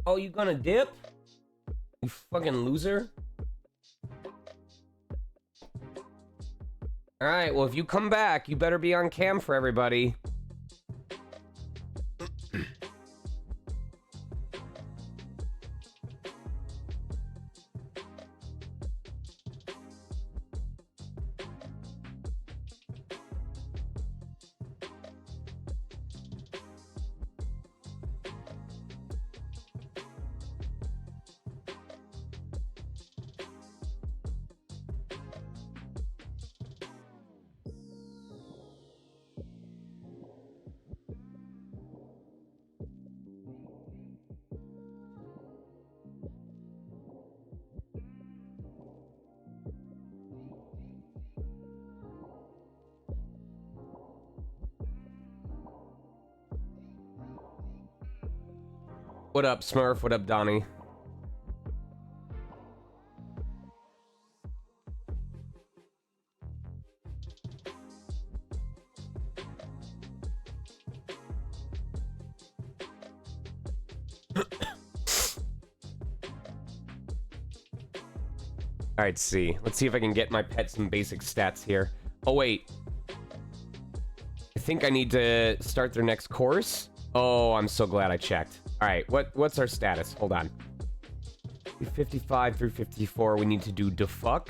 Oh, you gonna dip? You fucking loser. Alright, well, if you come back, you better be on cam for everybody. What up, Smurf? What up, Donnie? Alright, see. Let's see if I can get my pet some basic stats here. Oh, wait. I think I need to start their next course. Oh, I'm so glad I checked. Alright, what's our status? Hold on. 55 through 54, we need to do defuck.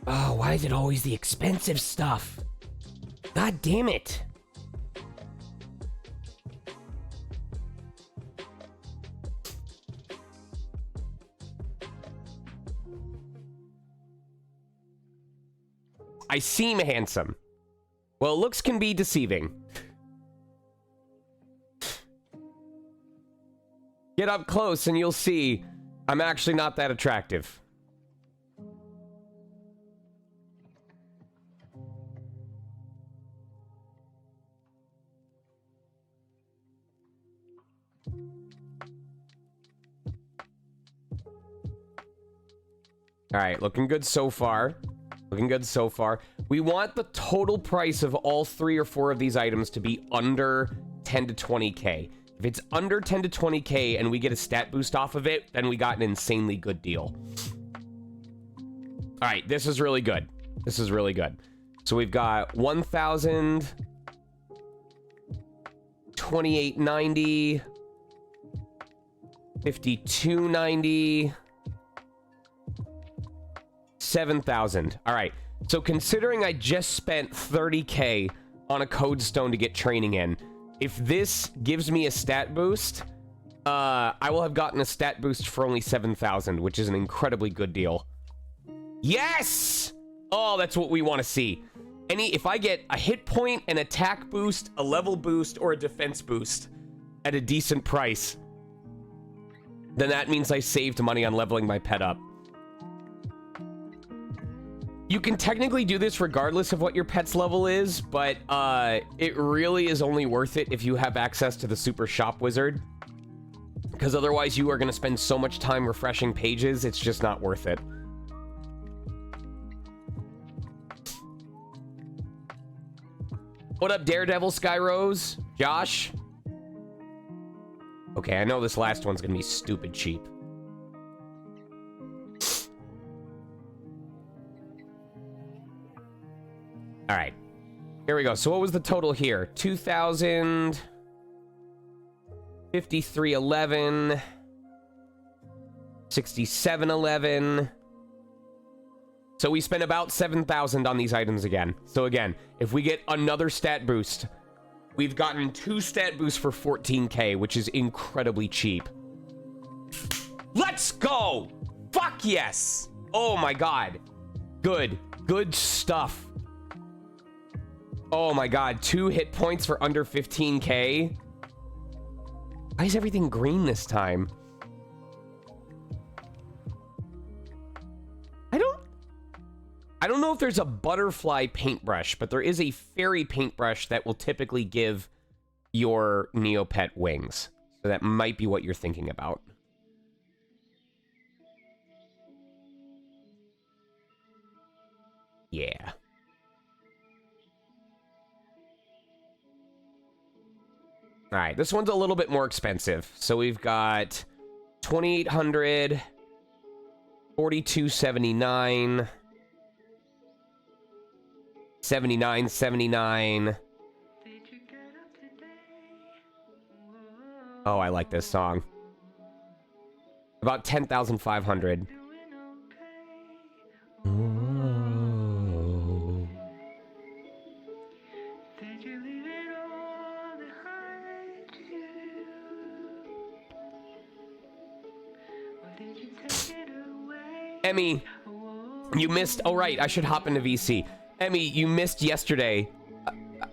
Oh, why is it always the expensive stuff? God damn it. I seem handsome. Well, looks can be deceiving. Get up close and you'll see I'm actually not that attractive. All right, looking good so far. Looking good so far. We want the total price of all 3 or 4 of these items to be under 10 to 20k. If it's under 10 to 20k and we get a stat boost off of it, then we got an insanely good deal. All right, this is really good. This is really good. So we've got 1,000, 2890, 5290, 7,000. All right. So considering I just spent 30k on a code stone to get training in, if this gives me a stat boost, I will have gotten a stat boost for only 7,000, which is an incredibly good deal. Yes! Oh, that's what we want to see. If I get a hit point, an attack boost, a level boost, or a defense boost at a decent price, then that means I saved money on leveling my pet up. You can technically do this regardless of what your pet's level is, but it really is only worth it if you have access to the Super Shop Wizard. Because otherwise you are going to spend so much time refreshing pages, it's just not worth it. What up, Daredevil Skyrose? Josh? Okay, I know this last one's going to be stupid cheap. All right, here we go. So what was the total here? 2,000, 5311, 6711. So we spent about 7,000 on these items again. So again, if we get another stat boost, we've gotten 2 stat boosts for 14k, which is incredibly cheap. Let's go! Fuck yes! Oh my god. Good stuff. Oh my god, 2 hit points for under 15k. Why is everything green this time? I don't know if there's a butterfly paintbrush, but there is a fairy paintbrush that will typically give your Neopet wings. So that might be what you're thinking about. Yeah. All right, this one's a little bit more expensive. So we've got 2,800, 42.79, 79.79. Oh, I like this song. About 10,500. Emmy, you missed. Oh, right. I should hop into VC. Emmy, you missed yesterday.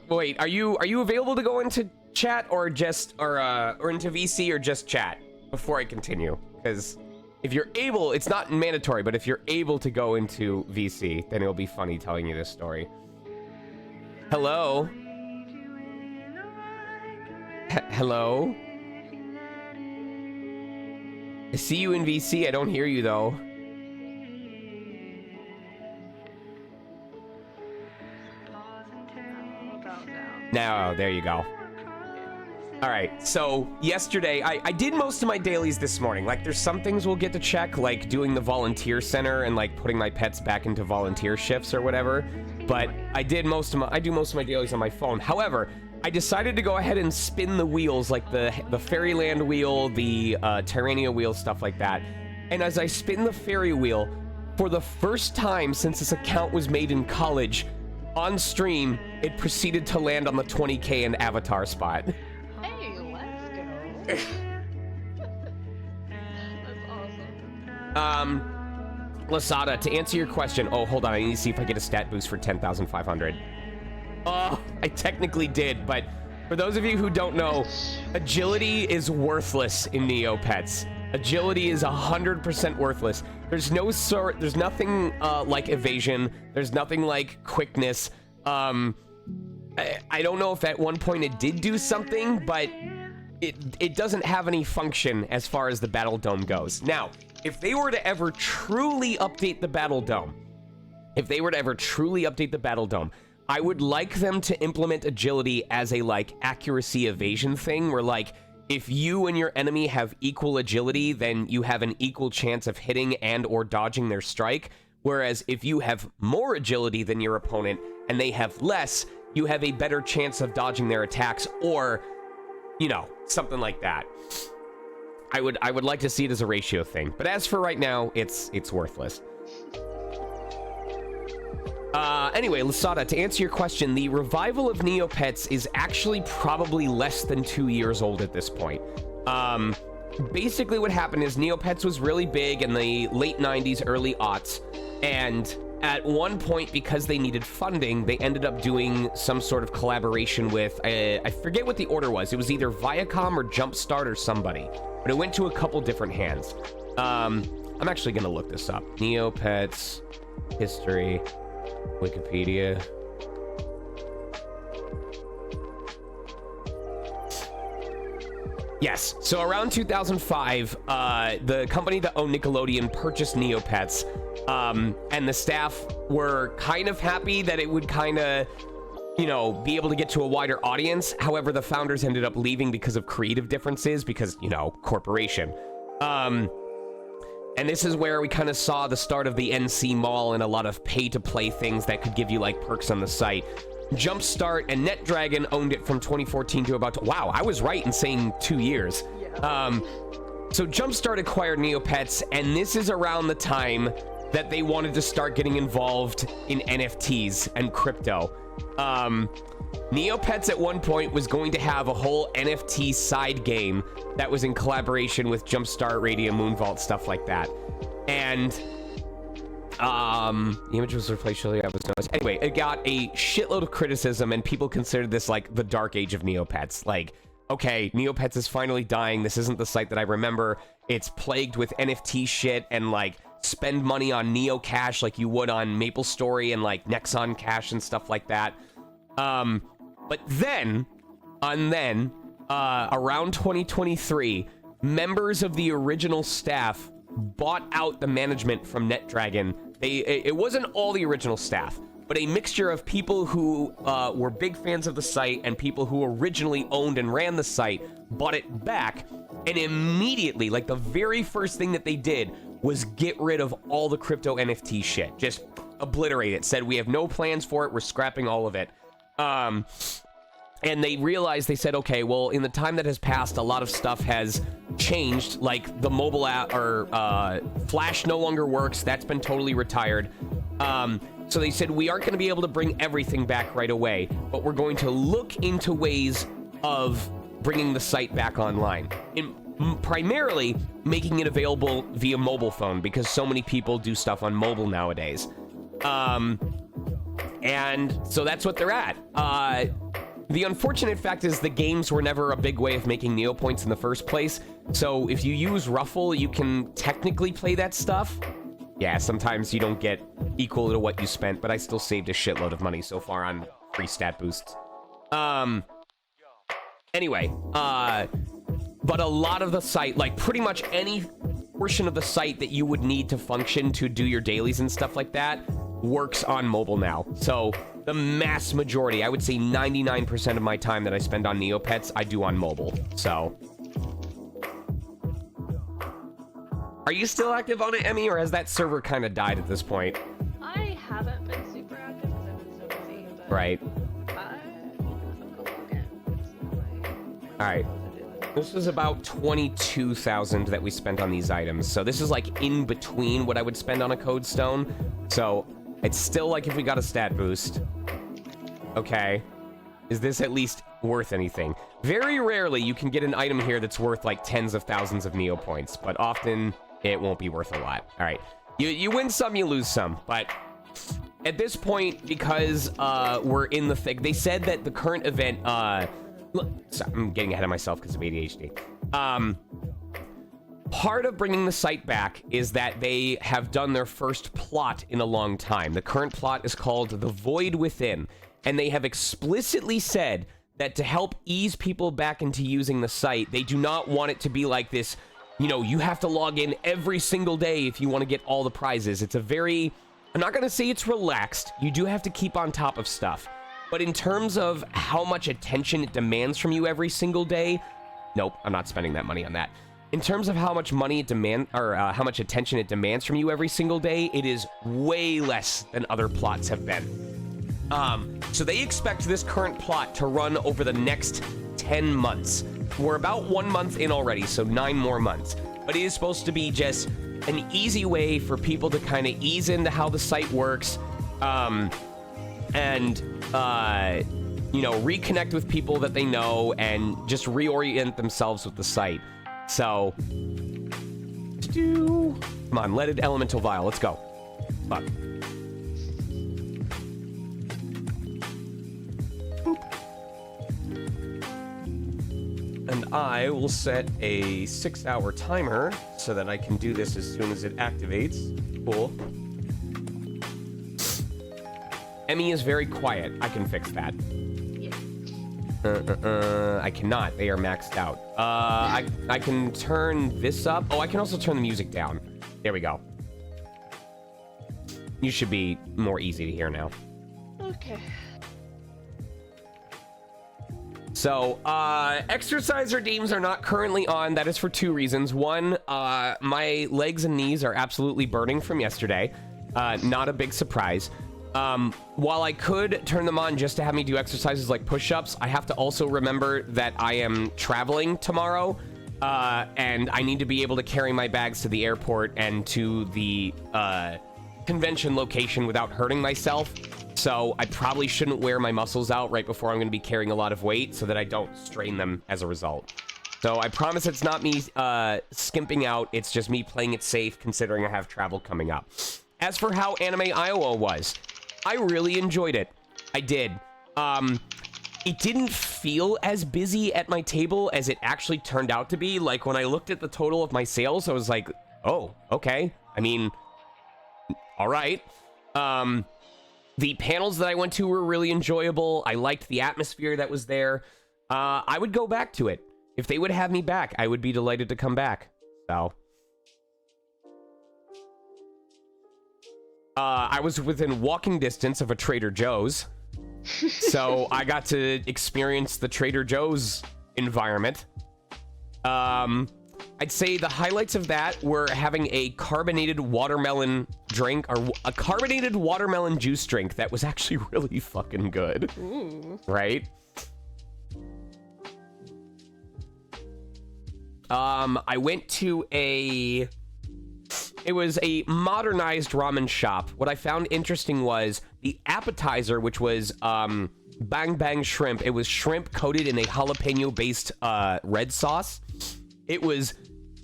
Wait, are you available to go into chat or just or into VC or just chat before I continue? Because if you're able, it's not mandatory, but if you're able to go into VC, then it'll be funny telling you this story. Hello. Hello. I see you in VC. I don't hear you though. Now, there you go. All right, so yesterday, I did most of my dailies this morning. Like, there's some things we'll get to check, like doing the volunteer center and like putting my pets back into volunteer shifts or whatever. But I do most of my dailies on my phone. However, I decided to go ahead and spin the wheels, like the Fairyland wheel, the Terrania wheel, stuff like that. And as I spin the fairy wheel, for the first time since this account was made in college, on stream, it proceeded to land on the 20K and avatar spot. Hey, let's go. That's awesome. Lasada, to answer your question, oh, hold on, I need to see if I get a stat boost for 10,500. Oh, I technically did, but for those of you who don't know, agility is worthless in Neopets. Agility is 100% worthless. There's nothing like evasion. There's nothing like quickness. I don't know if at one point it did do something, but it doesn't have any function as far as the Battle Dome goes. Now, if they were to ever truly update the Battle Dome, I would like them to implement agility as a like accuracy evasion thing where like if you and your enemy have equal agility, then you have an equal chance of hitting and or dodging their strike. Whereas if you have more agility than your opponent and they have less, you have a better chance of dodging their attacks or, you know, something like that. I would like to see it as a ratio thing. But as for right now, it's worthless. Anyway, Lasada, to answer your question, the revival of Neopets is actually probably less than 2 years old at this point. Basically what happened is Neopets was really big in the late 90s, early aughts, and at one point, because they needed funding, they ended up doing some sort of collaboration with, I forget what the order was. It was either Viacom or Jumpstart or somebody, but it went to a couple different hands. I'm actually going to look this up. Neopets history. Wikipedia. Yes, so around 2005, the company that owned Nickelodeon purchased Neopets, and the staff were kind of happy that it would kind of, you know, be able to get to a wider audience. However, the founders ended up leaving because of creative differences, because, you know, corporation. And this is where we kind of saw the start of the NC Mall and a lot of pay-to-play things that could give you, like, perks on the site. Jumpstart and NetDragon owned it from 2014 to about... Wow, I was right in saying 2 years. Yeah. So Jumpstart acquired Neopets, and this is around the time that they wanted to start getting involved in NFTs and crypto. Neopets at one point was going to have a whole NFT side game that was in collaboration with Jumpstart, Radium, Moonvault, stuff like that. And the image was replaced shortly. I was noticed. Anyway, it got a shitload of criticism, and people considered this like the dark age of Neopets. Like, okay, Neopets is finally dying. This isn't the site that I remember. It's plagued with NFT shit and like spend money on Neocash like you would on MapleStory and like Nexon Cash and stuff like that. But then, around 2023, members of the original staff bought out the management from NetDragon It wasn't all the original staff, but a mixture of people who were big fans of the site and people who originally owned and ran the site bought it back, and immediately, like the very first thing that they did was get rid of all the crypto NFT shit. Just obliterate it. Said, we have no plans for it. We're scrapping all of it. And they realized, they said, okay, well, in the time that has passed, a lot of stuff has changed, like the mobile app, or Flash no longer works. That's been totally retired. So they said, we aren't going to be able to bring everything back right away, but we're going to look into ways of bringing the site back online. Primarily making it available via mobile phone, because so many people do stuff on mobile nowadays. And so that's what they're at. The unfortunate fact is the games were never a big way of making Neopoints in the first place. So if you use Ruffle, you can technically play that stuff. Yeah, sometimes you don't get equal to what you spent, but I still saved a shitload of money so far on free stat boosts. Anyway, but a lot of the site, like pretty much any portion of the site that you would need to function to do your dailies and stuff like that works on mobile now. So the mass majority, I would say 99% of my time that I spend on Neopets, I do on mobile. So, are you still active on it, Emmy, or has that server kind of died at this point? I haven't been super active because I've been so busy. But Right. I'll go log in. All right. This was about 22,000 that we spent on these items. So this is like in between what I would spend on a code stone. So it's still like if we got a stat boost. Okay. Is this at least worth anything? Very rarely you can get an item here that's worth like tens of thousands of Neo points, but often it won't be worth a lot. All right. You win some, you lose some, but at this point, because we're in the thick, they said that the current event, sorry, I'm getting ahead of myself because of ADHD. Part of bringing the site back is that they have done their first plot in a long time. The current plot is called The Void Within, and they have explicitly said that to help ease people back into using the site, they do not want it to be like this, you know, you have to log in every single day if you want to get all the prizes. It's a very, I'm not going to say it's relaxed. You do have to keep on top of stuff. But in terms of how much attention it demands from you every single day, nope, I'm not spending that money on that. In terms of how much money it demands, or how much attention it demands from you every single day, it is way less than other plots have been. So they expect this current plot to run over the next 10 months. We're about 1 month in already, so 9 more months. But it is supposed to be just an easy way for people to kind of ease into how the site works, and you know, reconnect with people that they know and just reorient themselves with the site. So, come on, leaded elemental vial, let's go. Fuck. Boop. And I will set a 6-hour timer so that I can do this as soon as it activates. Cool. Emmy is very quiet. I can fix that. I cannot. They are maxed out. I can turn this up. Oh, I can also turn the music down. There we go. You should be more easy to hear now. Okay. So, exercise redeems are not currently on. That is for 2 reasons. One, my legs and knees are absolutely burning from yesterday. Not a big surprise. While I could turn them on just to have me do exercises like push-ups, I have to also remember that I am traveling tomorrow, and I need to be able to carry my bags to the airport and to the convention location without hurting myself. So I probably shouldn't wear my muscles out right before I'm going to be carrying a lot of weight so that I don't strain them as a result. So I promise it's not me skimping out, it's just me playing it safe considering I have travel coming up. As for how Anime Iowa was, I really enjoyed it. I did. It didn't feel as busy at my table as it actually turned out to be. Like, when I looked at the total of my sales, I was like, oh, okay. I mean, all right. The panels that I went to were really enjoyable. I liked the atmosphere that was there. I would go back to it. If they would have me back, I would be delighted to come back. So... I was within walking distance of a Trader Joe's. So I got to experience the Trader Joe's environment. I'd say the highlights of that were having a carbonated watermelon drink, or a carbonated watermelon juice drink that was actually really fucking good. Ooh. Right? I went to it was a modernized ramen shop. What I found interesting was the appetizer, which was bang bang shrimp. It was shrimp coated in a jalapeno based red sauce. It was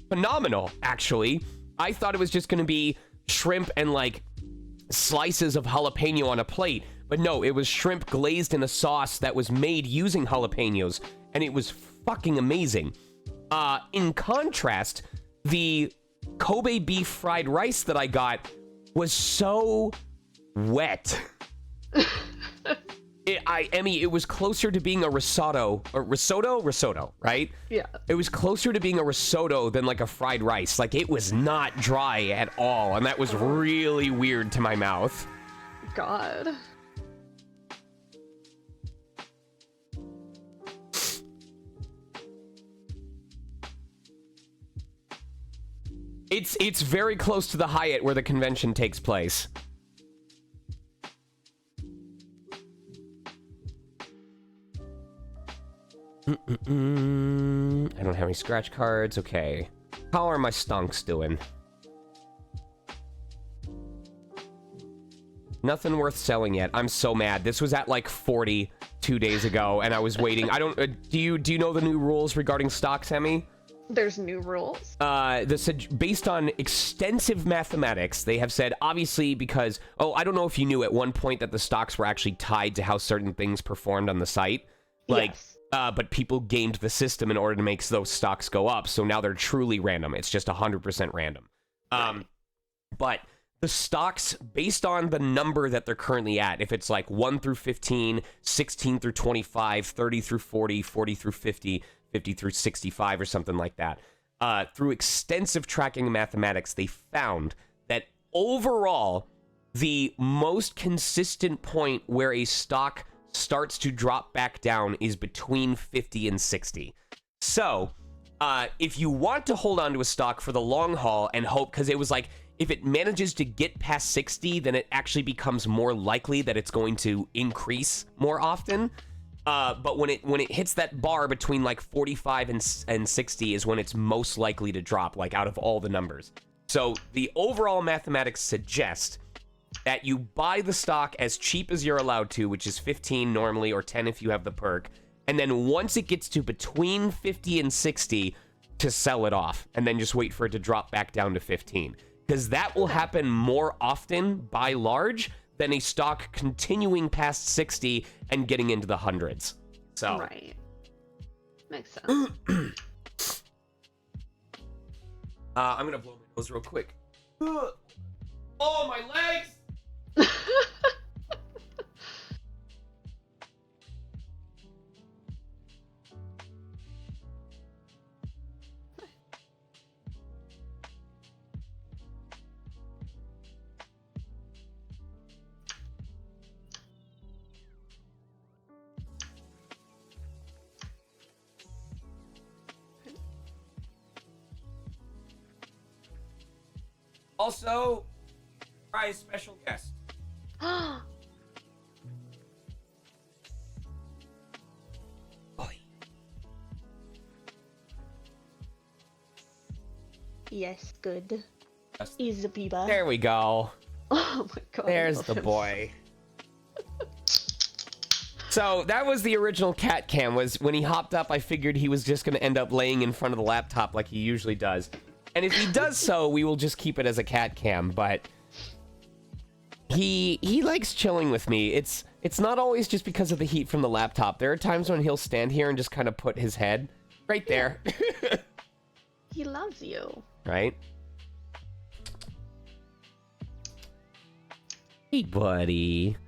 phenomenal, actually. I thought it was just gonna be shrimp and like slices of jalapeno on a plate, but no, it was shrimp glazed in a sauce that was made using jalapenos, and it was fucking amazing. In contrast, the Kobe beef fried rice that I got was so wet. Emmy, it was closer to being a risotto, right? Yeah. It was closer to being a risotto than like a fried rice. Like, it was not dry at all, and that was really weird to my mouth. God. It's very close to the Hyatt where the convention takes place. I don't have any scratch cards. Okay. How are my stonks doing? Nothing worth selling yet. I'm so mad. This was at like 40 2 days ago, and I was waiting. I don't. Do you know the new rules regarding stocks, Emmy? There's new rules. Based on extensive mathematics, they have said, obviously, because I don't know if you knew at one point that the stocks were actually tied to how certain things performed on the site. Like, yes. But people gamed the system in order to make those stocks go up, so now they're truly random. It's just 100% random. But the stocks, based on the number that they're currently at, if it's like 1 through 15, 16 through 25, 30 through 40, 40 through 50, 50 through 65 or something like that, through extensive tracking and mathematics, they found that overall, the most consistent point where a stock starts to drop back down is between 50 and 60. So, if you want to hold on to a stock for the long haul and hope, because it was like, if it manages to get past 60, then it actually becomes more likely that it's going to increase more often. But when it hits that bar between like 45 and 60 is when it's most likely to drop, like out of all the numbers. So the overall mathematics suggest that you buy the stock as cheap as you're allowed to, which is 15 normally, or 10 if you have the perk. And then once it gets to between 50 and 60, to sell it off, and then just wait for it to drop back down to 15. Because that will happen more often by large than a stock continuing past 60 and getting into the hundreds. So Right. Makes sense. I'm gonna blow my nose real quick. Oh, my legs! Also, surprise special guest. Boy. Yes, good. Just- Easy peeba. There we go. Oh my god. I There's love the him. boy. So that was the original cat cam. Was when he hopped up, I figured he was just going to end up laying in front of the laptop like he usually does. And if he does so, we will just keep it as a cat cam. But he likes chilling with me. It's not always just because of the heat from the laptop. There are times when he'll stand here and just kind of put his head right there. He loves you. Right? Hey, buddy.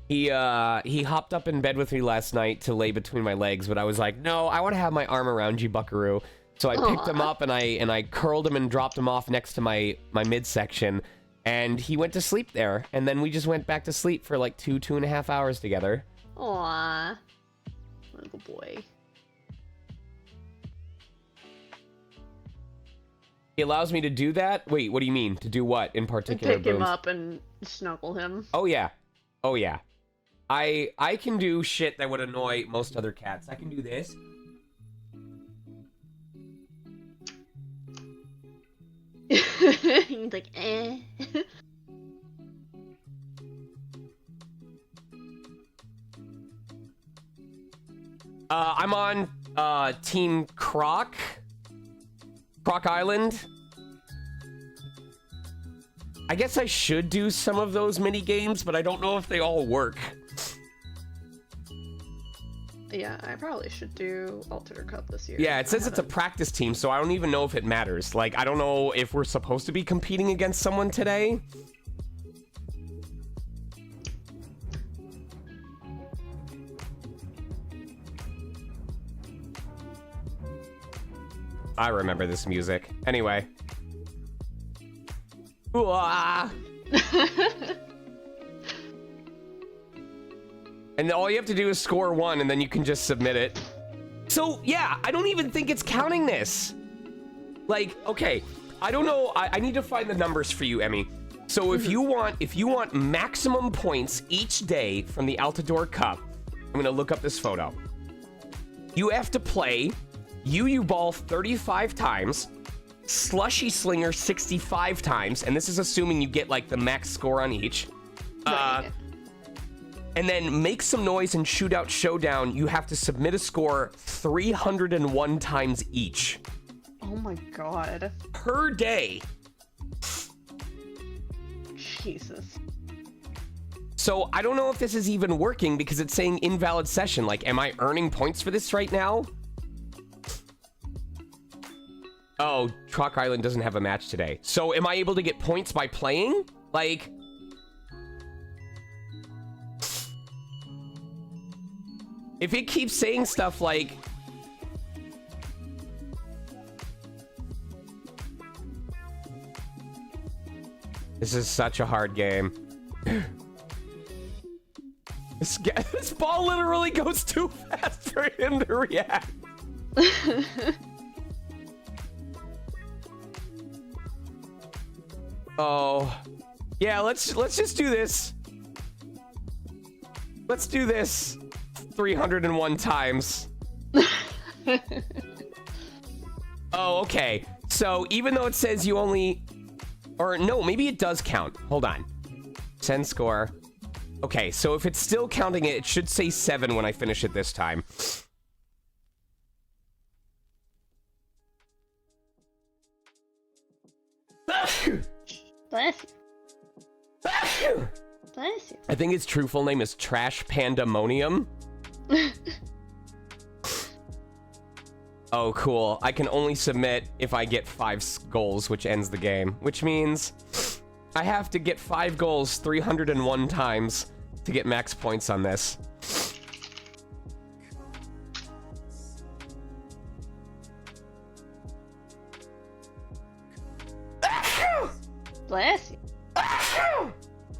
He hopped up in bed with me last night to lay between my legs, but I was like, no, I want to have my arm around you, buckaroo. So I picked him up and I curled him and dropped him off next to my midsection, and he went to sleep there. And then we just went back to sleep for like 2.5 hours together. Aww. Little boy. He allows me to do that? Wait, what do you mean? To do what in particular? Pick him up and snuggle him. Oh yeah. Oh yeah. I can do shit that would annoy most other cats. I can do this. He's like, eh. I'm on Team Croc Island. I guess I should do some of those mini games, but I don't know if they all work. Yeah, I probably should do Alter Cup this year. Yeah, it says it's a practice team, so I don't even know if it matters. Like, I don't know if we're supposed to be competing against someone today. I remember this music. Anyway. Ooh-ah. And all you have to do is score 1, and then you can just submit it. So, yeah, I don't even think it's counting this. Like, okay, I don't know. I need to find the numbers for you, Emmy. So if you want maximum points each day from the Altador Cup, I'm gonna look up this photo. You have to play Ball 35 times, Slushy Slinger 65 times, and this is assuming you get like the max score on each. And then Make Some Noise and Shootout Showdown, you have to submit a score 301 times each. Oh my god. Per day. Jesus. So I don't know if this is even working because it's saying invalid session. Like, am I earning points for this right now? Oh, Truck Island doesn't have a match today. So am I able to get points by playing? Like... if it keeps saying stuff like... this is such a hard game. This ball literally goes too fast for him to react. Oh. Yeah, let's just do this. Let's do this 301 times. Oh, okay. So even though it says you only... or no, maybe it does count. Hold on. Send score. Okay, so if it's still counting it, it should say 7 when I finish it this time. Bless you. Bless you. I think its true full name is Trash Pandemonium. Oh, cool. I can only submit if I get 5 goals, which ends the game. Which means I have to get 5 goals 301 times to get max points on this. Bless you.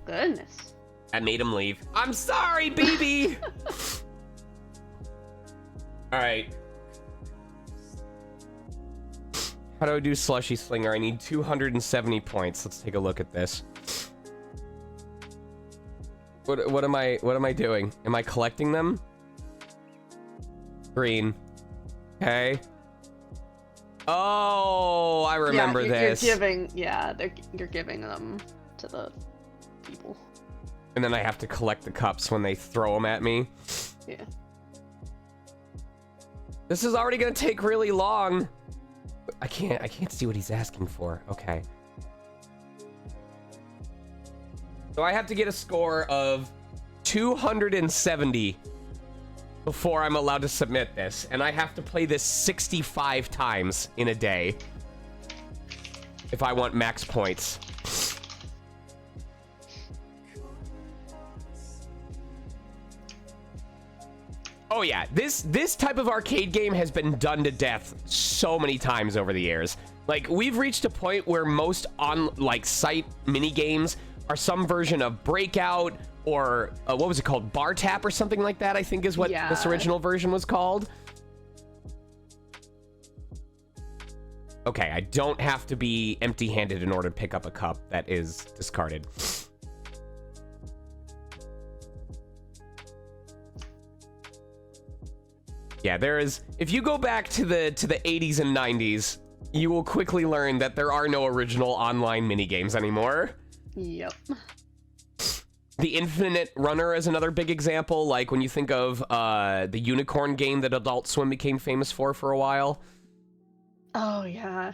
Goodness. I made him leave. I'm sorry, baby! Alright. How do I do Slushy Slinger? I need 270 points. Let's take a look at this. What am I doing? Am I collecting them? Green. Okay. Oh, I remember this. You're giving, you're giving them to the people. And then I have to collect the cups when they throw them at me. Yeah. This is already gonna take really long. I can't see what he's asking for. Okay. So I have to get a score of 270 before I'm allowed to submit this. And I have to play this 65 times in a day if I want max points. Oh yeah, this type of arcade game has been done to death so many times over the years. Like, we've reached a point where most on like site mini games are some version of Breakout or what was it called, Bar Tap or something like that, I think is what this original version was called. Okay, I don't have to be empty-handed in order to pick up a cup that is discarded. Yeah, there is. If you go back to the 80s and 90s, you will quickly learn that there are no original online minigames anymore. Yep. The Infinite Runner is another big example, like when you think of the unicorn game that Adult Swim became famous for a while. Oh, yeah.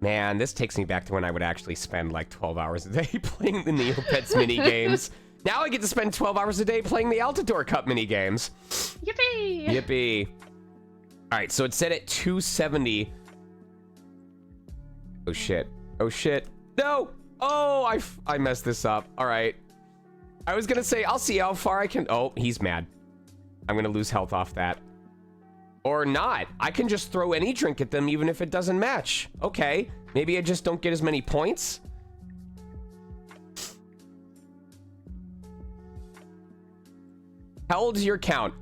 Man, this takes me back to when I would actually spend like 12 hours a day playing the Neopets mini games. Now I get to spend 12 hours a day playing the Altador Cup mini games. Yippee! Yippee. All right, so it's set at 270. Oh shit. Oh shit. No! Oh, I messed this up. All right. I was gonna say, I'll see how far I can. Oh, he's mad. I'm gonna lose health off that. Or not. I can just throw any drink at them even if it doesn't match. Okay. Maybe I just don't get as many points. How old is your account?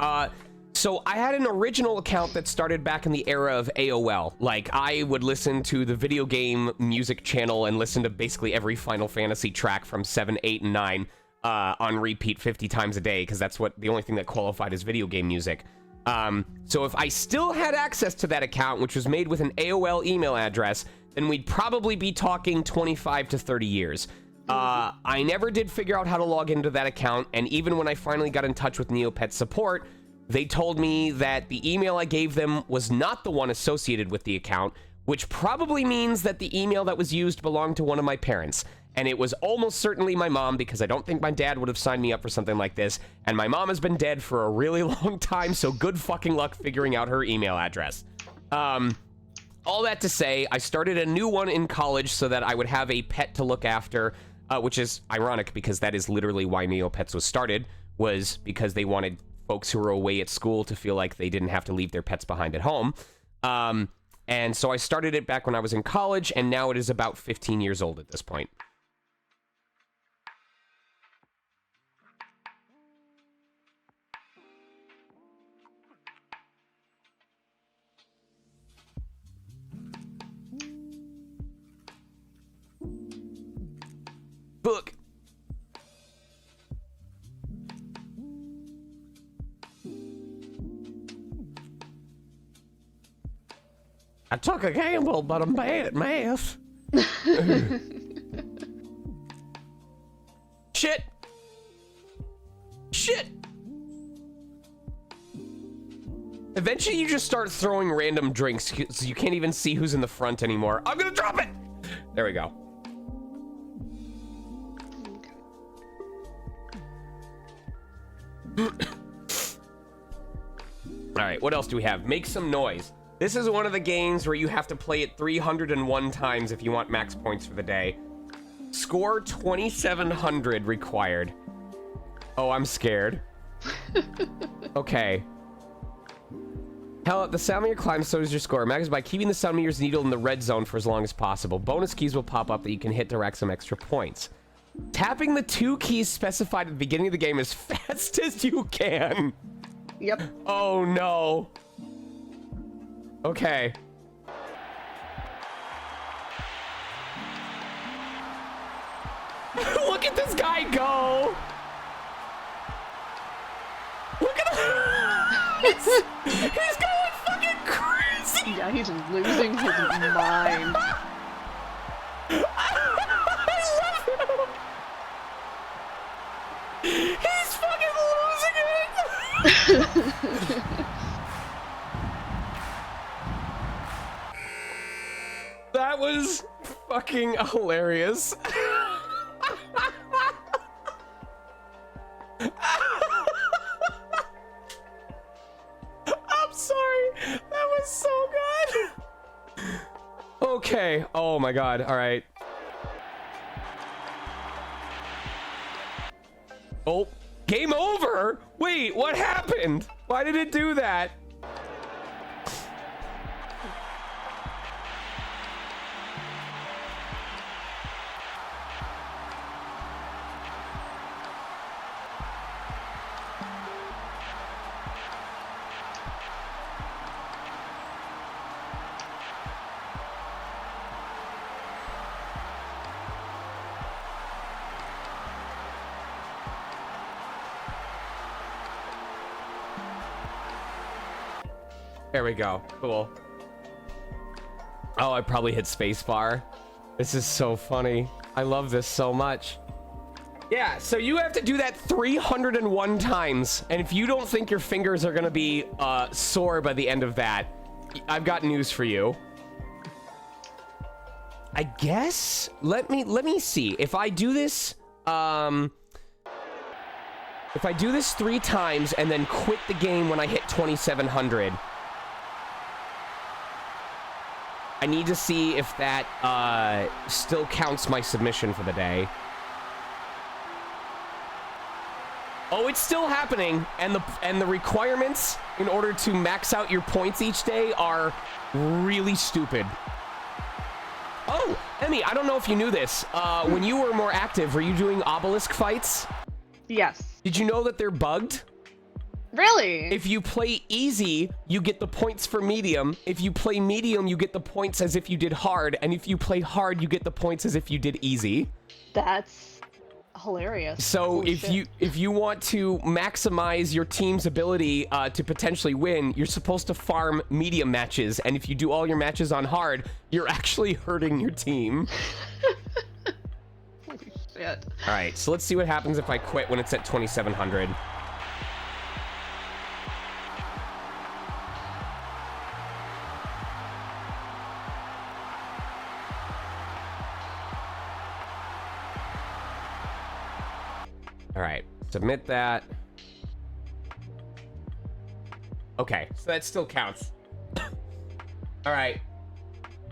So I had an original account that started back in the era of AOL. Like, I would listen to the video game music channel and listen to basically every Final Fantasy track from 7, 8, and 9 on repeat 50 times a day, because that's the only thing that qualified as video game music. So if I still had access to that account, which was made with an AOL email address, then we'd probably be talking 25 to 30 years. I never did figure out how to log into that account, and even when I finally got in touch with Neopets support, they told me that the email I gave them was not the one associated with the account, which probably means that the email that was used belonged to one of my parents. And it was almost certainly my mom, because I don't think my dad would have signed me up for something like this. And my mom has been dead for a really long time, so good fucking luck figuring out her email address. All that to say, I started a new one in college so that I would have a pet to look after, which is ironic because that is literally why Neopets was started, was because they wanted folks who were away at school to feel like they didn't have to leave their pets behind at home. And so I started it back when I was in college, and now it is about 15 years old at this point. Book. I took a gamble, but I'm bad at math. Shit. Shit. Eventually you just start throwing random drinks so you can't even see who's in the front anymore. I'm gonna drop it. There we go. All right, what else do we have? Make some noise. This is one of the games where you have to play it 301 times if you want max points for the day. Score 2,700 required. Oh, I'm scared. Okay. Hell, the sound meter climbs, so does your score. Max by keeping the sound meter's needle in the red zone for as long as possible. Bonus keys will pop up that you can hit to rack some extra points. Tapping the 2 keys specified at the beginning of the game as fast as you can. Yep. Oh no. Okay. Look at this guy go. Look at him. He's going fucking crazy. Yeah, he's losing his mind. He's fucking losing it! That was fucking hilarious. I'm sorry. That was so good. Okay. Oh my god. All right. Oh, game over. Wait, what happened? Why did it do that? There we go. Cool. Oh, I probably hit spacebar. This is so funny. I love this so much. Yeah, so you have to do that 301 times. And if you don't think your fingers are going to be sore by the end of that, I've got news for you. I guess let me see. If I do this 3 times and then quit the game when I hit 2700, I need to see if that still counts my submission for the day. Oh, it's still happening, and the requirements in order to max out your points each day are really stupid. Oh, Emmy, I don't know if you knew this. When you were more active, were you doing obelisk fights? Yes. Did you know that they're bugged? Really? If you play easy, you get the points for medium. If you play medium, you get the points as if you did hard. And if you play hard, you get the points as if you did easy. That's hilarious. So Holy shit. if you want to maximize your team's ability to potentially win, you're supposed to farm medium matches. And if you do all your matches on hard, you're actually hurting your team. Holy shit. All right, so let's see what happens if I quit when it's at 2700. All right, submit that. Okay, so that still counts. All right.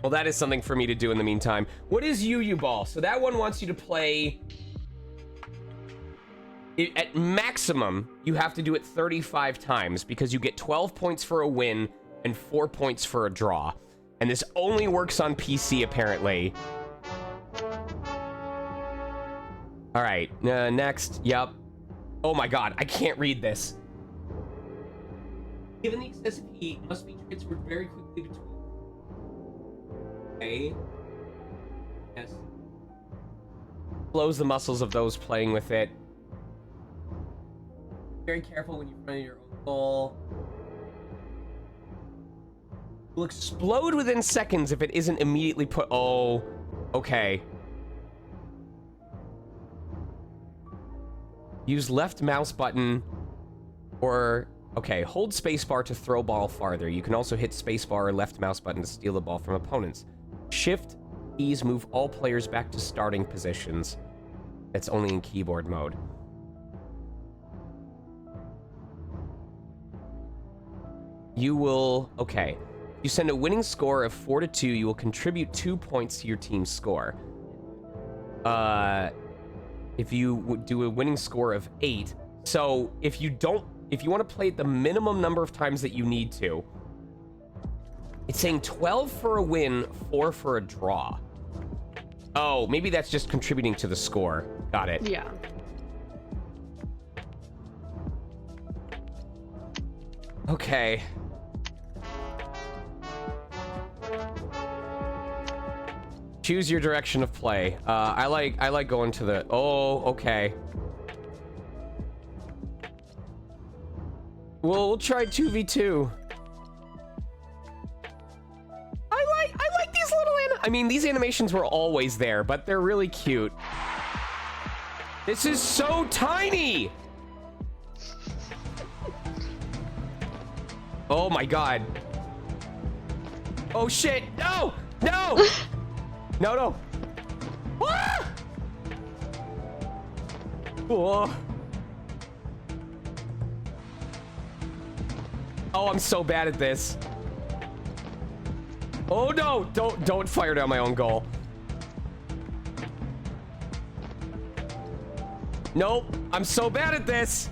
Well, that is something for me to do in the meantime. What is UU Ball? So that one wants you to play... At maximum, you have to do it 35 times because you get 12 points for a win and 4 points for a draw. And this only works on PC, apparently. All right, next. Yep. Oh my god, I can't read this. Given the excessive heat, must be transferred very quickly between... Okay. Yes. Blows the muscles of those playing with it. Very careful when you run your own goal. Will explode within seconds if it isn't immediately put... Oh, okay. Use left mouse button or... Okay, hold spacebar to throw ball farther. You can also hit spacebar or left mouse button to steal the ball from opponents. Shift keys move all players back to starting positions. It's only in keyboard mode. You will... Okay. If you send a winning score of 4-2, you will contribute 2 points to your team's score. If you would do a winning score of 8. So if you want to play it the minimum number of times that you need to, it's saying 12 for a win, 4 for a draw. Oh, maybe that's just contributing to the score. Got it. Yeah. Okay. Choose your direction of play. I like going to the... Oh, okay. We'll try 2v2. I like these little I mean, these animations were always there, but they're really cute. This is so tiny! Oh my god. Oh shit! No! No! No, no. Ah! Whoa. Oh, I'm so bad at this. Oh no, don't fire down my own goal. Nope, I'm so bad at this.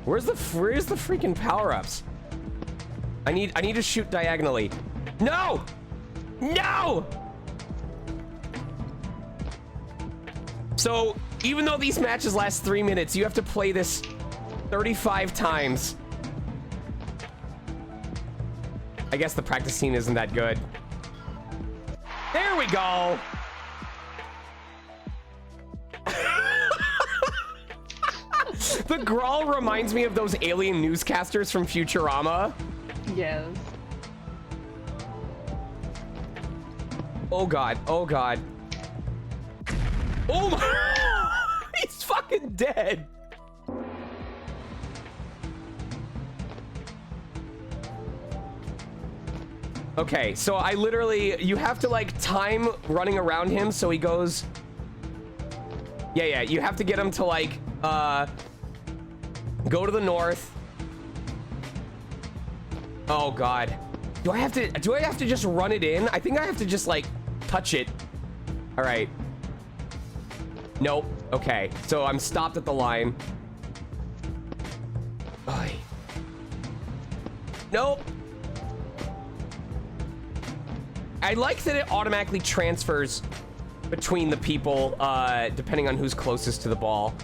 Where's the freaking power-ups? I need to shoot diagonally. No! No! So, even though these matches last 3 minutes, you have to play this 35 times. I guess the practice scene isn't that good. There we go! The Grawl reminds me of those alien newscasters from Futurama. Yes. Oh god, oh god. Oh my! He's fucking dead! Okay, so I literally, you have to like time running around him so he goes... Yeah, you have to get him to like, go to the north. Oh god. Do I have to just run it in? I think I have to just like touch it. All right. Nope. Okay. So I'm stopped at the line. Oy. Nope. I like that it automatically transfers between the people, depending on who's closest to the ball.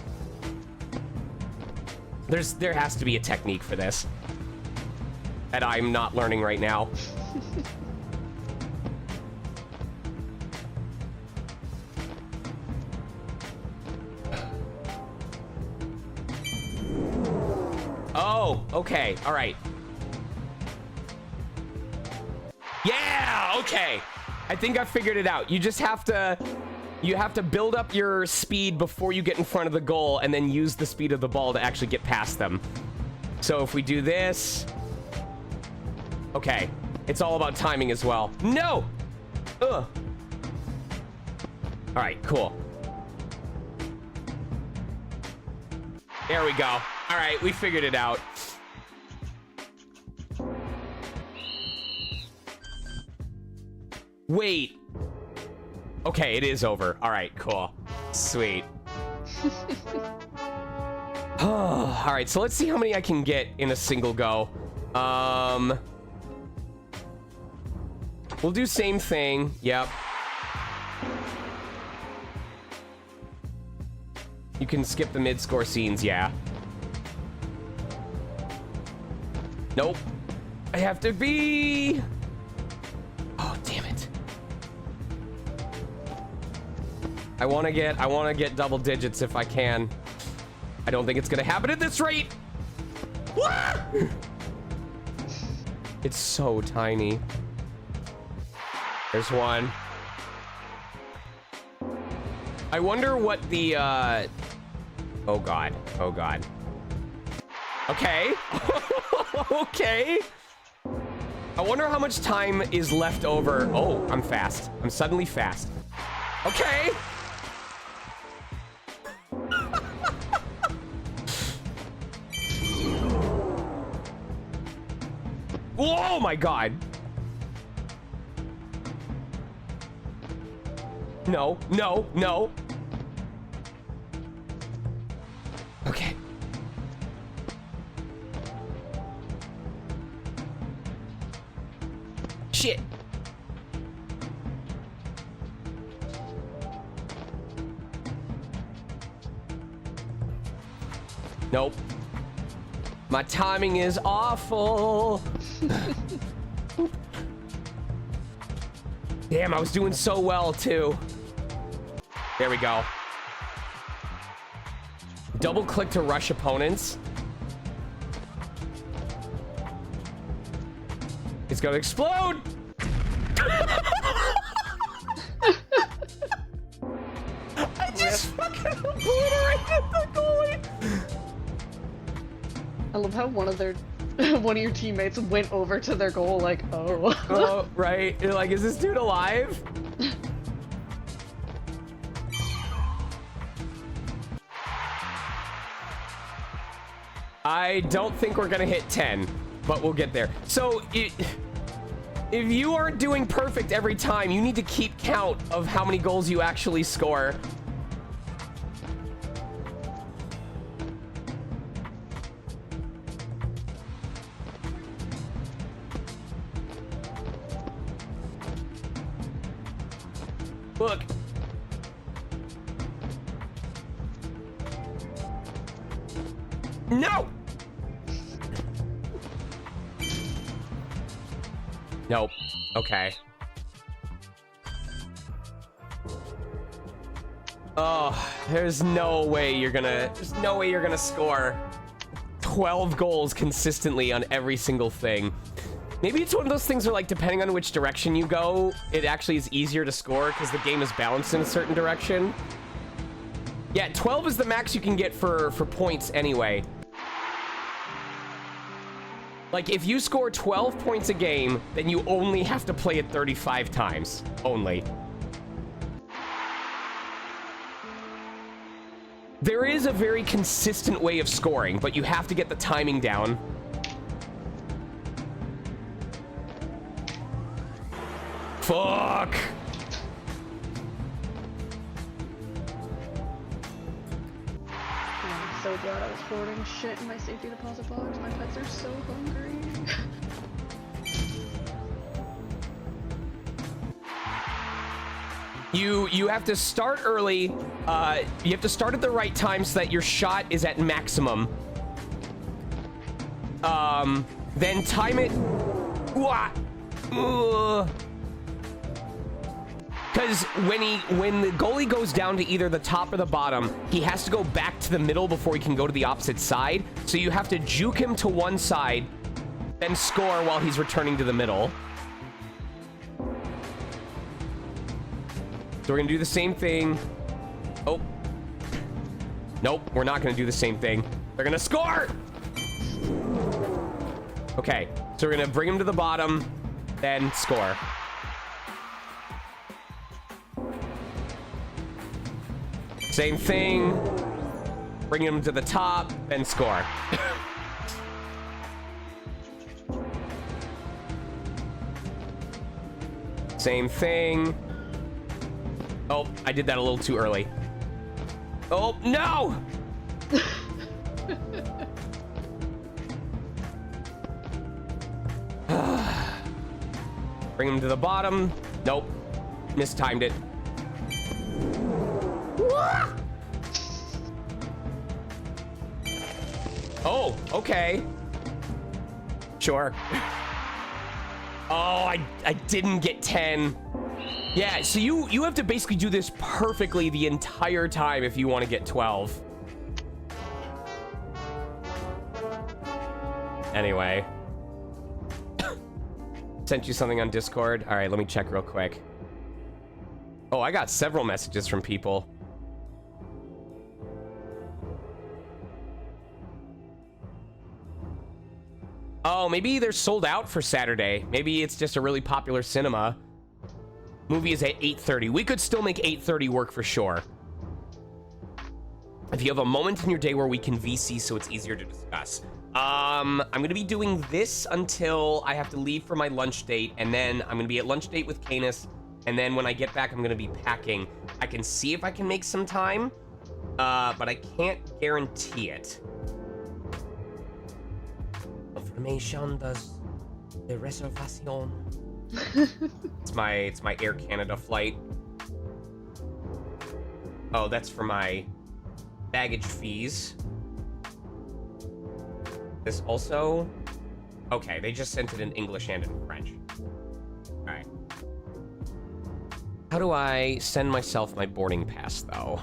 There has to be a technique for this that I'm not learning right now. Oh, okay. All right. Yeah, okay. I think I figured it out. You just have to build up your speed before you get in front of the goal and then use the speed of the ball to actually get past them. So if we do this, okay. It's all about timing as well. No! Ugh. All right, cool. There we go. All right, we figured it out. Wait. Okay, it is over. All right, cool. Sweet. All right, so let's see how many I can get in a single go. We'll do same thing. Yep. You can skip the mid-score scenes, yeah. Nope. I have to be... Oh, damn it. I want to get double digits if I can. I don't think it's gonna happen at this rate. It's so tiny. There's one. I wonder what the oh god. Oh god. Okay. Okay. I wonder how much time is left over. Oh, I'm fast. I'm suddenly fast. Okay. Oh my god. No, no, no. Okay. Shit. Nope. My timing is awful. Damn, I was doing so well too. There we go. Double click to rush opponents. It's gonna explode. I just fucking obliterated the goalie. I love how one of your teammates went over to their goal like, oh. Oh, right. You're like, is this dude alive? I don't think we're gonna hit 10, but we'll get there. So, if you aren't doing perfect every time, you need to keep count of how many goals you actually score. Look. No! Nope. Okay. Oh, there's no way you're gonna score 12 goals consistently on every single thing. Maybe it's one of those things where, like, depending on which direction you go, it actually is easier to score because the game is balanced in a certain direction. Yeah, 12 is the max you can get for points anyway. Like, if you score 12 points a game, then you only have to play it 35 times. Only. There is a very consistent way of scoring, but you have to get the timing down. Fuck! I'm so glad I was hoarding shit in my safety deposit box. My pets are so hungry. You have to start early. You have to start at the right time so that your shot is at maximum. Then time it. Because when the goalie goes down to either the top or the bottom, he has to go back to the middle before he can go to the opposite side. So you have to juke him to one side, then score while he's returning to the middle. So we're gonna do the same thing. Oh. Nope, we're not gonna do the same thing. They're gonna score! Okay, so we're gonna bring him to the bottom, then score. Same thing. Bring him to the top, then score. Same thing. Oh, I did that a little too early. Oh, no! Bring him to the bottom. Nope. Mistimed it. Oh, okay. Sure. Oh, I didn't get 10. Yeah, so you have to basically do this perfectly the entire time if you want to get 12. Anyway. Sent you something on Discord. All right, let me check real quick. Oh, I got several messages from people. Oh, maybe they're sold out for Saturday. Maybe it's just a really popular cinema. Movie is at 8:30. We could still make 8:30 work for sure. If you have a moment in your day where we can VC so it's easier to discuss. I'm going to be doing this until I have to leave for my lunch date, and then I'm going to be at lunch date with Canis, and then when I get back, I'm going to be packing. I can see if I can make some time, but I can't guarantee it. Information does the reservation. It's my Air Canada flight. Oh, that's for my baggage fees. This also... Okay, they just sent it in English and in French. Alright. How do I send myself my boarding pass, though?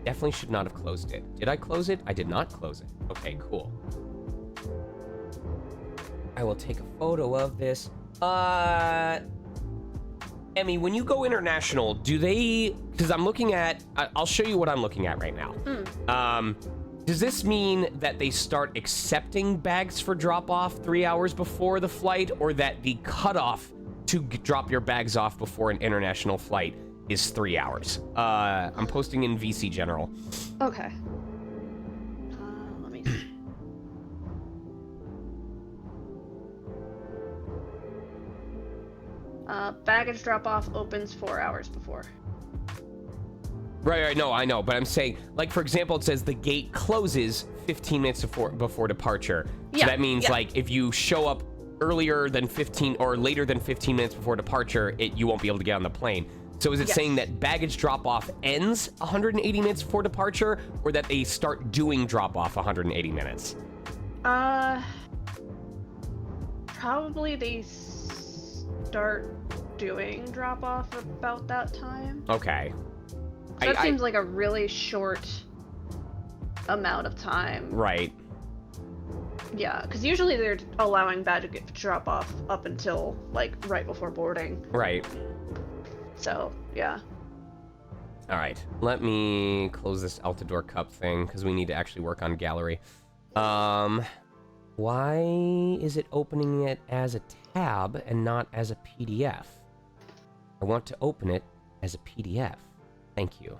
Definitely should not have closed it. Did I close it? I did not close it. Okay, cool. I will take a photo of this. Emmy, when you go international, do they... Because I'm looking at... I'll show you what I'm looking at right now. Does this mean that they start accepting bags for drop-off 3 hours before the flight, or that the cutoff to drop your bags off before an international flight is 3 hours? I'm posting in VC General. Okay. Let me see. Baggage drop-off opens 4 hours before. Right, no, I know, but I'm saying, like, for example, it says the gate closes 15 minutes before departure. So that means, like, if you show up earlier than 15 or later than 15 minutes before departure, you won't be able to get on the plane. So is it saying that baggage drop-off ends 180 minutes before departure, or that they start doing drop-off 180 minutes? Probably they start doing drop-off about that time. Okay. That seems like a really short amount of time. Right. Yeah, because usually they're allowing baggage drop-off up until, like, right before boarding. Right. So, yeah. All right. Let me close this Altador Cup thing, because we need to actually work on gallery. Why is it opening it as a tab and not as a PDF? I want to open it as a PDF. Thank you.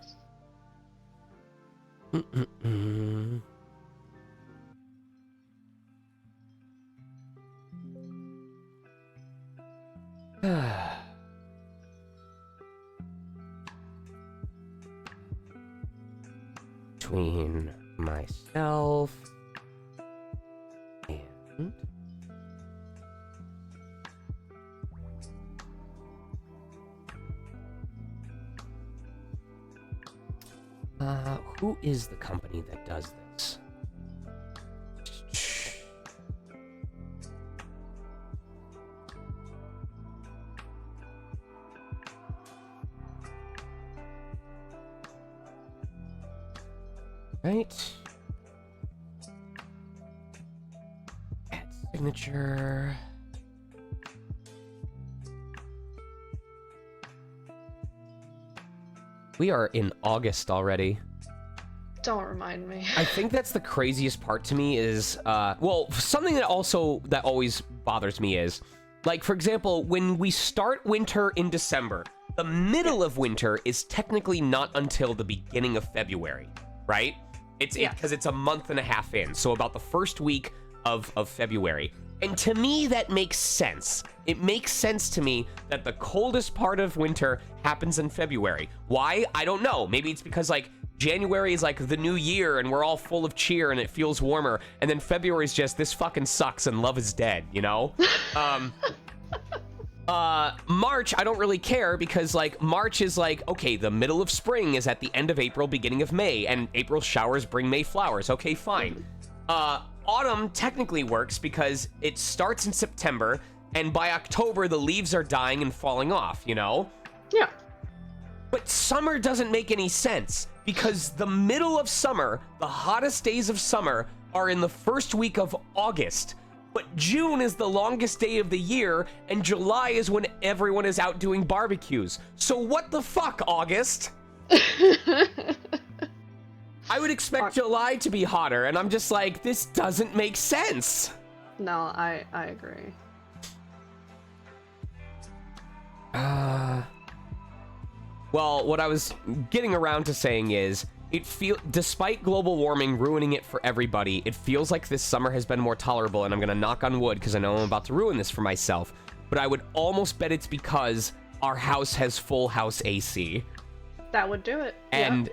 Between myself and... who is the company that does this? Right. Add signature. We are in August already. Don't remind me. I think that's the craziest part to me is, well, something that always bothers me is, like, for example, when we start winter in December, the middle of winter is technically not until the beginning of February, right? Because it's a month and a half in, so about the first week of February. And to me, that makes sense. It makes sense to me that the coldest part of winter happens in February. Why? I don't know. Maybe it's because, like, January is like the new year and we're all full of cheer and it feels warmer. And then February is just, this fucking sucks and love is dead, you know? March, I don't really care because, like, March is like, okay, the middle of spring is at the end of April, beginning of May, and April showers bring May flowers. Okay, fine. Autumn technically works because it starts in September, and by October, the leaves are dying and falling off, you know? Yeah. But summer doesn't make any sense because the middle of summer, the hottest days of summer, are in the first week of August. But June is the longest day of the year, and July is when everyone is out doing barbecues. So what the fuck, August? I would expect July to be hotter, and I'm just like, this doesn't make sense. No, I agree. Well, what I was getting around to saying is, despite global warming ruining it for everybody, it feels like this summer has been more tolerable, and I'm gonna knock on wood because I know I'm about to ruin this for myself, but I would almost bet it's because our house has full house AC. That would do it. And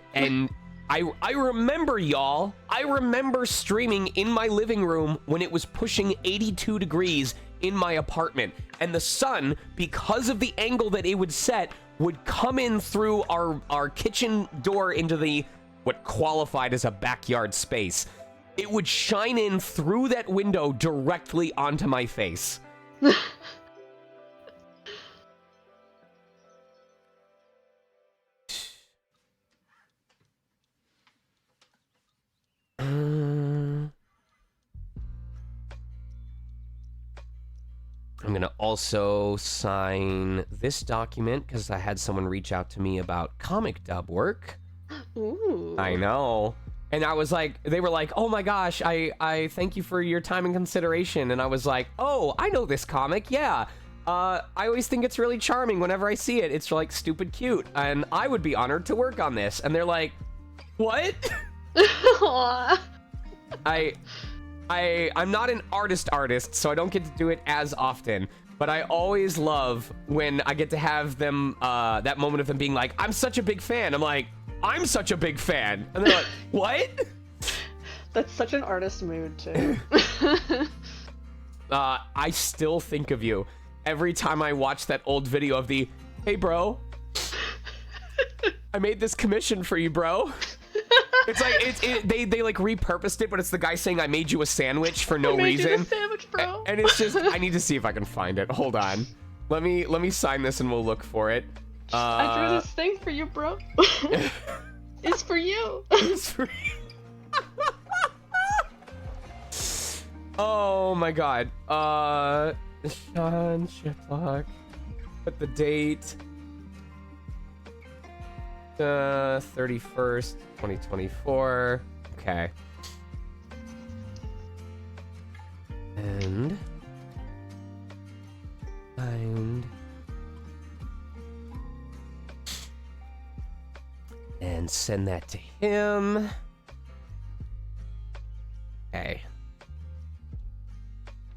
I remember, y'all, I remember streaming in my living room when it was pushing 82 degrees in my apartment, and the sun, because of the angle that it would set, would come in through our kitchen door into what qualified as a backyard space. It would shine in through that window directly onto my face. I'm gonna also sign this document because I had someone reach out to me about comic dub work. Ooh. I know. And I was like, they were like, oh my gosh, I thank you for your time and consideration. And I was like, oh, I know this comic, yeah. I always think it's really charming whenever I see it. It's like stupid cute. And I would be honored to work on this. And they're like, what? I'm not an artist, so I don't get to do it as often. But I always love when I get to have them, that moment of them being like, I'm such a big fan. I'm like, I'm such a big fan. And they're like, what? That's such an artist mood, too. I still think of you every time I watch that old video of the, hey, bro, I made this commission for you, bro. It's like they like repurposed it, but it's the guy saying I made you a sandwich for no reason. I made you a sandwich, bro. And it's just I need to see if I can find it. Hold on. Let me sign this and we'll look for it. I drew this thing for you, bro. It's for you. It's for you. Oh my god. Sean Shiplock. Put the date. 31st, 2024. Okay. And find and send that to him. Okay.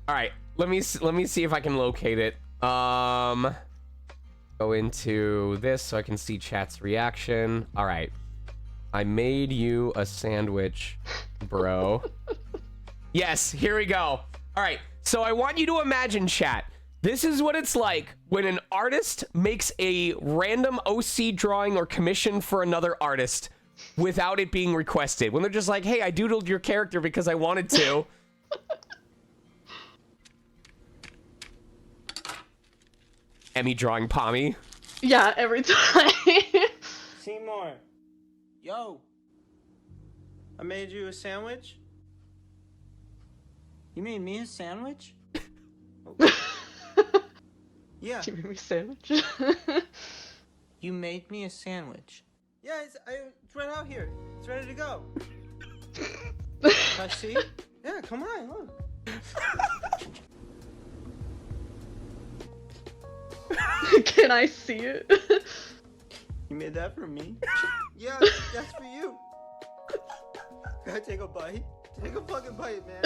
All right. Let me see if I can locate it. Go into this so I can see chat's reaction. All right. I made you a sandwich, bro. Yes, here we go. All right. So I want you to imagine, chat. This is what it's like when an artist makes a random OC drawing or commission for another artist without it being requested. When they're just like, hey, I doodled your character because I wanted to. Emmy drawing Pommy. Yeah, every time. Seymour. Yo. I made you a sandwich? You made me a sandwich? Yeah. You made me a sandwich. You made me a sandwich. Yeah, it's right out here. It's ready to go. I see? Yeah, come on, look. Can I see it? You made that for me? Yeah, that's for you. Can I take a bite? Take a fucking bite, man.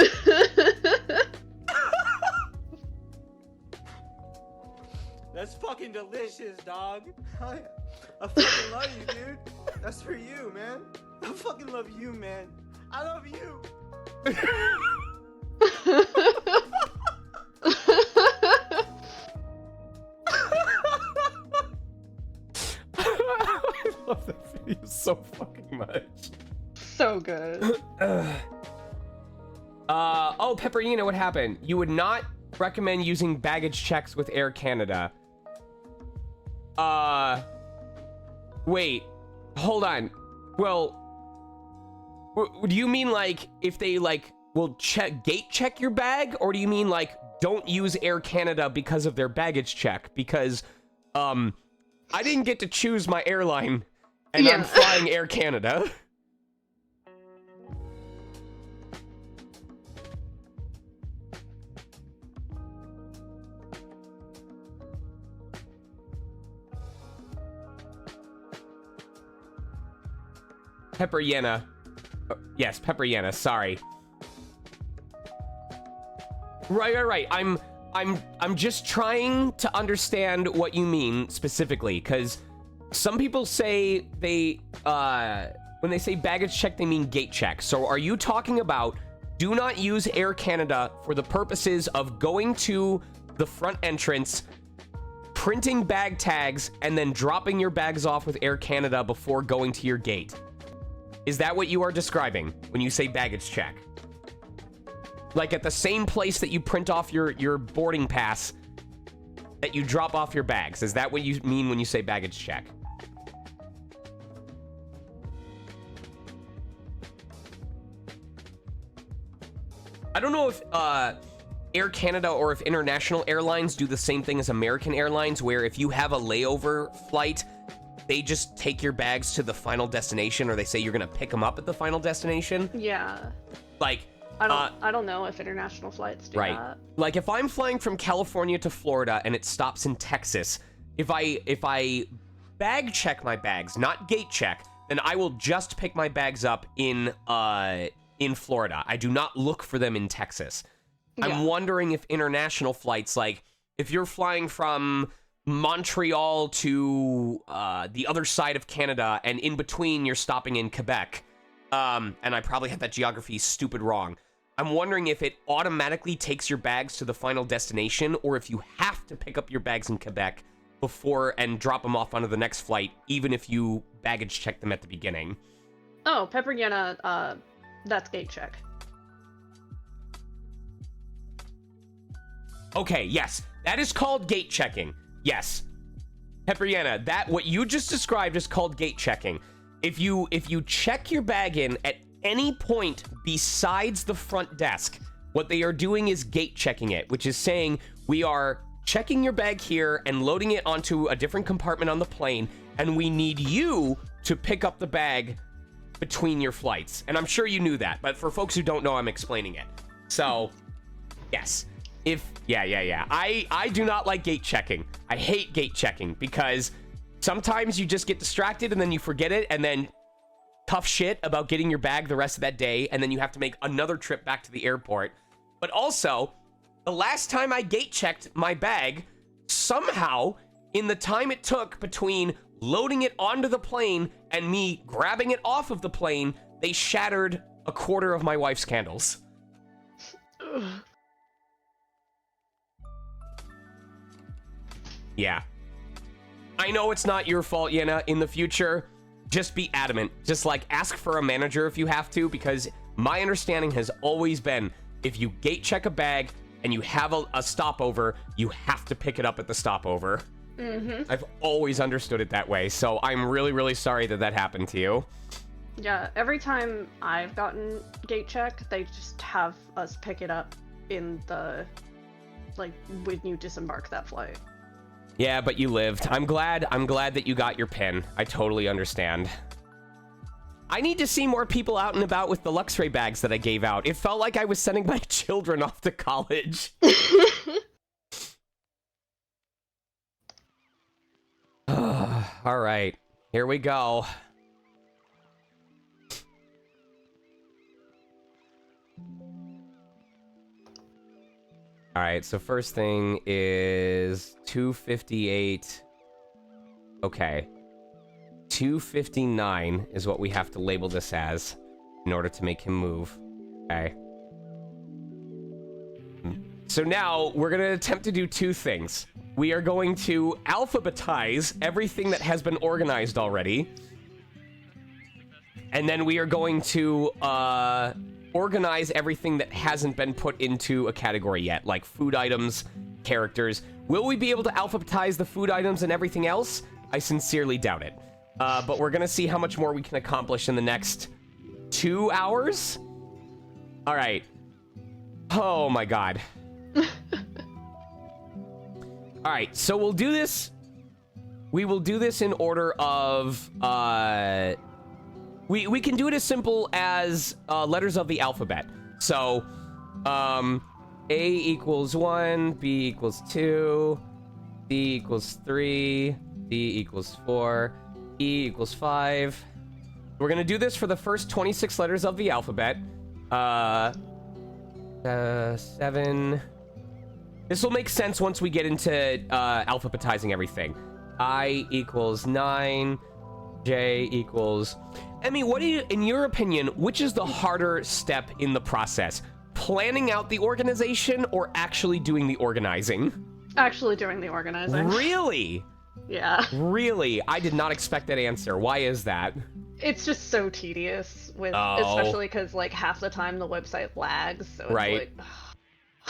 That's fucking delicious, dog. I fucking love you, dude. That's for you, man. I fucking love you, man. I love you. I love that video so fucking much. So good. Oh, Pepperina, what happened? You would not recommend using baggage checks with Air Canada. Wait, hold on. Well, do you mean like if they like will gate check your bag, or do you mean like don't use Air Canada because of their baggage check? Because I didn't get to choose my airline, and I'm flying Air Canada. Pepper Yenna. Yes, Pepper Yenna, sorry. Right. I'm just trying to understand what you mean specifically, because some people say they when they say baggage check, they mean gate check. So are you talking about do not use Air Canada for the purposes of going to the front entrance, printing bag tags, and then dropping your bags off with Air Canada before going to your gate? Is that what you are describing when you say baggage check? Like at the same place that you print off your boarding pass, that you drop off your bags. Is that what you mean when you say baggage check? I don't know if Air Canada or if international airlines do the same thing as American Airlines, where if you have a layover flight, they just take your bags to the final destination, or they say you're gonna pick them up at the final destination. Yeah. Like, I don't know if international flights do that. Like if I'm flying from California to Florida and it stops in Texas, if I bag check my bags, not gate check, then I will just pick my bags up in Florida. I do not look for them in Texas. Yeah. I'm wondering if international flights, like if you're flying from Montreal to the other side of Canada, and in between you're stopping in Quebec, and I probably had that geography stupid wrong, I'm wondering if it automatically takes your bags to the final destination, or if you have to pick up your bags in Quebec before and drop them off onto the next flight, even if you baggage check them at the beginning. Oh, Pepperina, that's gate check. Okay, yes, that is called gate checking. Yes. Pepperina, that what you just described is called gate checking. If you check your bag in at any point besides the front desk, what they are doing is gate checking it, which is saying we are checking your bag here and loading it onto a different compartment on the plane, and we need you to pick up the bag between your flights. And I'm sure you knew that, but for folks who don't know, I'm explaining it. So, yes. I do not like gate checking. I hate gate checking because sometimes you just get distracted and then you forget it, and then tough shit about getting your bag the rest of that day, and then you have to make another trip back to the airport. But also, the last time I gate checked my bag, somehow, in the time it took between loading it onto the plane and me grabbing it off of the plane, they shattered a quarter of my wife's candles. Ugh. Yeah. I know it's not your fault, Yenna. In the future, just be adamant. Just, like, ask for a manager if you have to, because my understanding has always been, if you gate check a bag and you have a stopover, you have to pick it up at the stopover. Mm-hmm. I've always understood it that way, so I'm really, really sorry that that happened to you. Yeah, every time I've gotten gate check, they just have us pick it up in the, like, when you disembark that flight. Yeah, but you lived. I'm glad that you got your pin. I totally understand. I need to see more people out and about with the Luxray bags that I gave out. It felt like I was sending my children off to college. All right, here we go. All right, so first thing is 258. Okay. 259 is what we have to label this as in order to make him move. Okay. So now we're going to attempt to do two things. We are going to alphabetize everything that has been organized already. And then we are going to organize everything that hasn't been put into a category yet, like food items, characters. Will we be able to alphabetize the food items and everything else? I sincerely doubt it. But we're gonna see how much more we can accomplish in the next 2 hours. All right. Oh my god. All right, so we'll do this. We will do this in order of we can do it as simple as letters of the alphabet. So, A equals 1, B equals 2, C equals 3, D equals 4, E equals 5. We're gonna do this for the first 26 letters of the alphabet. 7. This will make sense once we get into alphabetizing everything. I equals 9, J equals... Emmy, what do you, in your opinion, which is the harder step in the process? Planning out the organization or actually doing the organizing? Actually doing the organizing. Really? Yeah. Really? I did not expect that answer. Why is that? It's just so tedious, with especially because, like, half the time the website lags, so it's right.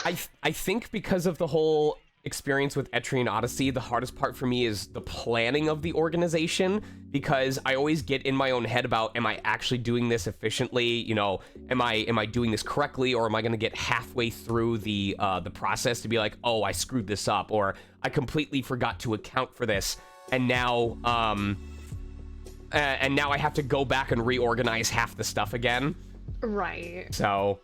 Like... I think because of the whole experience with Etrian Odyssey, the hardest part for me is the planning of the organization, because I always get in my own head about, am I actually doing this efficiently? You know, am I doing this correctly, or am I going to get halfway through the process to be like, oh, I screwed this up, or I completely forgot to account for this, and now I have to go back and reorganize half the stuff again. Right. So,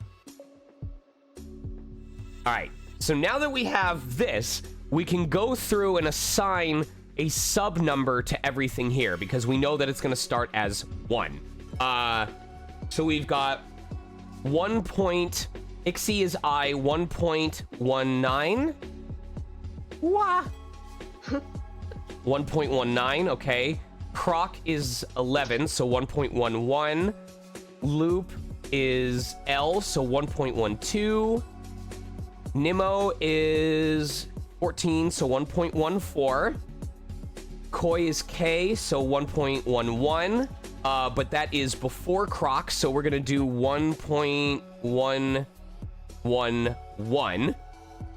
all right. So now that we have this, we can go through and assign a sub number to everything here, because we know that it's going to start as 1. So we've got 1 point, Ixie is I 1.19. Wah. 1.19, okay. Croc is 11, so 1.11. Loop is L, so 1.12. Nemo is 14, so 1.14. Koi is K, so 1.11. But that is before Croc, so we're gonna do 1.111.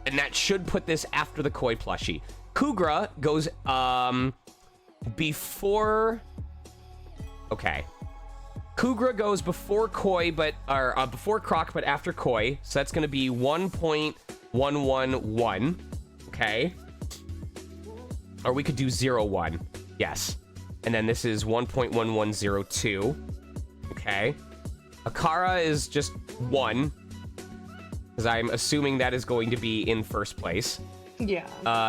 And that should put this after the Koi plushie. Kugra goes before. Okay. Kugra goes before Koi, before Croc, but after Koi. So that's gonna be 1.111. Okay. Or we could do 0.1. Yes. And then this is 1.1102. Okay. Akara is just 1. Because I'm assuming that is going to be in first place. Yeah.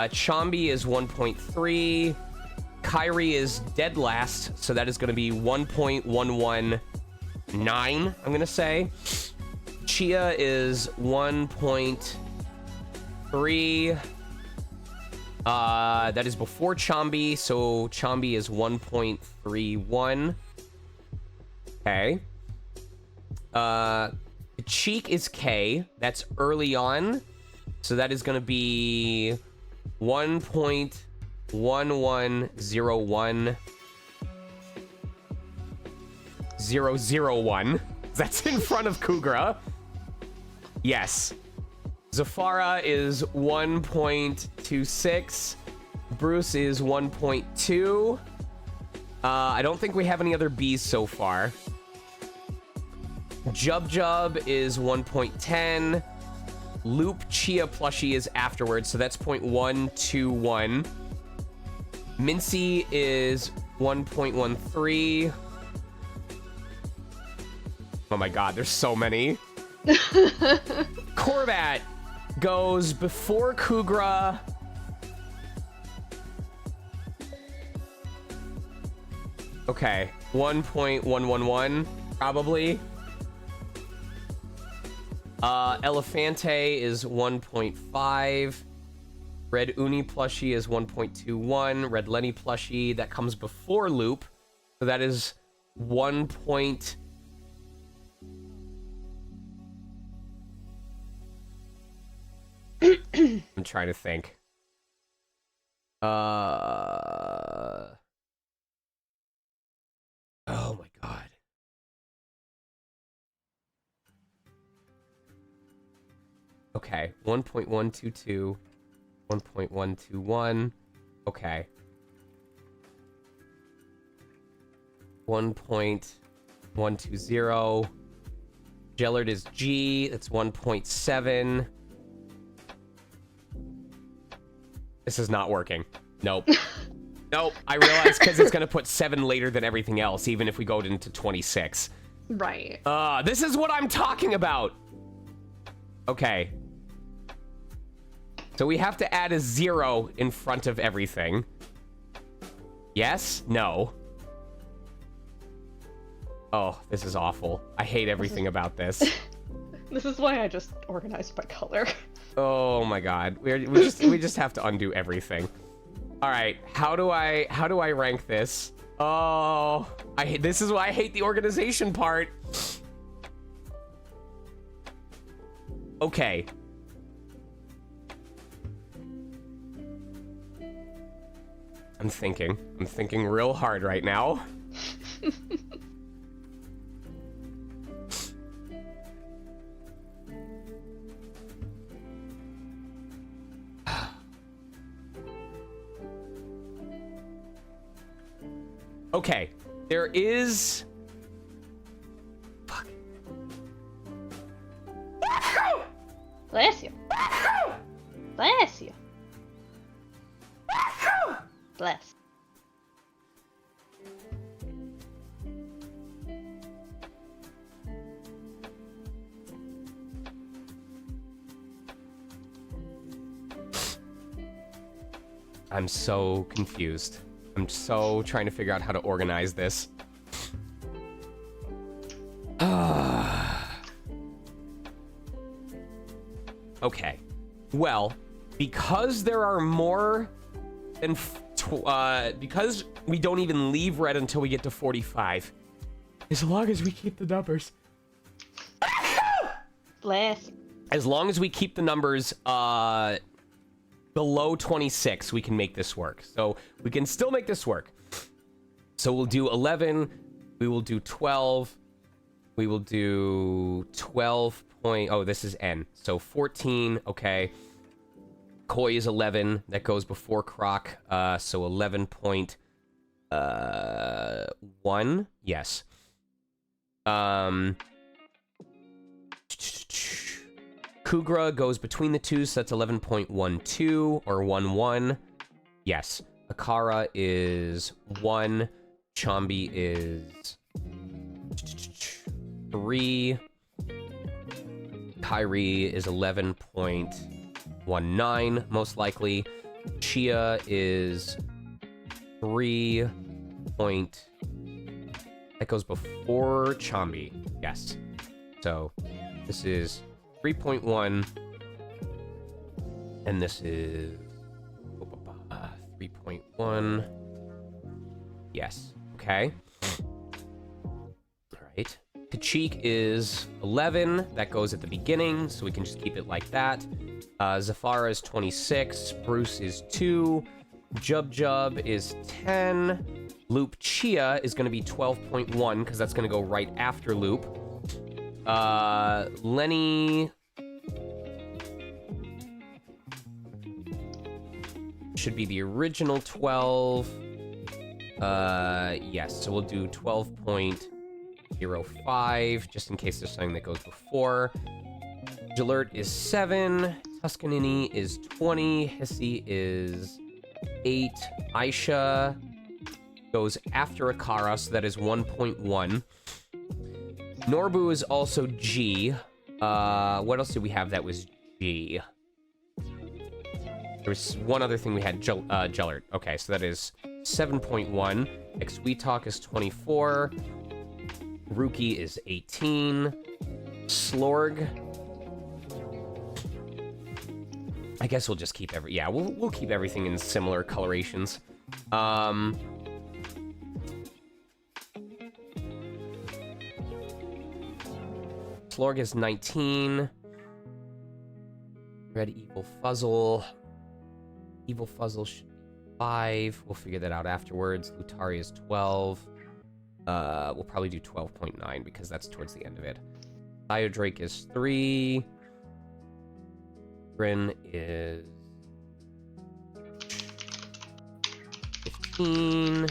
Chambi is 1.3. Kairi is dead last, so that is going to be 1.119, I'm going to say. Chia is 1.3. That is before Chambi, so Chambi is 1.31. Okay. Cheek is K. That's early on. So that is going to be 1.1101. 001. That's in front of Kugra. Yes. Zafara is 1.26. Bruce is 1.2. I don't think we have any other Bs so far. Jub is 1.10. Loop Chia plushie is afterwards, so that's 0.121. Mincy is 1.13. Oh my god, there's so many. Corbat goes before Kugra. Okay, 1.111, probably. Elefante is 1.5. Red Uni plushie is 1.21. Red Lenny plushie, that comes before Loop. So that is 1. I'm trying to think. Oh my god. Okay, 1.122, 1.121. Okay. 1.120. Jellard is G. That's 1.7. This is not working. Nope. Nope. I realize because it's going to put 7 later than everything else, even if we go into 26. Right. This is what I'm talking about. Okay. So we have to add a 0 in front of everything. Yes? No. Oh, this is awful. I hate everything about this. This is why I just organized by color. Oh my god. We just have to undo everything. All right. How do I rank this? Oh, this is why I hate the organization part. Okay. I'm thinking real hard right now. Okay, there is... Fuck. Bless you. Bless you. Bless. I'm so confused. I'm so trying to figure out how to organize this. Okay. Well, because there are more than because we don't even leave red until we get to 45. As long as we keep the numbers. Bless. As long as we keep the numbers below 26, we can make this work. So we can still make this work. So we'll do 11. We will do 12. We will do 12 point... Oh, this is N. So 14, okay. Koi is 11. That goes before Croc. So 11.1. Yes. Kugra goes between the two, so that's 11.12 or 11. Yes. Akara is 1. Chambi is 3. Kyrie is 11.19, most likely. Chia is 3. That goes before Chambi. Yes. So this is 3.1. And this is 3.1. Yes. Okay. All right. Kachik is 11. That goes at the beginning, so we can just keep it like that. Zafara is 26. Bruce is 2. Jub is 10. Loop Chia is going to be 12.1, because that's going to go right after Loop. Lenny should be the original 12. Yes, so we'll do 12.05, just in case there's something that goes before. Jalert is 7. Tuscanini is 20. Hissy is 8. Aisha goes after Akara, so that is 1.1. Norbu is also G. What else did we have that was G? There was one other thing we had, Jellert. Okay, so that is 7.1. Exwetalk is 24. Rookie is 18. Slorg. I guess we'll just keep we'll keep everything in similar colorations. Slorg is 19. Red Evil Fuzzle. Evil Fuzzle should be 5. We'll figure that out afterwards. Lutari is 12. We'll probably do 12.9 because that's towards the end of it. Biodrake is 3. Grin is 15.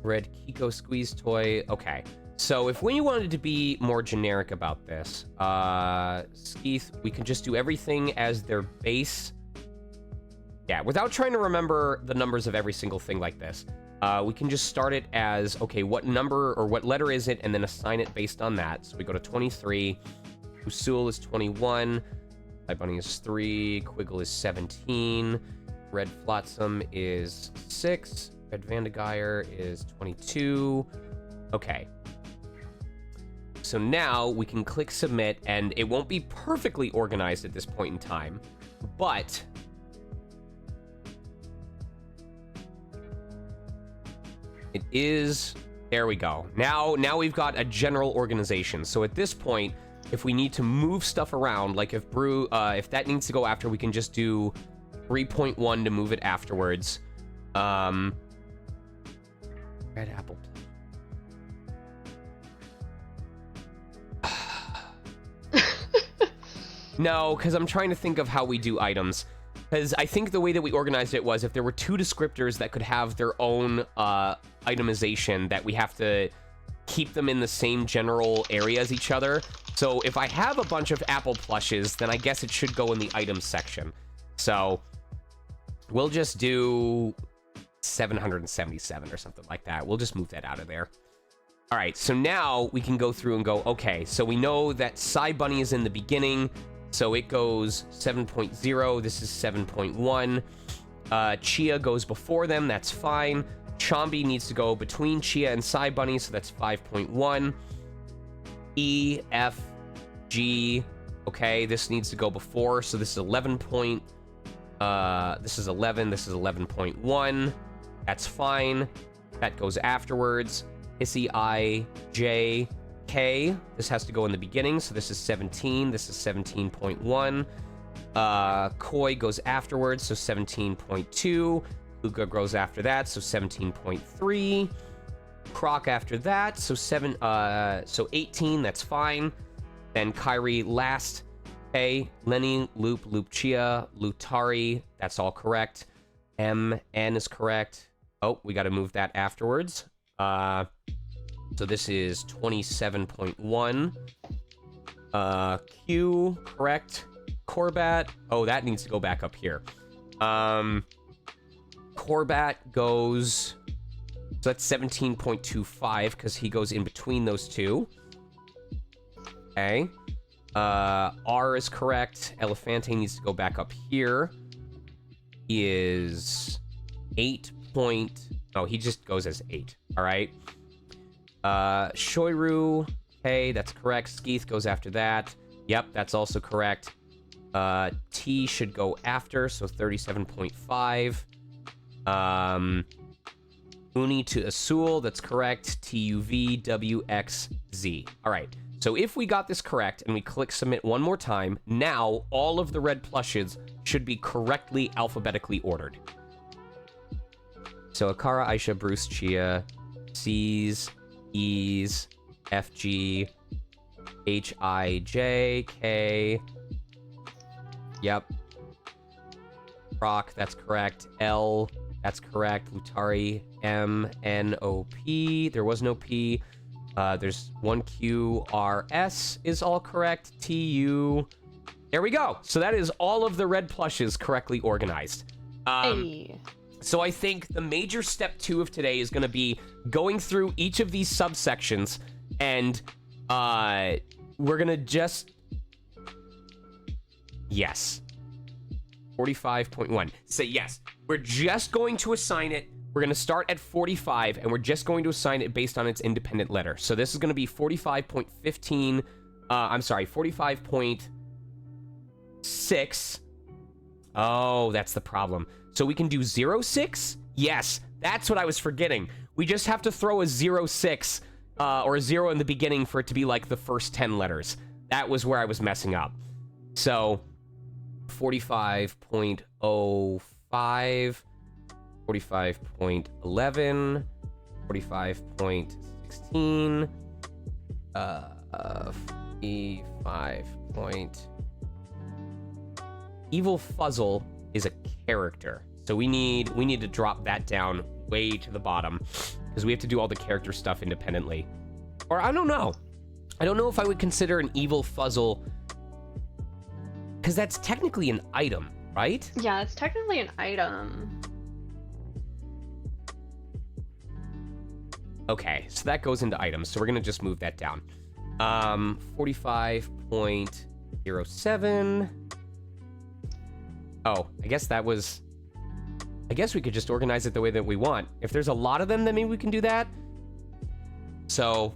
Red Kiko Squeeze Toy. Okay. So if we wanted to be more generic about this, Skeeth, we can just do everything as their base. Yeah, without trying to remember the numbers of every single thing like this. We can just start it as, okay, what number or what letter is it, and then assign it based on that. So we go to 23. Usul is 21. Bunny is 3. Quiggle is 17. Red Flotsam is 6. Red Vandegeyer is 22. Okay. So now we can click submit, and it won't be perfectly organized at this point in time, but it is, there we go. Now we've got a general organization. So at this point, if we need to move stuff around, like if if that needs to go after, we can just do 3.1 to move it afterwards. Red Apple. No, because I'm trying to think of how we do items. Because I think the way that we organized it was if there were 2 descriptors that could have their own itemization, that we have to keep them in the same general area as each other. So if I have a bunch of apple plushes, then I guess it should go in the items section. So we'll just do 777 or something like that. We'll just move that out of there. All right, so now we can go through and go, okay, so we know that Psy Bunny is in the beginning, so it goes 7.0. This is 7.1. Chia goes before them. That's fine. Chambi needs to go between Chia and Psy Bunny, so that's 5.1. E, F, G, Okay, this needs to go before, so this is 11 point... this is 11, this is 11.1. That's fine. That goes afterwards. Hissy I, J, K. This has to go in the beginning, so this is 17. This is 17.1. Koi goes afterwards, so 17.2. Luca grows after that, so 17.3. Croc after that, so 18, that's fine. Then Kyrie last. Okay, Lenny, Loop, Chia, Lutari, that's all correct. M, N is correct. Oh, we got to move that afterwards. So this is 27.1. Q, correct. Corbat, oh, that needs to go back up here. Corbat goes, so that's 17.25 because he goes in between those two. Okay. R is correct. Elefante needs to go back up here. He is 8 point... Oh, he just goes as 8. All right. Shoiru. Okay, that's correct. Skeeth goes after that. Yep, that's also correct. T should go after, so 37.5. Uni to Azul, that's correct. TUVWXZ. All right. So if we got this correct and we click submit one more time, now all of the red plushes should be correctly alphabetically ordered. So Akara, Aisha, Bruce, Chia, C's, E's, FG, HI, K. Yep. Rock, that's correct. L, that's correct. Lutari, M, N, O, P. There was no P. There's one Q, R, S is all correct. T, U. There we go. So that is all of the red plushes correctly organized. Hey. So I think the major step 2 of today is going to be going through each of these subsections, and we're going to just... Yes. 45.1. Say yes. We're just going to assign it. We're going to start at 45, and we're just going to assign it based on its independent letter. So this is going to be 45.15. I'm sorry, 45.6. Oh, that's the problem. So we can do 06? Yes, that's what I was forgetting. We just have to throw a 06 or a 0 in the beginning for it to be like the first 10 letters. That was where I was messing up. So 45.05, 45.11, 45.16, 45 point... Evil Fuzzle is a character, so we need to drop that down way to the bottom because we have to do all the character stuff independently. Or I don't know if I would consider an Evil Fuzzle, because that's technically an item, right? Yeah, it's technically an item. Okay, so that goes into items, so we're gonna just move that down. 45.07. Oh, I guess we could just organize it the way that we want. If there's a lot of them, then maybe we can do that. So,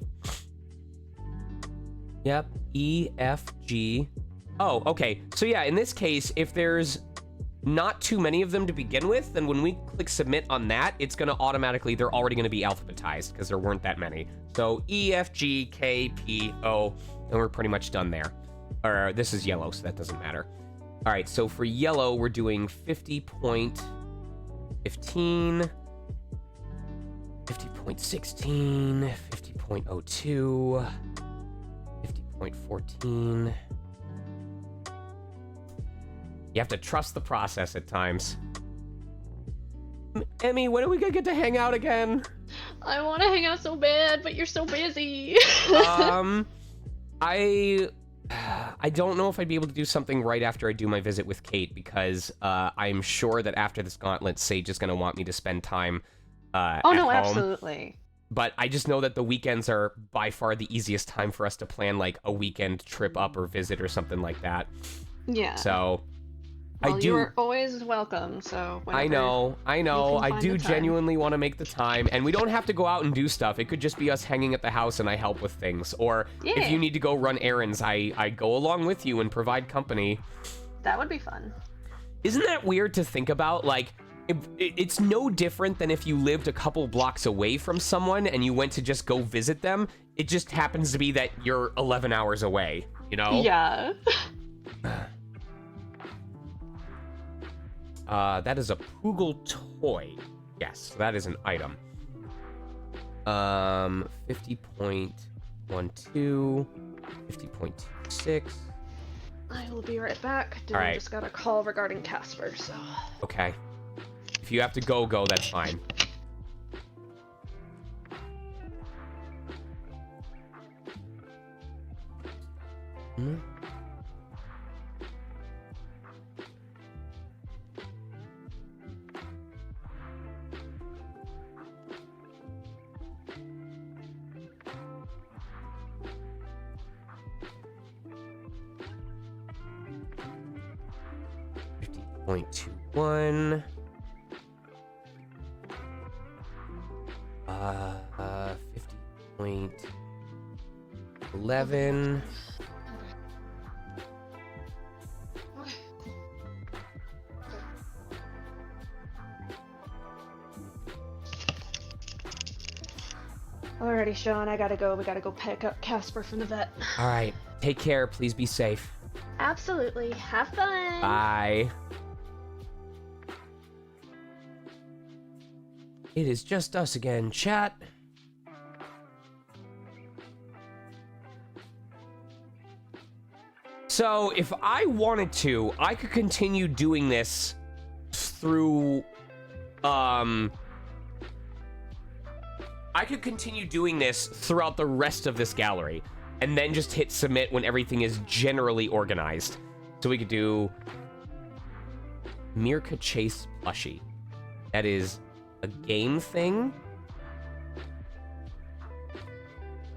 yep, E, F, G. Oh, okay. So yeah, in this case, if there's not too many of them to begin with, then when we click submit on that, it's gonna automatically, they're already gonna be alphabetized because there weren't that many. So E, F, G, K, P, O, and we're pretty much done there. Or this is yellow, so that doesn't matter. All right, so for yellow, we're doing 50.15, 50.16, 50.02, 50.14. You have to trust the process at times. Emmy, when are we gonna get to hang out again? I want to hang out so bad, but you're so busy. I don't know if I'd be able to do something right after I do my visit with Kate, because I'm sure that after this gauntlet, Sage is going to want me to spend time at home. Absolutely. But I just know that the weekends are by far the easiest time for us to plan, like, a weekend trip up or visit or something like that. Yeah. So, Well, I do. You are always welcome. So whenever I know. you can I find do the time. genuinely want to make the time, and we don't have to go out and do stuff. It could just be us hanging at the house and I help with things. Or if Yeah. you need to go run errands, I go along with you and provide company. That would be fun. Isn't that weird to think about? Like, it's no different than if you lived a couple blocks away from someone and you went to just go visit them. It just happens to be that you're 11 hours away, you know? Yeah. That is a Poogle toy. Yes, that is an item. 50.12, 50.26. I will be right back. Dylan All right. just got a call regarding Casper, so. Okay. If you have to go, that's fine. Hmm? .21. 50.11. Alrighty, Sean, I gotta go. We gotta go pick up Casper from the vet. All right. Take care. Please be safe. Absolutely. Have fun. Bye. It is just us again, chat. So, if I wanted to, I could continue doing this through, I could continue doing this throughout the rest of this gallery, and then just hit submit when everything is generally organized. So we could do Mirka Chase plushie. That is a game thing,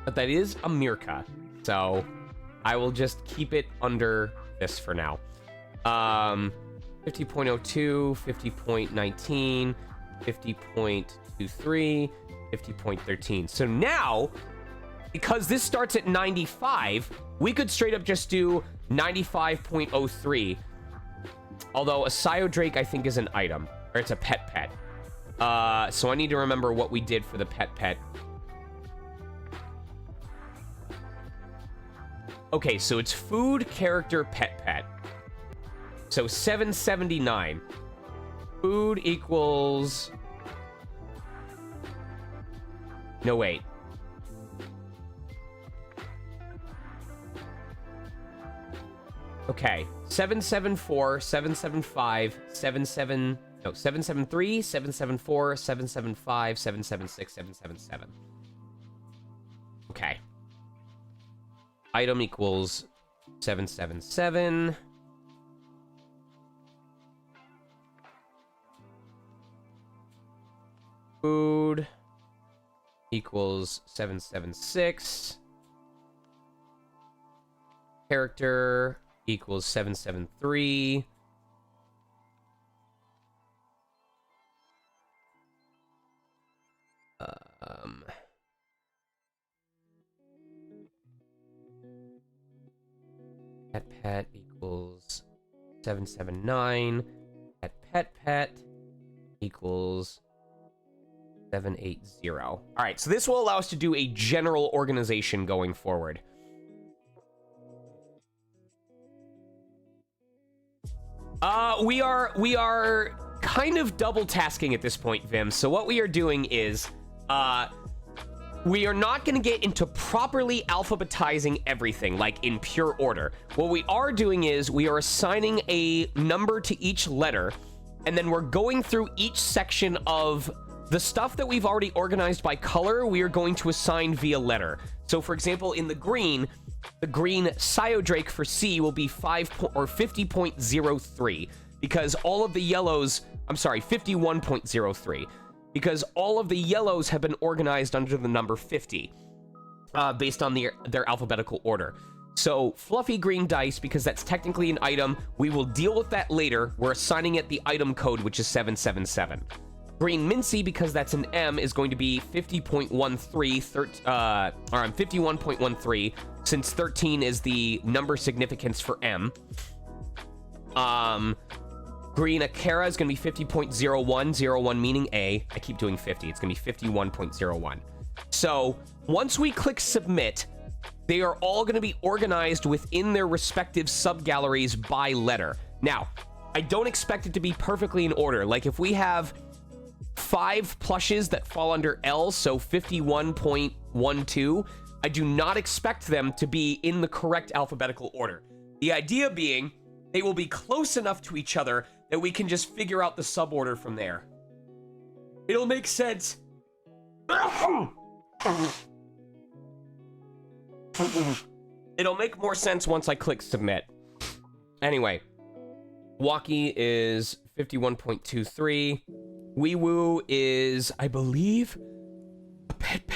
but that is a Mirka, so I will just keep it under this for now. 50.02, 50.19, 50.23, 50.13. So now, because this starts at 95, we could straight up just do 95.03. Although a Psyodrake, I think, is an item, or it's a pet. So I need to remember what we did for the pet. Okay, so it's food, character, pet. So 779. Food equals... No, wait. Okay, 774, 775, 773, 774, 775, 776, 777. Okay. Item equals 777. Food equals 776. Character equals 773. Pet equals 779. Pet equals 780. All right, so this will allow us to do a general organization going forward. We are kind of double tasking at this point, Vim. So what we are doing is, we are not going to get into properly alphabetizing everything, like in pure order. What we are doing is we are assigning a number to each letter, and then we're going through each section of the stuff that we've already organized by color. We are going to assign via letter. So, for example, in the green Psyodrake for C will be 50.03, because all of the yellows, I'm sorry, 51.03. Because all of the yellows have been organized under the number 50, based on their alphabetical order. So fluffy green dice, because that's technically an item, we will deal with that later. We're assigning it the item code, which is 777. Green mincy, because that's an M, is going to be 51.13, since 13 is the number significance for M. Green Akara is going to be 50.01, meaning A. I keep doing 50. It's going to be 51.01. So once we click submit, they are all going to be organized within their respective subgalleries by letter. Now, I don't expect it to be perfectly in order. Like if we have 5 plushes that fall under L, so 51.12, I do not expect them to be in the correct alphabetical order. The idea being they will be close enough to each other that we can just figure out the suborder from there. It'll make sense. It'll make more sense once I click submit. Anyway, Walkie is 51.23. Wee Woo is, I believe, a pet.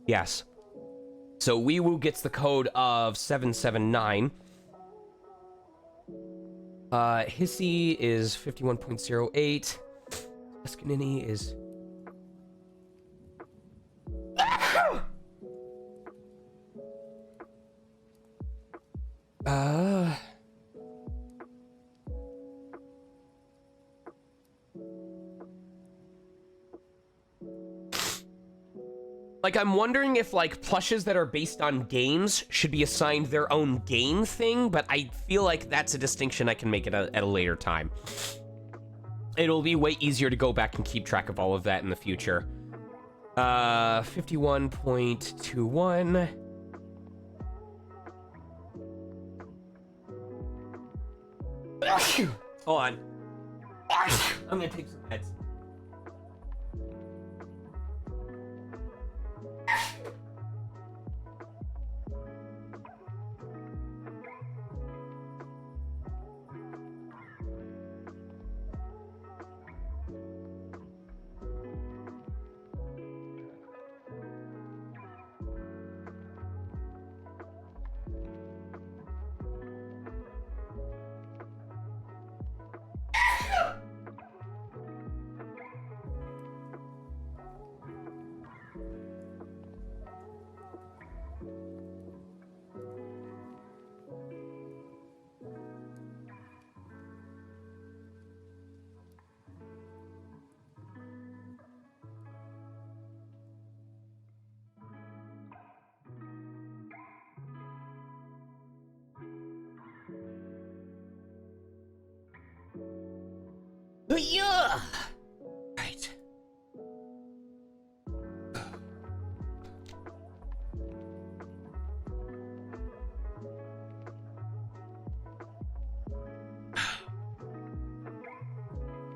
Yes. So Wee Woo gets the code of 779. Hissy is 51.08. Escanini is... Like, I'm wondering if, like, plushes that are based on games should be assigned their own game thing, but I feel like that's a distinction I can make at a later time. It'll be way easier to go back and keep track of all of that in the future. 51.21. Hold on. I'm gonna take some meds. Yeah. Right.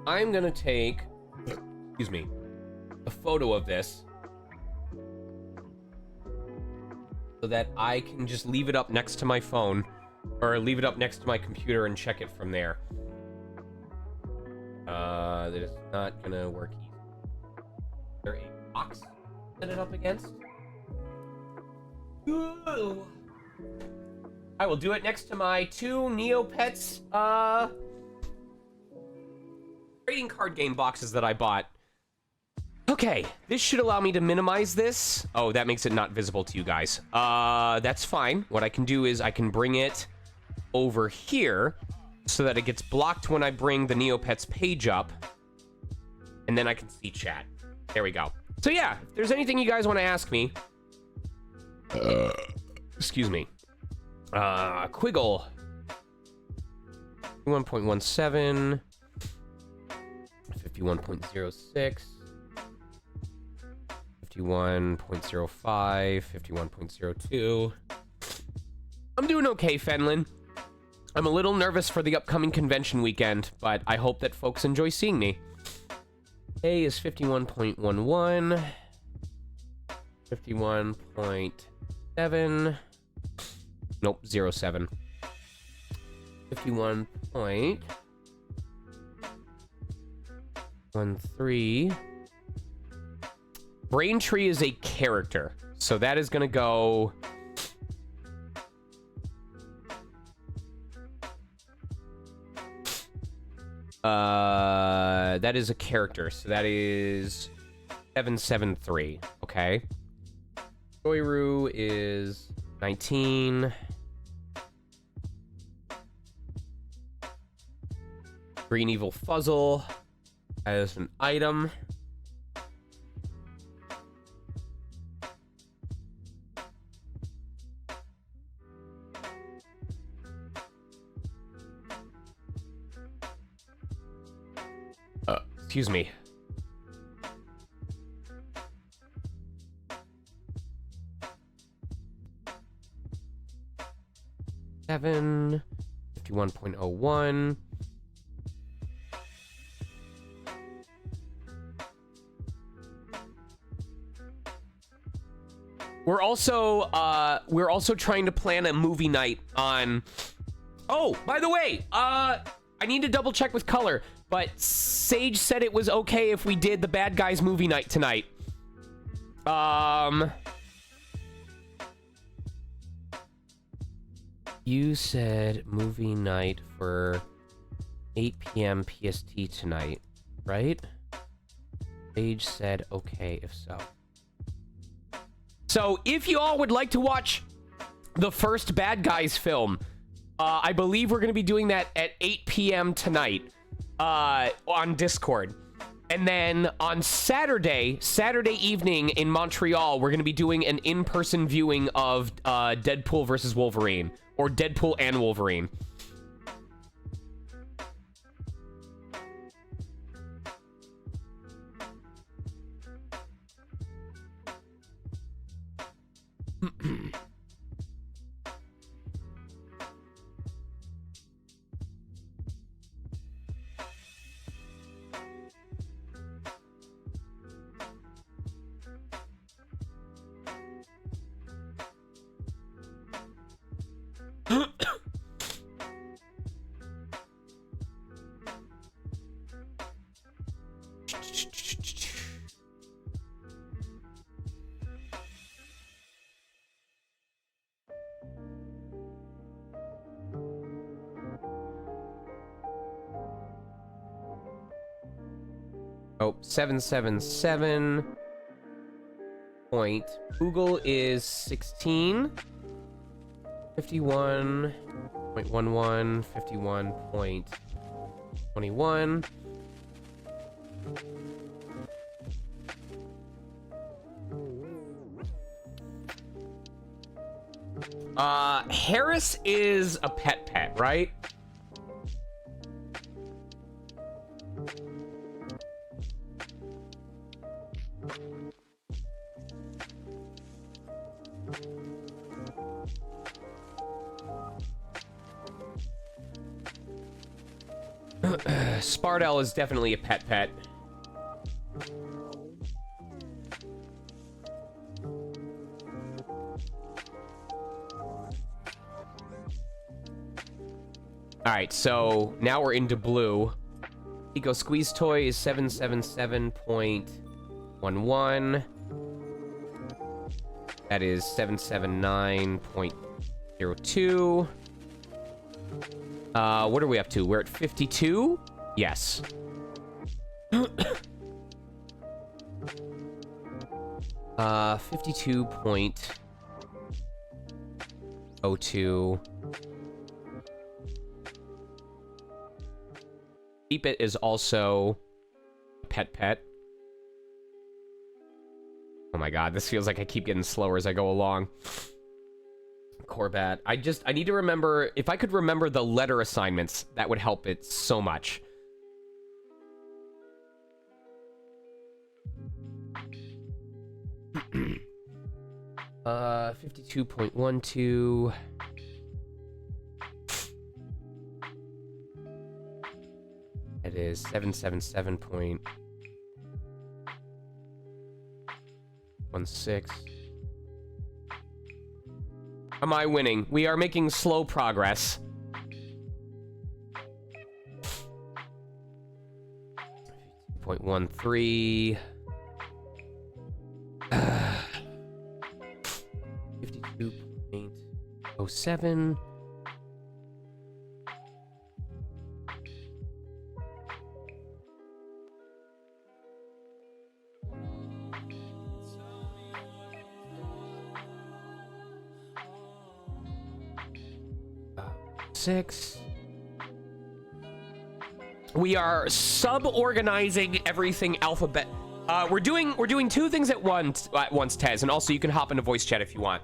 I'm gonna take, excuse me, a photo of this so that I can just leave it up next to my phone or leave it up next to my computer and check it from there. That is not gonna work easy. Is there a box to set it up against? Ooh. I will do it next to my 2 Neopets, trading card game boxes that I bought. Okay, this should allow me to minimize this. Oh, that makes it not visible to you guys. That's fine. What I can do is I can bring it over here so that it gets blocked when I bring the Neopets page up. And then I can see chat. There we go. So yeah, if there's anything you guys want to ask me. Excuse me. Quiggle. 51.17. 51.06. 51.05. 51.02. I'm doing okay, Fenlin. I'm a little nervous for the upcoming convention weekend, but I hope that folks enjoy seeing me. A is 51.11. 51.7. Nope, 07. 51.13. Braintree is a character, so that is gonna go... that is a character, so that is 773, okay? Joyru is 19. Green Evil Fuzzle as an item. Excuse me. Seven 51.01. We're also trying to plan a movie night on... Oh, by the way, I need to double check with Color, but Sage said it was okay if we did the Bad Guys movie night tonight. You said movie night for 8 p.m. PST tonight, right? Sage said okay if so. So, if you all would like to watch the first Bad Guys film, I believe we're going to be doing that at 8 p.m. tonight on Discord. And then on Saturday evening in Montreal, we're going to be doing an in-person viewing of Deadpool versus Wolverine, or Deadpool and Wolverine. Oh, 777 point. Google is 16. 51.11, 51.21. Harris is a pet, right? Spardell is definitely a pet. Alright, so now we're into blue. Eco Squeeze Toy is 777.11. That is 779.02. What are we up to? We're at 52? Yes. 52.02. Keep It is also pet. Oh my god, this feels like I keep getting slower as I go along. Corbat. I need to remember... If I could remember the letter assignments, that would help it so much. Uh, 52.12... It is 777.16. Am I winning? We are making slow progress. .13. 52.07. Six. We are sub-organizing everything alphabet. We're doing two things at once, Tez, and also you can hop into voice chat if you want.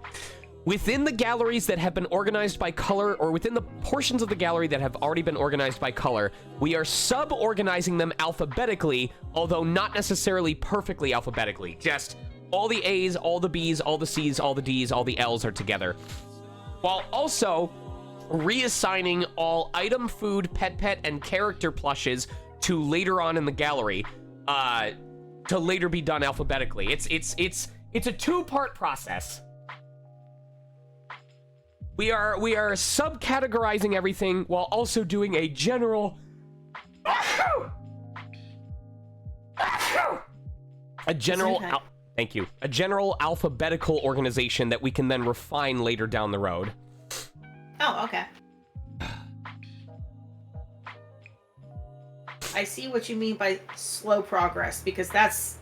Within the galleries that have been organized by color, or within the portions of the gallery that have already been organized by color, we are sub-organizing them alphabetically, although not necessarily perfectly alphabetically. Just all the A's, all the B's, all the C's, all the D's, all the L's are together. While also reassigning all item, food, pet, and character plushes to later on in the gallery, to later be done alphabetically. It's a two-part process. We are subcategorizing everything while also doing a general thank you. A general alphabetical organization that we can then refine later down the road. Oh, okay. I see what you mean by slow progress, because that's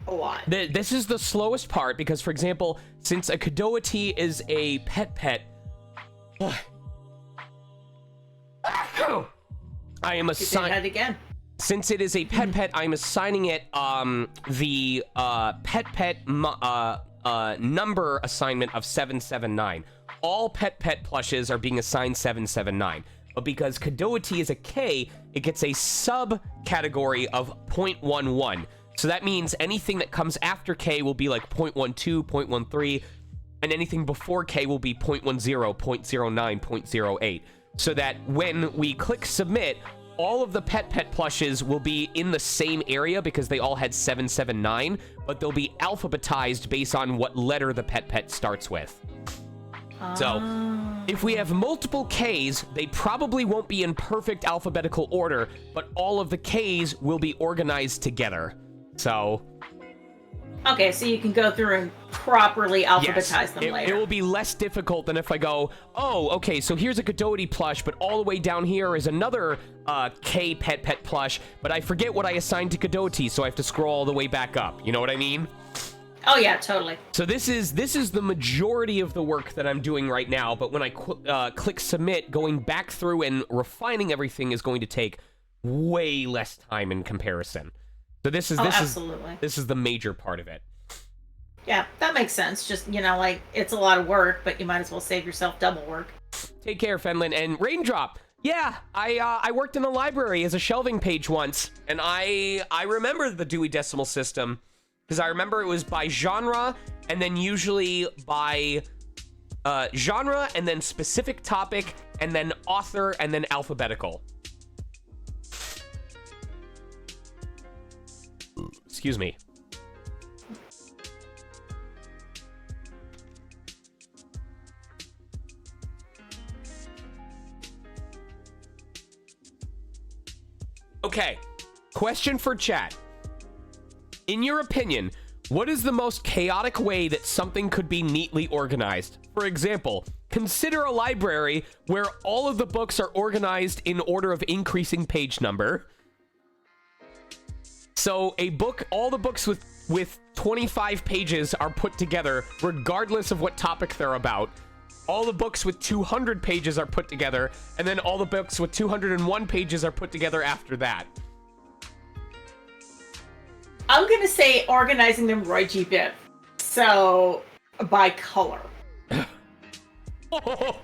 a lot. This is the slowest part, because, for example, since a Kadoati is a pet, I am assigning... again. Since it is a pet, I'm assigning it the pet number assignment of 779. All pet plushes are being assigned 779. But because Kadoati is a K, it gets a subcategory of 0.11. So that means anything that comes after K will be like 0.12, 0.13, and anything before K will be 0.10, 0.09, 0.08. So that when we click submit, all of the pet plushes will be in the same area because they all had 779, but they'll be alphabetized based on what letter the pet starts with. So, if we have multiple Ks, they probably won't be in perfect alphabetical order, but all of the Ks will be organized together. So... Okay, so you can go through and properly alphabetize them later. It will be less difficult than if I go, oh, okay, so here's a Kadoati plush, but all the way down here is another K pet plush, but I forget what I assigned to Kadoati, so I have to scroll all the way back up. You know what I mean? Oh yeah, totally. So this is the majority of the work that I'm doing right now, but when I click submit, going back through and refining everything is going to take way less time in comparison. So this is the major part of it. Yeah, that makes sense. Just, like, it's a lot of work, but you might as well save yourself double work. Take care, Fenlin. And Raindrop, yeah, I worked in the library as a shelving page once, and I remember the Dewey Decimal System. Because I remember it was by genre, and then usually by genre, and then specific topic, and then author, and then alphabetical. Excuse me. Okay, question for chat. In your opinion, what is the most chaotic way that something could be neatly organized? For example, consider a library where all of the books are organized in order of increasing page number. So all the books with 25 pages are put together regardless of what topic they're about. All the books with 200 pages are put together, and then all the books with 201 pages are put together after that. I'm going to say organizing them Roy G. Biv. So, by color.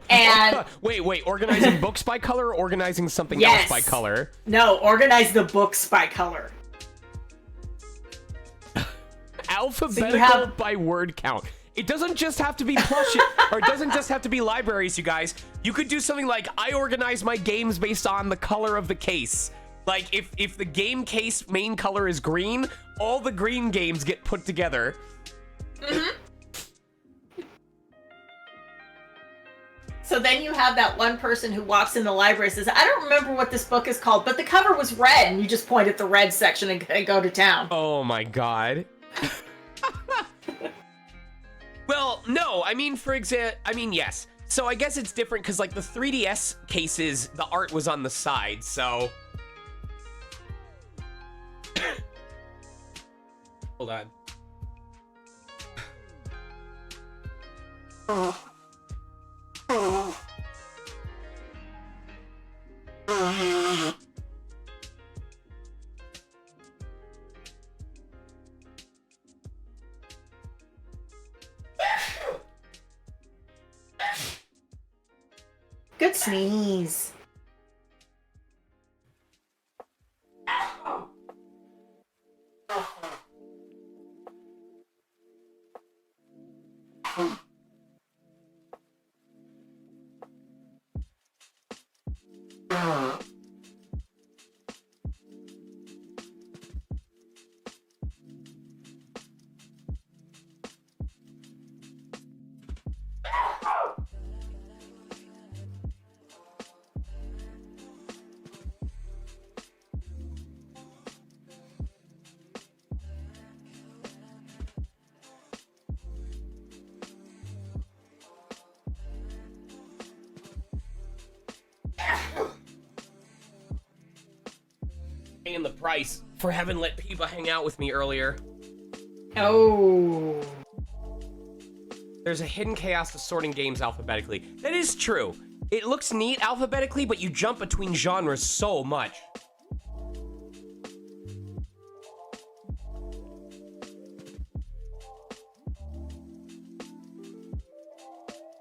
And wait, organizing books by color or organizing something else by color? No, organize the books by color. Alphabetical by word count. It doesn't just have to be plushes, or it doesn't just have to be libraries, you guys. You could do something like, I organize my games based on the color of the case. Like, if the game case main color is green, all the green games get put together. Mm-hmm. So then you have that one person who walks in the library and says, I don't remember what this book is called, but the cover was red, and you just point at the red section and go to town. Oh my god. Well, No, I mean, yes. So I guess it's different because, like, the 3DS cases, the art was on the side, so... Hold on. Good sneeze. Paying the price for having let Piba hang out with me earlier. Oh. There's a hidden chaos to sorting games alphabetically. That is true. It looks neat alphabetically, but you jump between genres so much.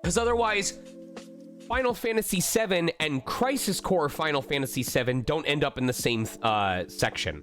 Because otherwise, Final Fantasy VII and Crisis Core Final Fantasy VII don't end up in the same section.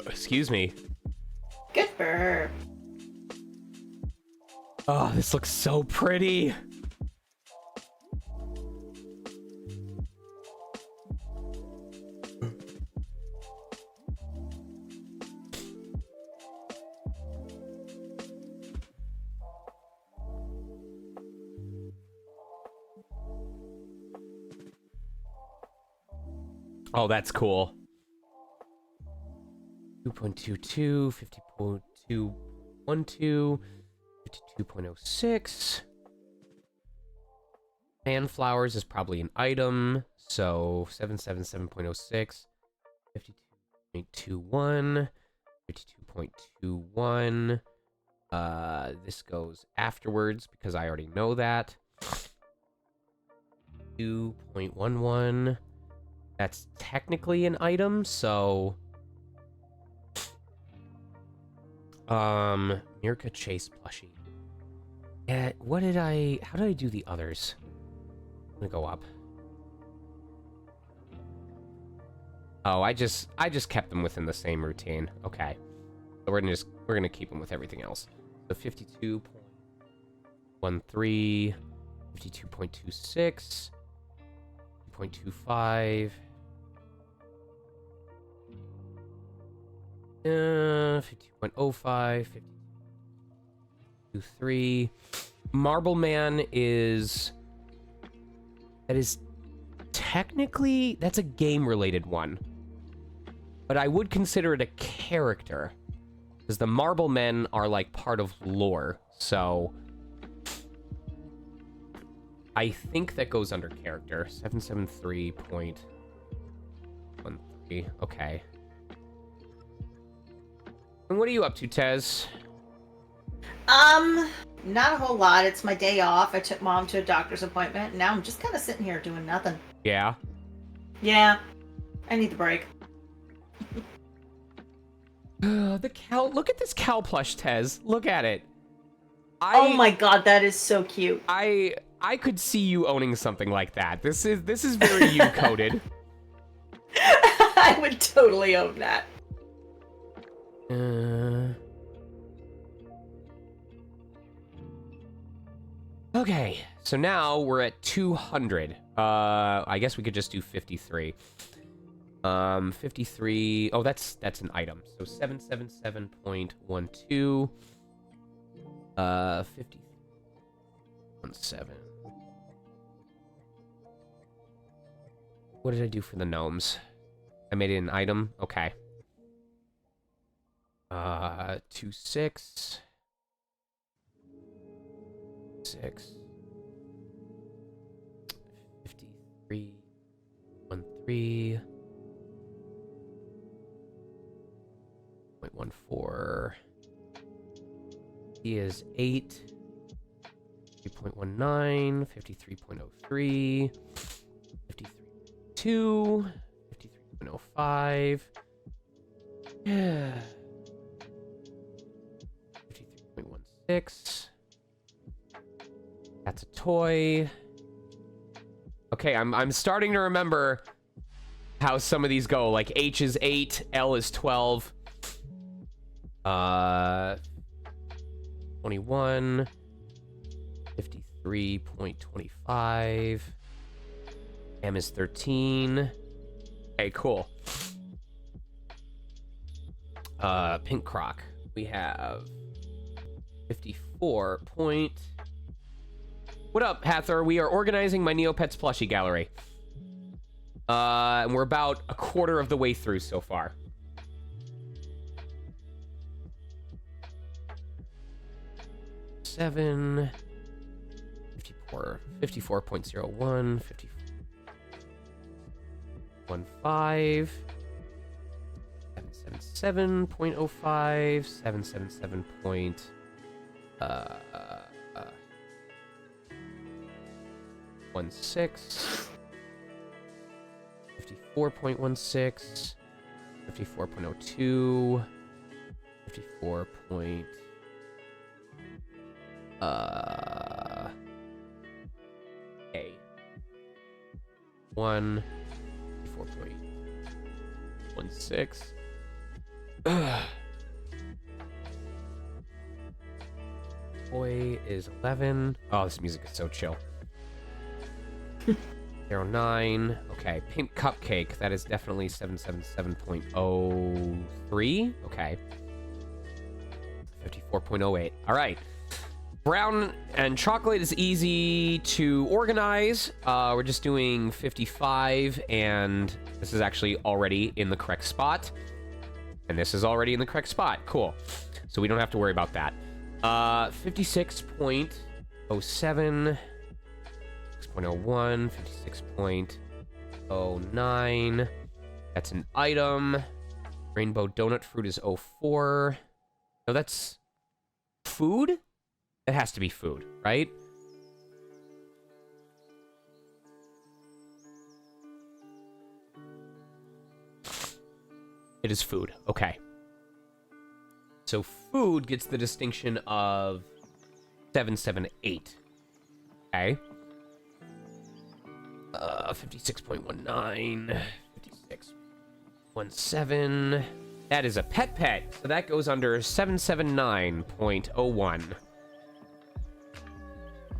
Excuse me. Good for her. Oh, this looks so pretty. Oh, that's cool. 2.22, 50.212, 52.06. Fanflowers is probably an item, so 777.06, 52.21, 52.21. This goes afterwards because I already know that. 2.11. That's technically an item, so Mirka Chase plushie. Yeah, how did I do the others? I'm gonna go up. Oh, I just kept them within the same routine. Okay. So we're gonna keep them with everything else. So 52.13, 52.26, 2.25, 50.05, 50.23. Marble Man is technically, that's a game-related one. But I would consider it a character. Because the Marble Men are like part of lore. So I think that goes under character. 773.13. Okay. And what are you up to, Tez? Not a whole lot. It's my day off. I took Mom to a doctor's appointment, and now I'm just kind of sitting here doing nothing. Yeah? Yeah. I need the break. The cow. Look at this cow plush, Tez. Look at it. Oh my god, that is so cute. I could see you owning something like that. This is very you-coded. I would totally own that. Okay, so now we're at 200. I guess we could just do 53. 53. Oh, that's an item. So 777.12. 50. 17. What did I do for the gnomes? I made it an item. Okay. 26. 6. 53. 13. 0.14. He is 8. 3.19. 53.03. 53.2. 53.05. Yeah. 53.16. That's a toy. Okay, I'm starting to remember how some of these go. Like H is 8, L is 12. 21. 53.25. M is 13. Okay, cool. Pink Croc. We have 54 point. What up, Hathor? We are organizing my Neopets plushie gallery. And we're about a quarter of the way through so far. Seven. 54. 54.01. 54.15. 777.05. 777. 16. 54.16. 54.02. 54. A. 1. 54.16. Boy is 11. Oh, this music is so chill. 09. Okay, Pink Cupcake. That is definitely 777.03. Okay. 54.08. All right. Brown and chocolate is easy to organize. We're just doing 55, and this is actually already in the correct spot. And this is already in the correct spot. Cool. So we don't have to worry about that. 56.07, 6.01, 56.09. That's an item. Rainbow Donut Fruit is 04. No, that's food? It has to be food, right? It is food. Okay. So food gets the distinction of 778. Okay. 56.19. 56.17. That is a pet. So that goes under 779.01.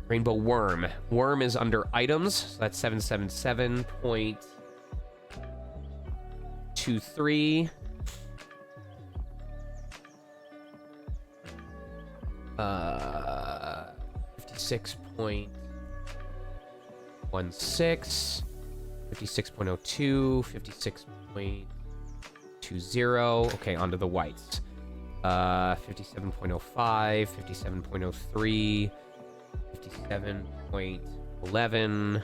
Rainbow Worm. Worm is under items. So that's 777.23. 56.16. 56.02. 56.20. Okay, onto the whites. 57.05. 57.03. 57.11,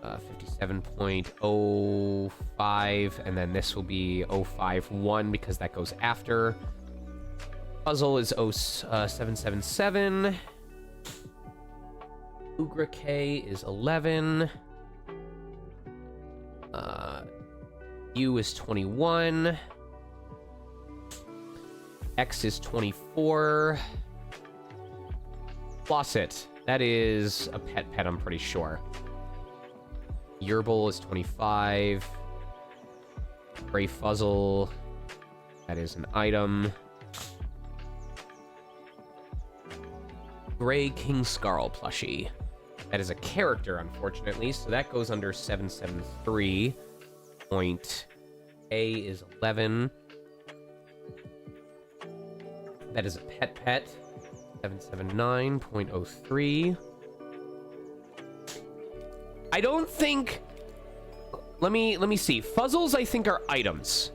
57.05, and then this will be 051 because that goes after. Puzzle is 777. Ugra K is 11. U is 21. X is 24. Flosset. That is a pet, I'm pretty sure. Yerbil is 25. Gray Fuzzle That is an item. Gray King Scarl plushie. That is a character, unfortunately, so that goes under 773. Point A is 11. That is a pet. 779.03. I don't think... Let me see. Fuzzles, I think, are items.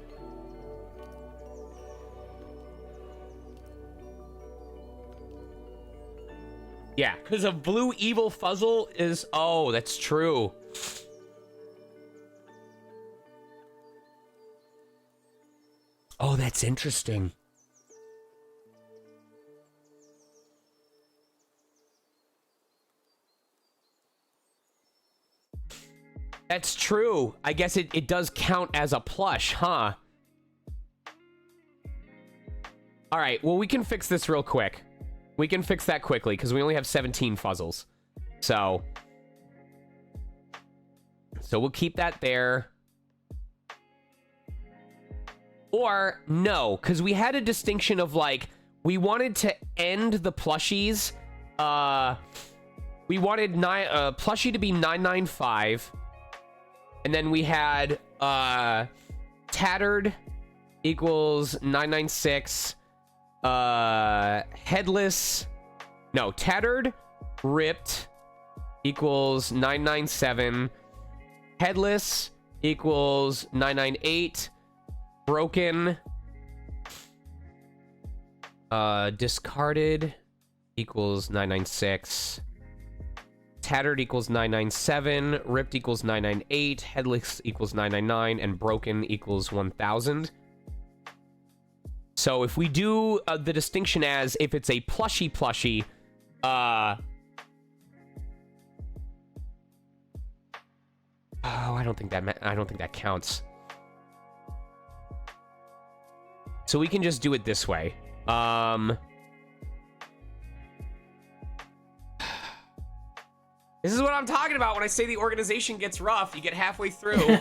Yeah, because a blue evil fuzzle is... Oh, that's true. Oh, that's interesting. That's true. I guess it does count as a plush, huh? All right, well, we can fix this real quick. We can fix that quickly, because we only have 17 fuzzles. So we'll keep that there. Or, no, because we had a distinction of, like, we wanted to end the plushies. We wanted plushie to be 995. And then we had tattered equals 996. Tattered, ripped equals 997. Headless equals 998. Broken, discarded equals 996. Tattered equals 997. Ripped equals 998. Headless equals 999. And broken equals 1000. So if we do the distinction as if it's a plushie, oh, I don't think that counts. So we can just do it this way. This is what I'm talking about when I say the organization gets rough. You get halfway through.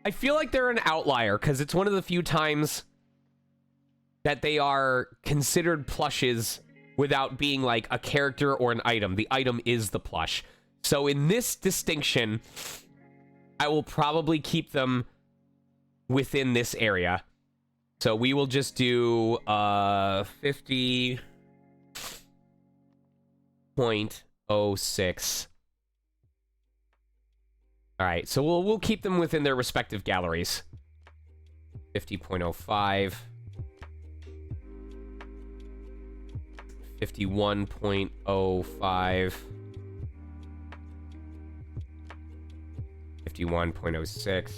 I feel like they're an outlier because it's one of the few times that they are considered plushes without being like a character or an item. The item is the plush. So in this distinction, I will probably keep them within this area. So we will just do 50.06. All right, so we'll keep them within their respective galleries. 50.05. 51.05. 51.06.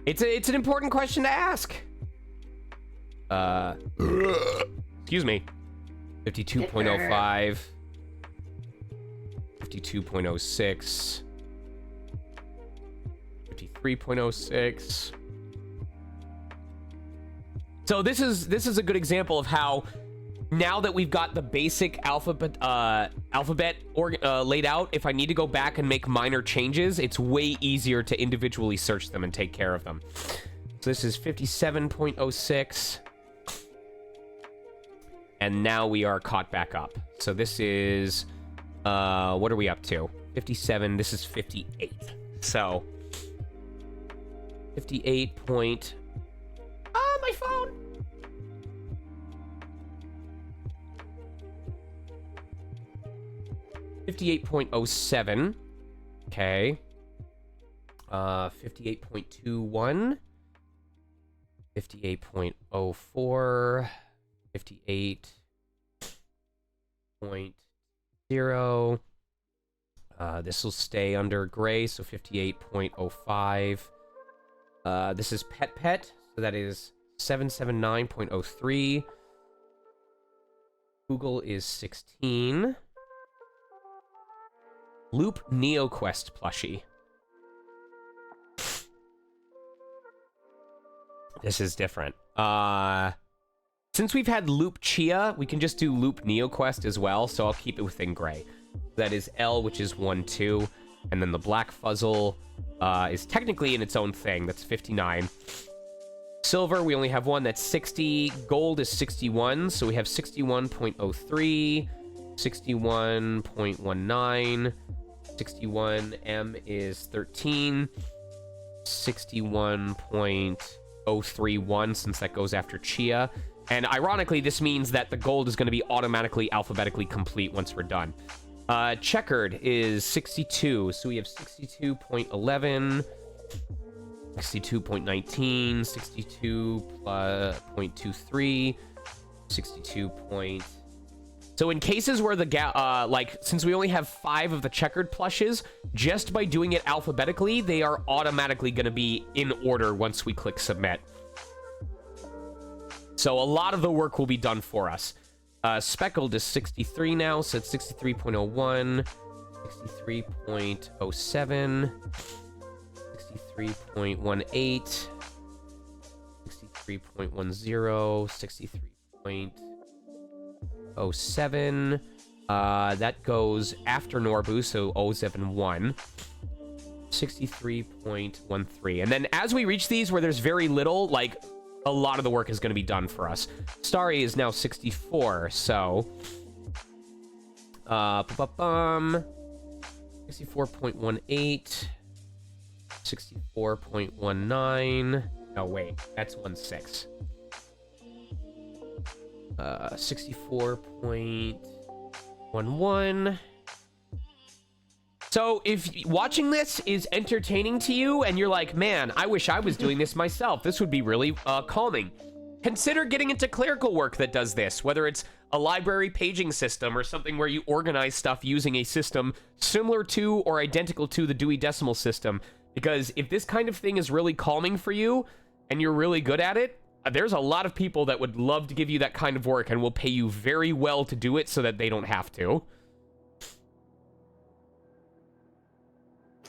It's an important question to ask. Excuse me. 52.05. 52.06. 53.06. So this is a good example of how now that we've got the basic alphabet laid out, if I need to go back and make minor changes, it's way easier to individually search them and take care of them. So this is 57.06. And now we are caught back up. So this is, what are we up to? 57, this is 58. So, 58 point... Oh, my phone! 58.07. Okay. 58.21. 58.04. 58.0. This will stay under gray, so 58.05. This is pet, so that is 779.03. Google is 16. Loop NeoQuest plushie. This is different. Since we've had Loop Chia, we can just do Loop NeoQuest as well, so I'll keep it within gray. That is L, which is 1, 2, and then the black fuzzle is technically in its own thing. That's 59. Silver, we only have one, that's 60. Gold is 61, so we have 61.03, 61.19, 61. M is 13, 61.031, since that goes after Chia. And ironically, this means that the gold is going to be automatically alphabetically complete once we're done. Checkered is 62, so we have 62.11, 62.19, 62.23, 62. So in cases where the like, since we only have 5 of the checkered plushes, just by doing it alphabetically, they are automatically going to be in order once we click submit. So a lot of the work will be done for us. Speckled is 63 now, so it's 63.01, 63.07, 63.18, 63.10, 63.07. That goes after Norbu, so 071. 63.13. And then as we reach these where there's very little, like, a lot of the work is going to be done for us. Starry is now 64, so 64.18, 64.19. No, wait, that's 16. 64.11. So if watching this is entertaining to you and you're like, man, I wish I was doing this myself, this would be really calming, consider getting into clerical work that does this, whether it's a library paging system or something where you organize stuff using a system similar to or identical to the Dewey Decimal System. Because if this kind of thing is really calming for you and you're really good at it, there's a lot of people that would love to give you that kind of work and will pay you very well to do it so that they don't have to.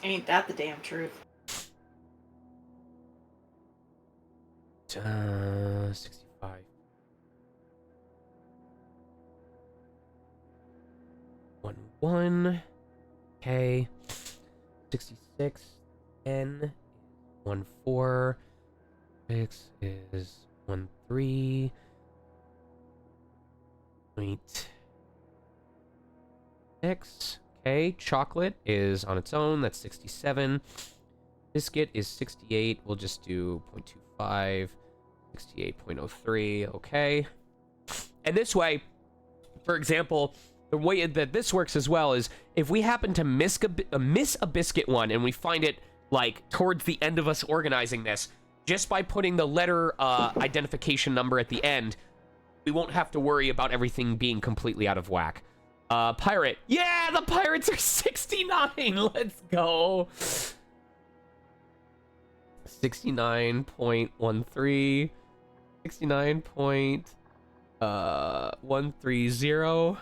Ain't that the damn truth? 65. 1. Okay. 66. N. 1, 4. 6 is 1, 3. 0.6. Okay, chocolate is on its own. That's 67. Biscuit is 68. We'll just do 0.25. 68.03. Okay. And this way, for example, the way that this works as well is if we happen to miss a biscuit one and we find it like towards the end of us organizing this, just by putting the letter identification number at the end, we won't have to worry about everything being completely out of whack. Pirate. Yeah, the pirates are 69. Let's go. 69.13. 69.130.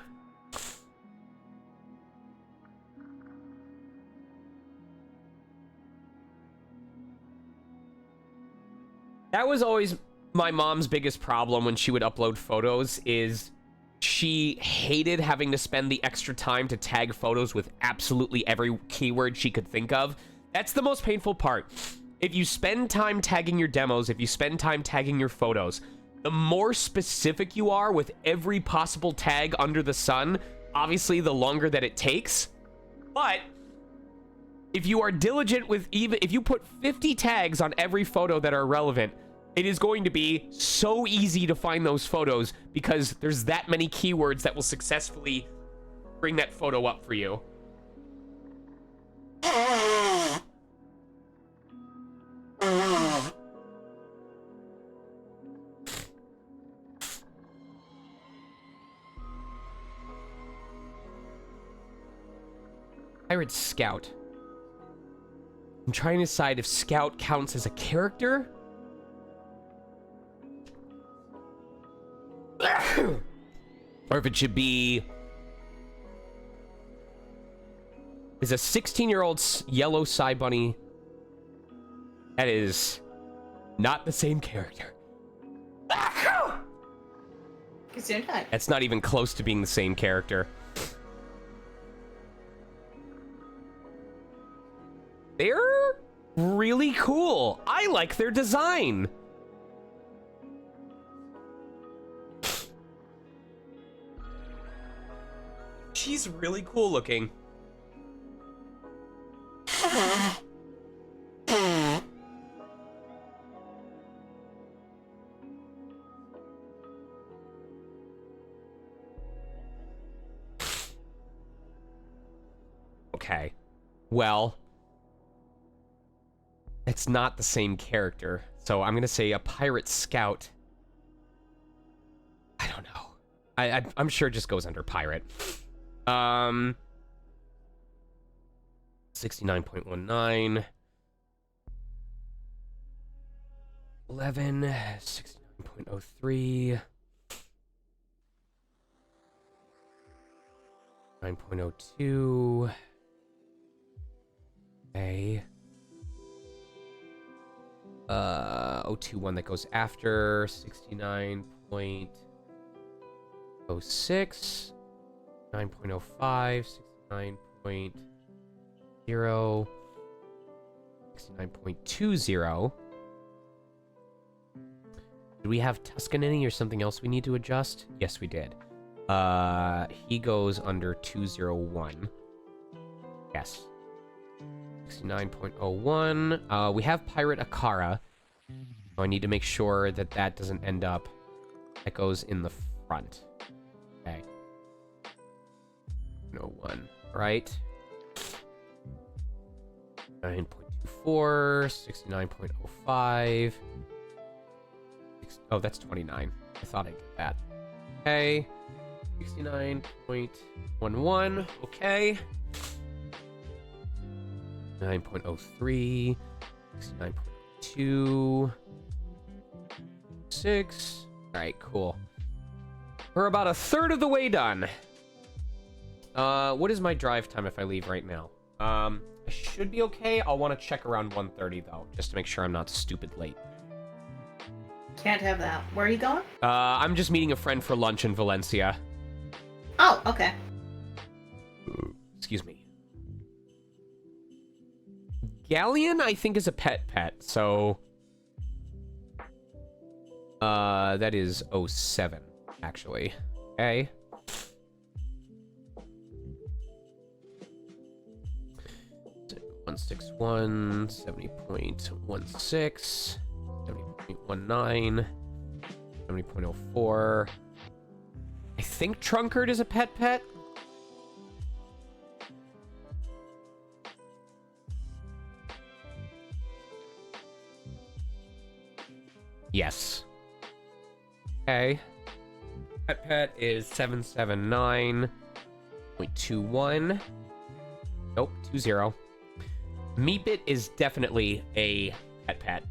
That was always my mom's biggest problem when she would upload photos, is she hated having to spend the extra time to tag photos with absolutely every keyword she could think of. That's the most painful part. If you spend time tagging your demos, if you spend time tagging your photos, the more specific you are with every possible tag under the sun, obviously the longer that it takes. But if you are diligent with if you put 50 tags on every photo that are relevant, it is going to be so easy to find those photos because there's that many keywords that will successfully bring that photo up for you. Pirate Scout. I'm trying to decide if Scout counts as a character. Or if it should be... Is a 16-year-old yellow Psy Bunny. That is not the same character. Gesundheit. That's not even close to being the same character. They're really cool. I like their design. She's really cool looking. Okay. Well, it's not the same character, so I'm gonna say a pirate scout. I don't know. I'm sure it just goes under pirate. 69.19. 11. 69.03. 9.02. A. 021 that goes after 69.06, 9.05, 69.0, 69.20. Did we have Tuscanini or something else we need to adjust? Yes, we did. He goes under 201. Yes. 69.01. We have Pirate Akara. So I need to make sure that that doesn't end up... That goes in the front. Okay. 01. Right. 9.24. 69.05. Oh, that's 29. I thought I did that. Okay. 69.11. Okay. 9.03, 69.2, 6. All right, cool. We're about a third of the way done. What is my drive time if I leave right now? I should be okay. I'll want to check around 1:30 though, just to make sure I'm not stupid late. Can't have that. Where are you going? I'm just meeting a friend for lunch in Valencia. Oh, okay. Excuse me. Galleon, I think, is a pet, so... that is 07, actually. Okay. .161, 70.16, 70.19, 70.04. I think Trunkard is a pet. Yes. Okay. Pet is 779.21. Nope, 20. Meepit is definitely a pet.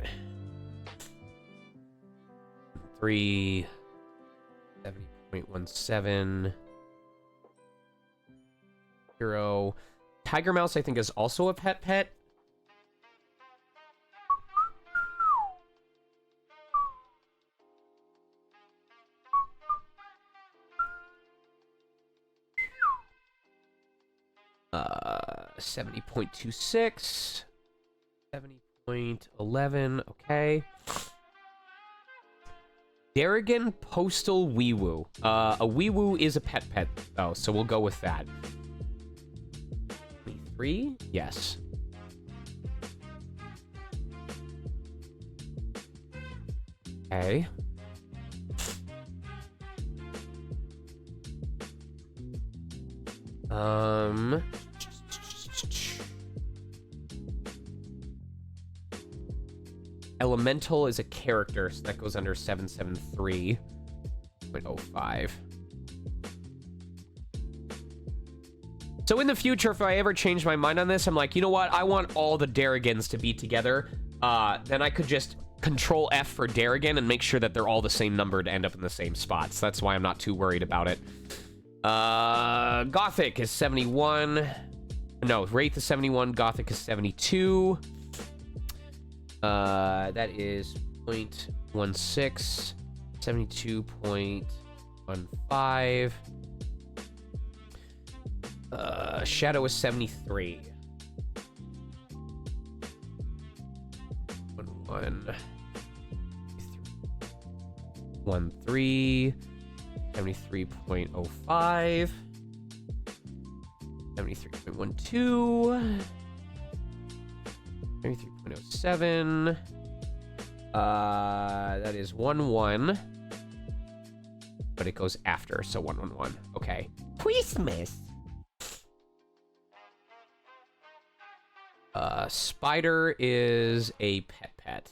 3 70.17. 0. Tiger Mouse, I think, is also a pet. Uh, 70.26. 70.11. Okay. Darrigan Postal Weewoo. A Weewoo is a pet, though, so we'll go with that. 23? Yes. Okay. Elemental is a character, so that goes under 773.05. So in the future, if I ever change my mind on this, I'm like, you know what? I want all the Darrigans to be together. Then I could just Control F for Darrigan and make sure that they're all the same number to end up in the same spots. That's why I'm not too worried about it. Gothic is 71. No, Wraith is 71. Gothic is 72. That is 0.16. 72.11. 0.15. Shadow is 73. 1, 13. 73.05. 73.12. 73.07. That is 1, but it goes after, so 111. Okay. Christmas. Spider is a pet.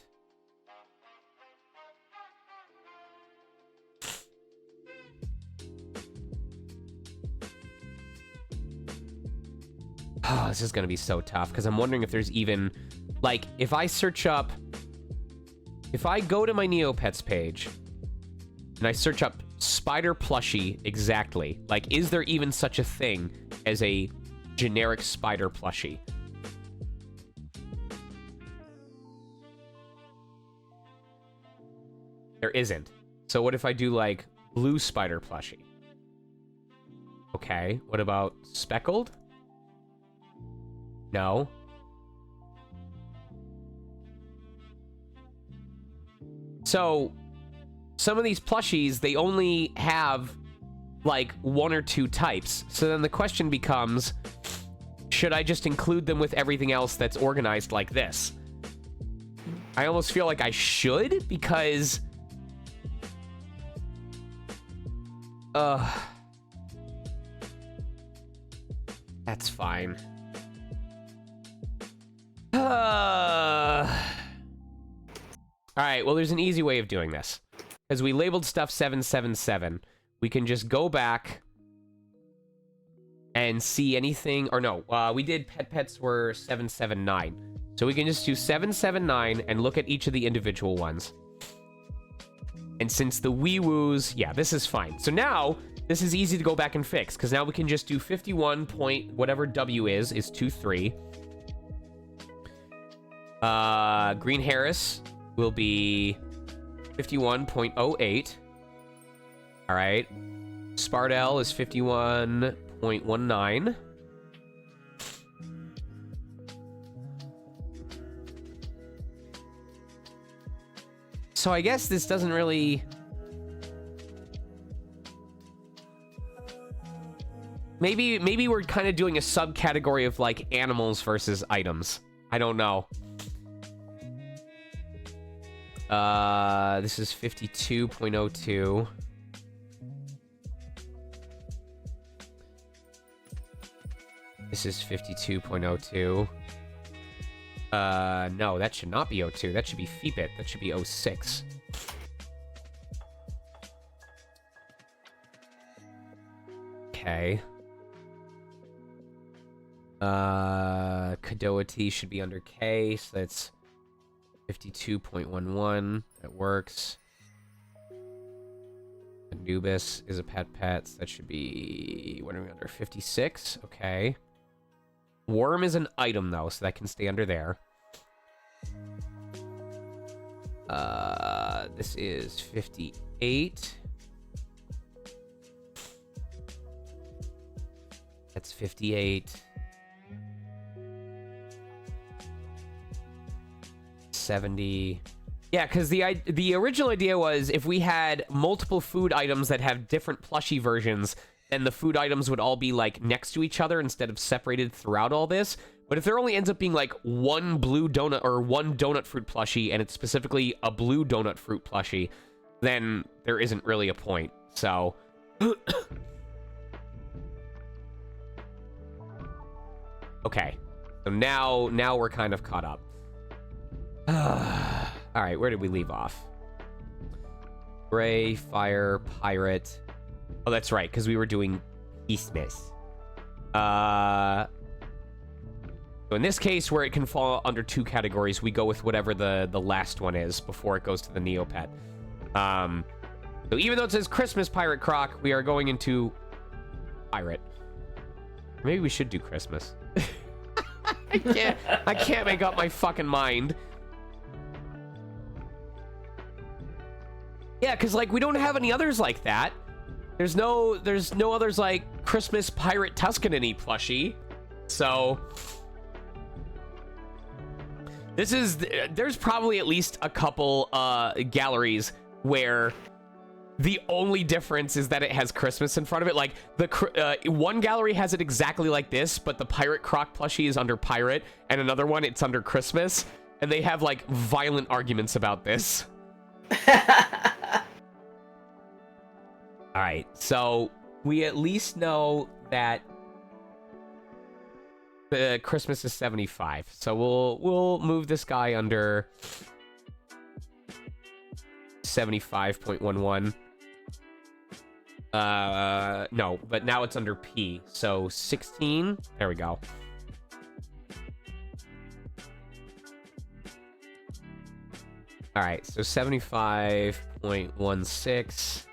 Oh, this is gonna be so tough, because I'm wondering if there's even, like, if I go to my Neopets page, and I search up spider plushie exactly, like, is there even such a thing as a generic spider plushie? There isn't. So what if I do, like, blue spider plushie? Okay, what about speckled? No. So, some of these plushies, they only have, like, 1 or 2 types. So then the question becomes, should I just include them with everything else that's organized like this? I almost feel like I should, because... That's fine. Alright, well, there's an easy way of doing this. As we labeled stuff 777, we can just go back and see anything... Or no, we did pets were 779. So we can just do 779 and look at each of the individual ones. And since the wee-woos... Yeah, this is fine. So now, this is easy to go back and fix, because now we can just do 51 point... Whatever W is 23. Green Harris will be 51.08. All right. Spardell is 51.19. So I guess this doesn't really... Maybe we're kind of doing a subcategory of, like, animals versus items. I don't know. This is 52.02. This is 52.02. No, that should not be 02. That should be Feebit. That should be 06. Okay. Kadoati should be under K, so that's 52.11. That works. Anubis is a pet, so that should be... What are we under? 56? Okay. Worm is an item, though, so that can stay under there. This is 58. That's 58. 70. Yeah, because the original idea was if we had multiple food items that have different plushie versions, then the food items would all be, like, next to each other instead of separated throughout all this. But if there only ends up being, like, one blue donut or one donut fruit plushie, and it's specifically a blue donut fruit plushie, then there isn't really a point. So... Okay. So now we're kind of caught up. Alright, where did we leave off? Gray, fire, pirate. Oh, that's right, because we were doing Christmas. So in this case, where it can fall under 2 categories, we go with whatever the last one is before it goes to the Neopet. So even though it says Christmas Pirate Croc, we are going into pirate. Maybe we should do Christmas. I can't make up my fucking mind. Yeah, because, like, we don't have any others like that. There's no others like Christmas Pirate Tuscanany plushie. So there's probably at least a couple galleries where the only difference is that it has Christmas in front of it. Like one gallery has it exactly like this, but the Pirate Croc plushie is under Pirate, and another one it's under Christmas, and they have like violent arguments about this. All right, so we at least know that the Christmas is 75. So we'll move this guy under 75.11. No, but now it's under P. So 16. There we go. All right, so 75.16.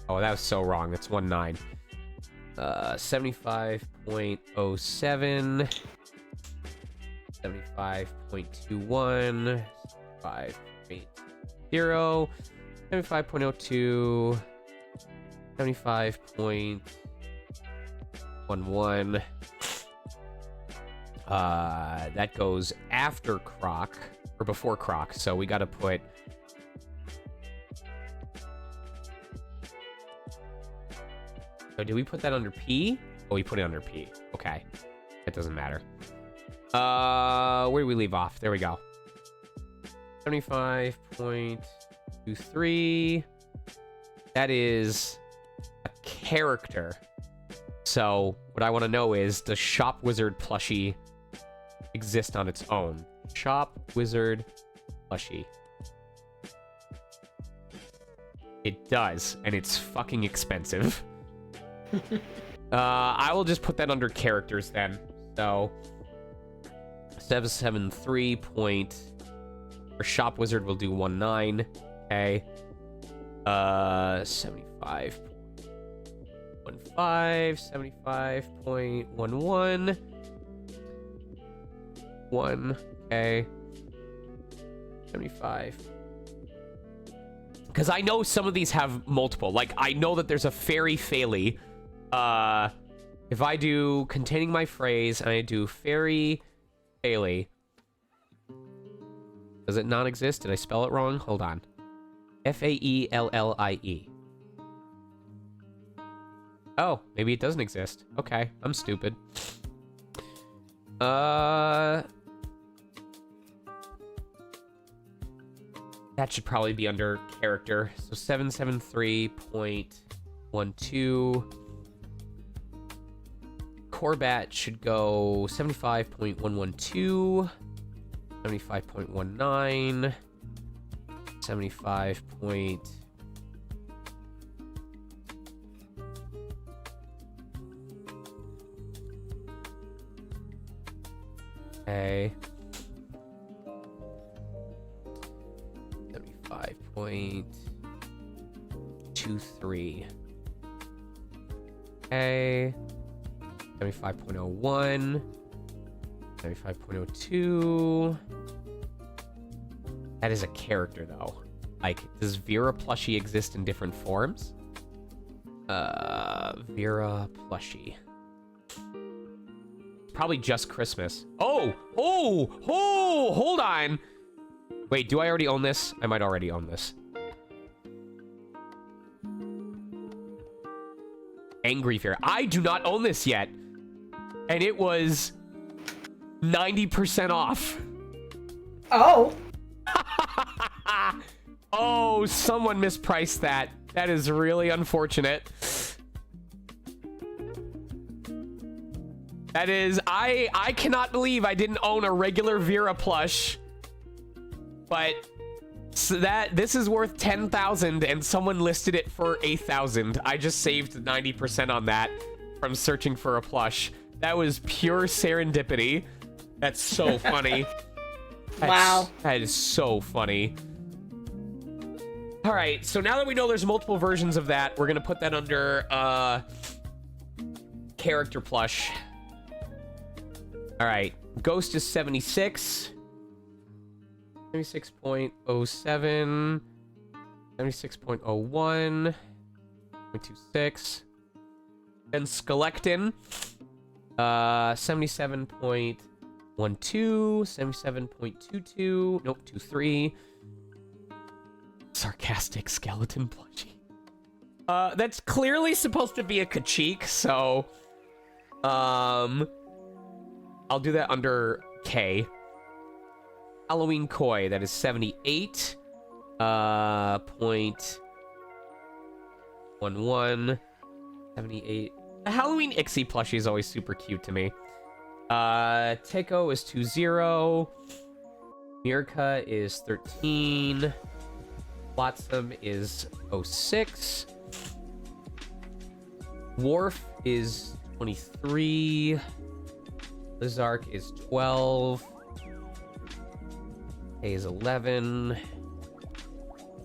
Oh, that was so wrong. It's 19. 75.07. 75.21. 5.0. 75.02. 75.11. That goes after Croc, or before Croc, so we gotta put... So did we put that under P? Oh, we put it under P. Okay. That doesn't matter. Where do we leave off? There we go. 75.23. That is a character. So what I want to know is, does Shop Wizard plushie exist on its own? Shop Wizard plushie. It does, and it's fucking expensive. I will just put that under characters then. So 773 point, or Shop Wizard will do 19. Okay. 75.15, 75.11. 1. Okay. 75. Because I know some of these have multiple. Like, I know that there's a Fairy Faily. If I do containing my phrase and I do Fairy Faily, does it not exist? Did I spell it wrong? Hold on. Faellie. Oh, maybe it doesn't exist. Okay, I'm stupid. That should probably be under character. So 773.12. Corbat should go 75.112, 75.19, 75 point... Okay. 75.23. Okay. 75.01. 75.02. That is a character, though. Like, does Vera plushie exist in different forms? Vera plushie. Probably just Christmas. Oh! Hold on! Wait, do I already own this? I might already own this. Angry Fair. I do not own this yet. And it was 90% off. Oh. Oh, someone mispriced that. That is really unfortunate. That is, I cannot believe I didn't own a regular Vera plush. But so this is worth 10,000 and someone listed it for 8,000. I just saved 90% on that from searching for a plush. That was pure serendipity. That's so funny. Wow. That is so funny. All right, so now that we know there's multiple versions of that, we're gonna put that under character plush. All right, Ghost is 76. 76.07. 76.01. 0.26. And Skeleton, 77.12, 77.22, nope, 23. Sarcastic skeleton plushie. That's clearly supposed to be a Kachik, so I'll do that under K. Halloween Koi, that is 78. Point 11, 78. The Halloween Ixie plushie is always super cute to me. Teiko is 20. Mirka is 13. Flotsam is 06. Worf is 23. Lizark is 12. A is 11.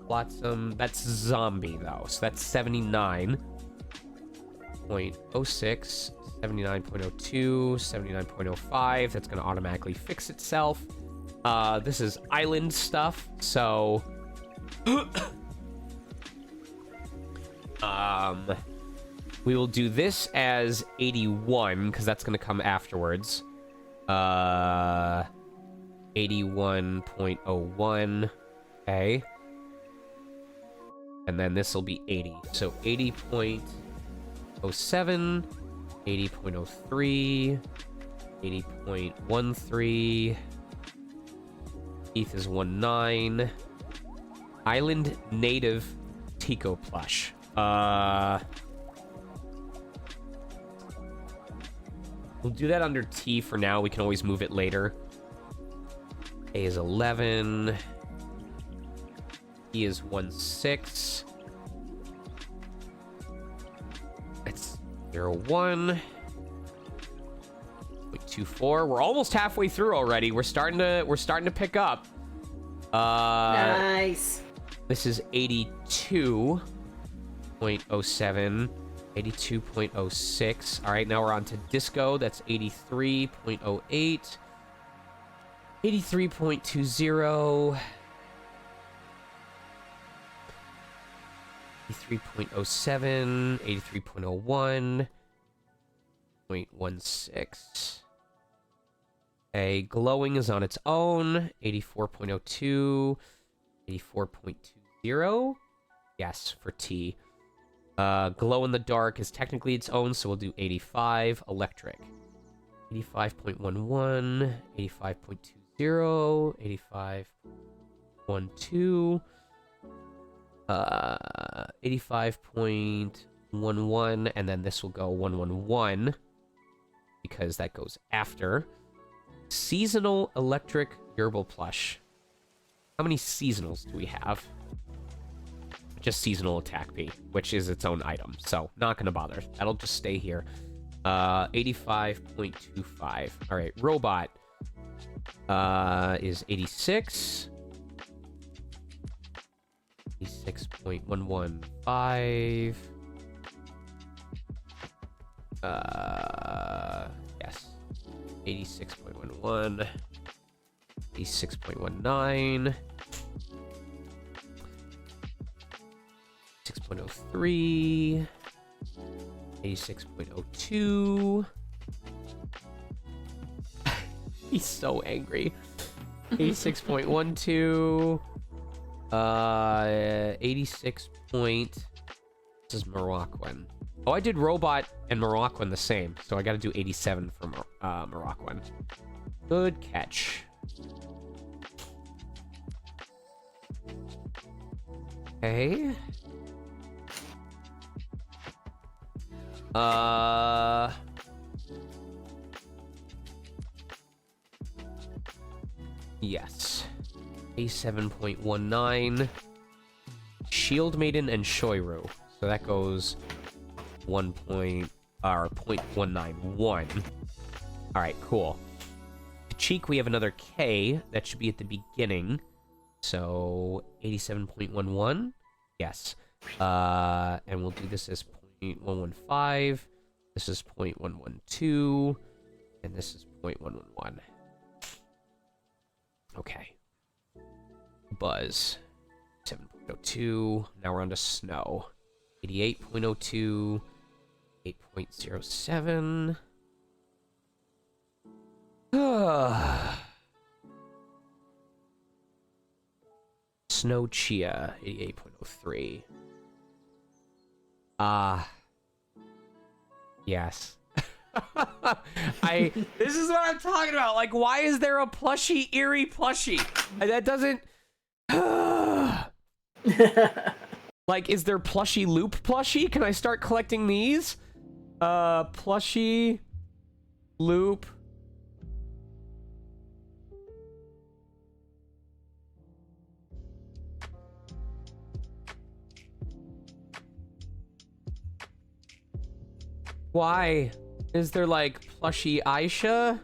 Flotsam, that's zombie though, so that's 79.06, 79.02, 79.05. That's gonna automatically fix itself. This is island stuff, so we will do this as 81 because that's gonna come afterwards. 81.01. Okay. And then this will be 80. So 80.07, 80.03, 80.13. ETH is 19. Island native Tico plush. We'll do that under T for now. We can always move it later. A is 11. E is 16. It's 01. 0.24. We're almost halfway through already. We're starting to pick up. Nice. This is 82.07. 82.06. All right, now we're on to Disco. That's 83.08. 83.20. 83.07, 83.01, 0.16. A glowing is on its own, 84.02, 84.20. Yes, for T. Glow in the dark is technically its own, so we'll do 85. Electric, 85.11, 85.20, 85.12. 85.11, and then this will go 111 because that goes after. Seasonal electric gerbil plush. How many seasonals do we have? Just seasonal attack P, which is its own item, so not gonna bother. That'll just stay here. 85.25. All right, robot is 86. 86.115. Yes. 86.11. 86.19. 6.03. 86.02. He's so angry. 86.12. 86 point. This is Moroccan. Oh, I did robot and Moroccan the same, so I gotta do 87 for Moroccan. Good catch. Okay. Yes. A7.19. Shield Maiden and Shoiru. So that goes 0.191. Alright, cool. Cheek, we have another K. That should be at the beginning. So 87.11. Yes. And we'll do this as 0.115. This is 0.112. And this is 0.111. Okay. Buzz. 7.02. Now we're on to Snow. 88.02, 8.07. Snow Chia, 88.03. Yes. This is what I'm talking about. Like, why is there a plushie, Eerie plushie? That doesn't... Like, is there plushie loop plushie? Can I start collecting these? Plushie loop. Why? Is there like plushie Aisha?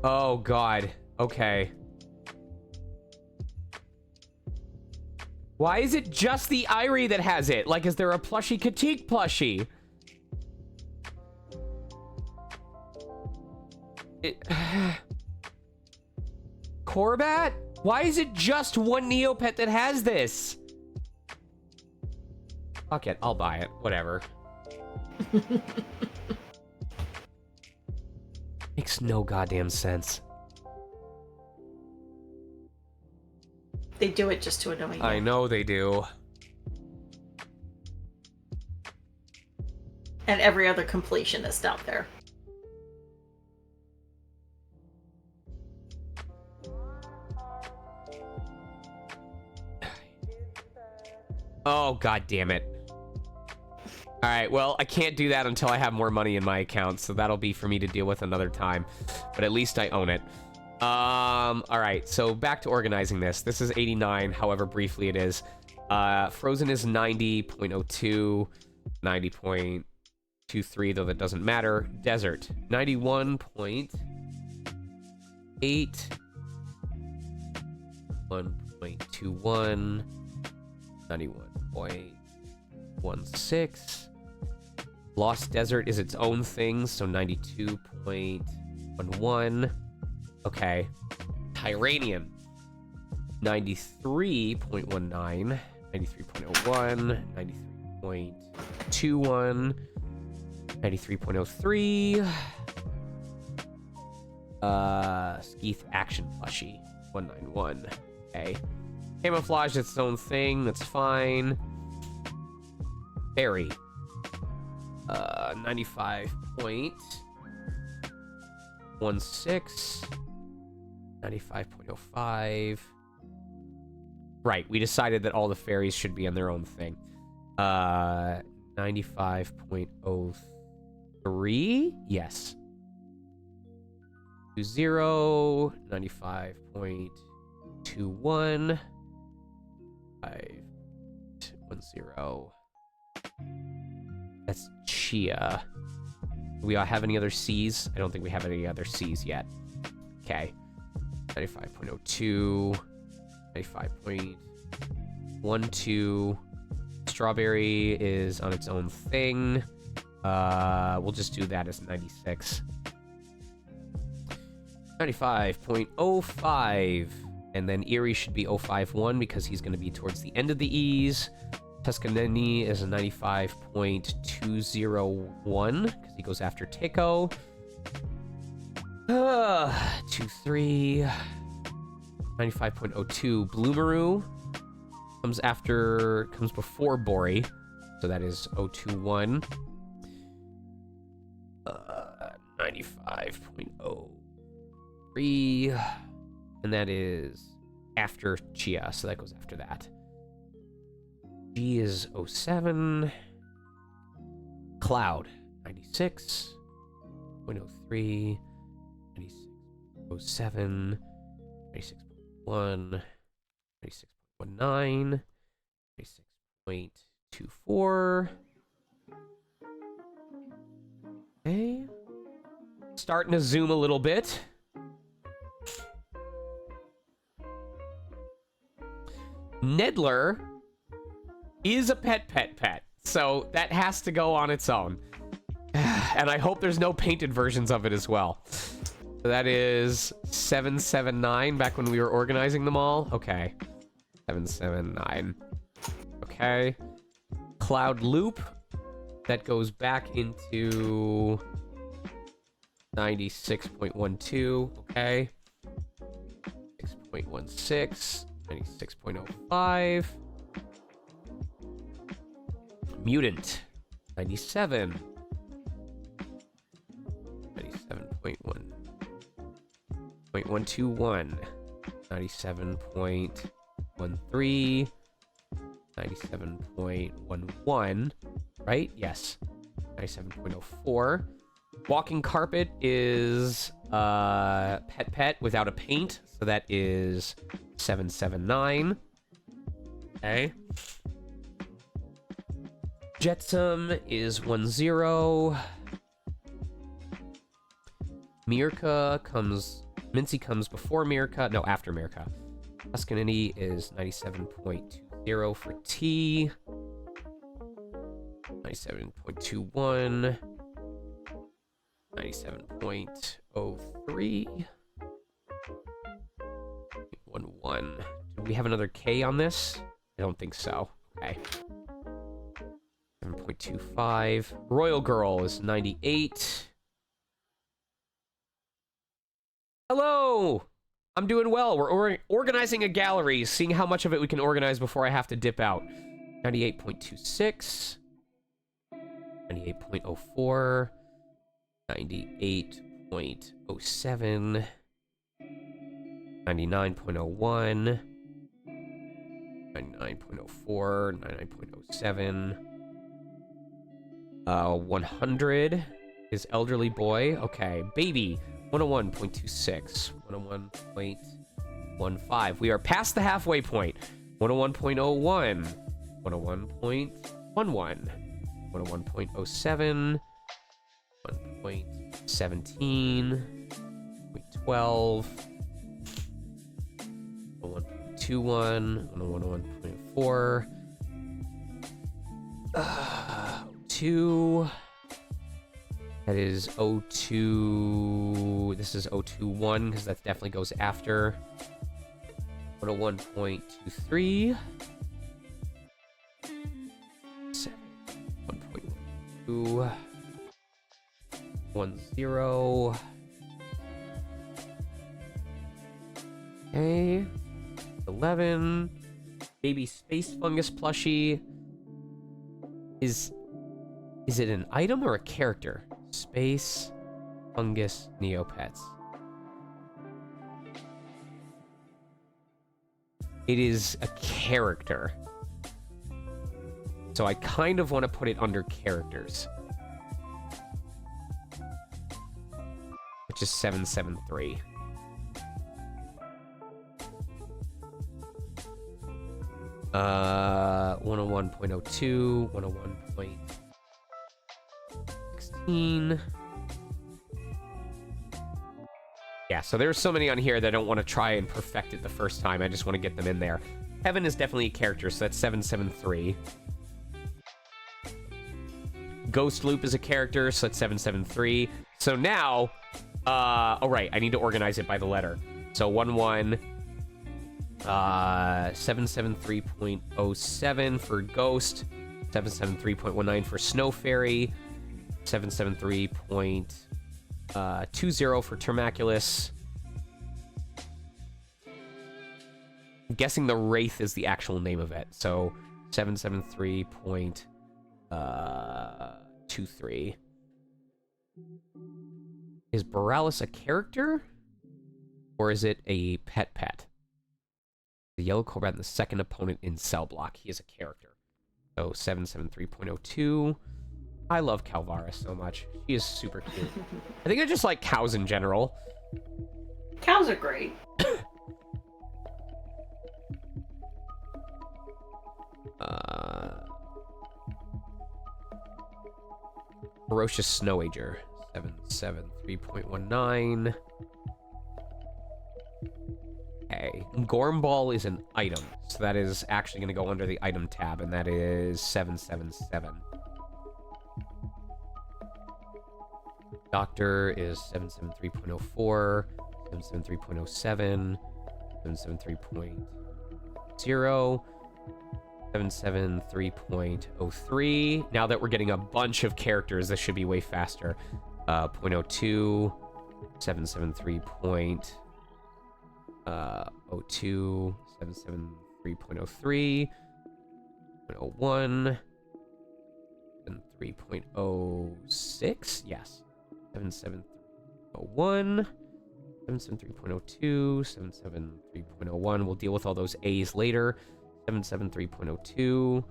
Oh god. Okay. Why is it just the Irie that has it? Like, is there a plushie Katik plushie? Corbat? Why is it just one Neopet that has this? Fuck it, I'll buy it. Whatever. Makes no goddamn sense. They do it just to annoy you. I know they do. And every other completionist out there. Oh, god damn it. Alright, well, I can't do that until I have more money in my account, so that'll be for me to deal with another time. But at least I own it. Alright, so back to organizing this. This is 89, however briefly it is. Frozen is 90.02, 90.23, though that doesn't matter. Desert, 91.8, 1.21, 91.16. Lost Desert is its own thing, so 92.11. Okay. Tyranian, 93.19, 93.01, 93.21, 93.03. Skeeth Action Plushie, 191. Okay. Camouflage, its own thing, that's fine. Fairy, 95.16, 95.05. Right, we decided that all the fairies should be on their own thing. 95.03, yes. 20, 95.21, 510. That's Chia. Do we have any other C's? I don't think we have any other C's yet. Okay. 95.02, 95.12. Strawberry is on its own thing. We'll just do that as 96. 95.05. And then Eerie should be 051 because he's going to be towards the end of the E's. Tuscanini is a 95.201 because he goes after Tico. 23. 95.02. Bloomaroo comes before Bori. So that is 021. 95.03. And that is after Chia, so that goes after that. G is 07. Cloud, 96.03. 96.07. 96.1. 96.19. 96.24. Okay. Starting to zoom a little bit. Nedler is a pet, so that has to go on its own. And I hope there's no painted versions of it as well. So that is 779 back when we were organizing them all. Okay. 779. Okay. Cloud Loop. That goes back into 96.12. Okay. 6.16. 96.05. Mutant. 97. 97.1.121. 97.13. 97.11. Right? Yes. 97.04. Walking carpet is pet without a paint, so that is 779. Okay. Jetsam is 10. Mirka comes... Mincy comes before Mirka. No, after Mirka. Tuscanini is 97.20 for T. 97.21. 97.03. 11. Do we have another K on this? I don't think so. Okay. 7.25. Royal Girl is 98. Hello! I'm doing well. We're organizing a gallery, seeing how much of it we can organize before I have to dip out. 98.26. 98.04. 98.07. 99.01. 99.04. 99.07. 100 is elderly boy. Okay, baby. 101.26. 101.15. We are past the halfway point. 101.01. 101.11. 101.07. 1.17. 12. 101.21. 101.4. 2. That is 02. This is 021 because that definitely goes after. 101.23. 1.12. 10. Okay. 11. Baby space fungus plushie. Is it an item or a character? Space fungus Neopets. It is a character. So I kind of want to put it under characters. Which is 773. Uh, 101.02, 101.16. Yeah, so there's so many on here that I don't want to try and perfect it the first time. I just want to get them in there. Heaven is definitely a character, so that's 773. Ghost Loop is a character, so that's 773. So now, oh right, I need to organize it by the letter. So 773.07 for Ghost, 773.19 for Snow Fairy, 773.20 for Termaculus. I'm guessing the Wraith is the actual name of it, so 773.23. Is Borealis a character? Or is it a pet? The Yellow Cobra and the second opponent in cell block. He is a character. So 773.02. I love Calvara so much. She is super cute. I think I just like cows in general. Cows are great. Ferocious Snow Ager. 773.19. Okay. Gormball is an item, so that is actually going to go under the item tab, and that is 777. Doctor is 773.04, 773.07, 773.0. 773.03. Now that we're getting a bunch of characters, this should be way faster. 0.02, 773.02, 773.03, 0.01, and 3.06. Yes. 773.01, 773.02, 773.01. We'll deal with all those A's later. 773.02.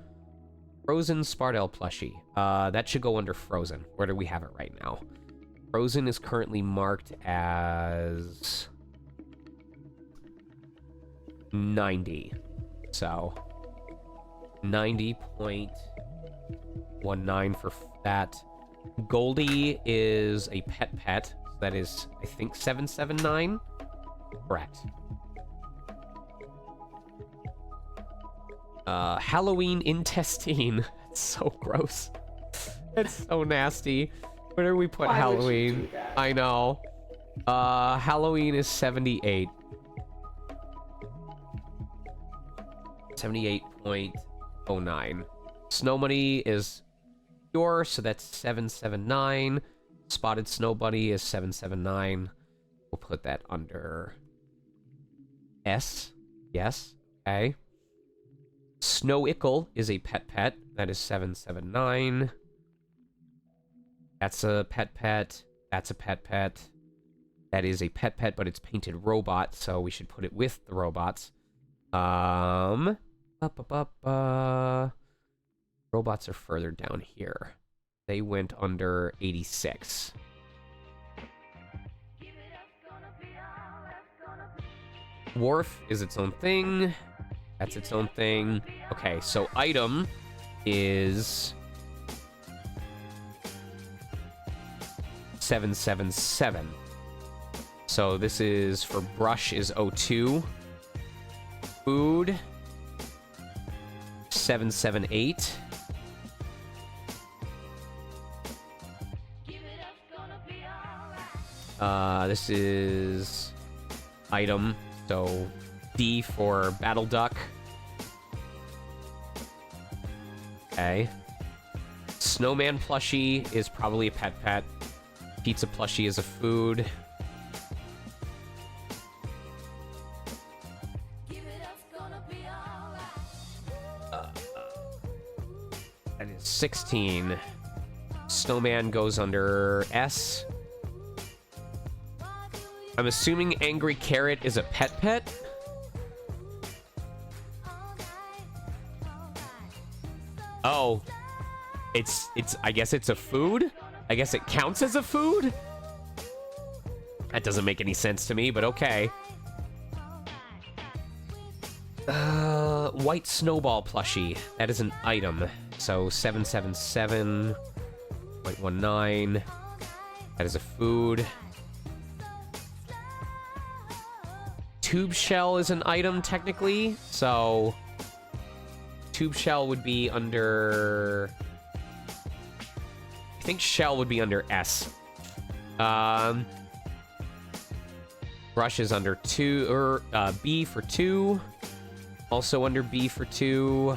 Frozen Spardell plushie. That should go under Frozen. Where do we have it right now? Frozen is currently marked as 90. So 90.19 for that. Goldie is a pet. So that is, I think, 779. Correct. Halloween intestine. That's so gross. That's so nasty. Where do we put Why would you Halloween? do that? I know. Halloween is 78. 78.09. Snow Bunny is pure, so that's 779. Spotted Snow Bunny is 779. We'll put that under S. Yes. Okay. Snow Ickle is a pet. That is 779. That's a pet. That's a pet. That is a pet, but it's painted robot, so we should put it with the robots. Robots are further down here. They went under 86. Wharf is its own thing. That's its own thing. Okay, so item is 777. So this is for brush is 02. Food 778. This is item, so D for Battle Duck. Okay. Snowman plushie is probably a pet. Pizza plushie is a food. That is 16. Snowman goes under S. I'm assuming Angry Carrot is a pet. Oh. It's I guess it's a food? I guess it counts as a food? That doesn't make any sense to me, but okay. White Snowball plushie. That is an item. So 777.19. That is a food. Tube Shell is an item, technically. So Tube Shell would be under... I think Shell would be under S. Brush is under 2, or B for 2. Also under B for 2.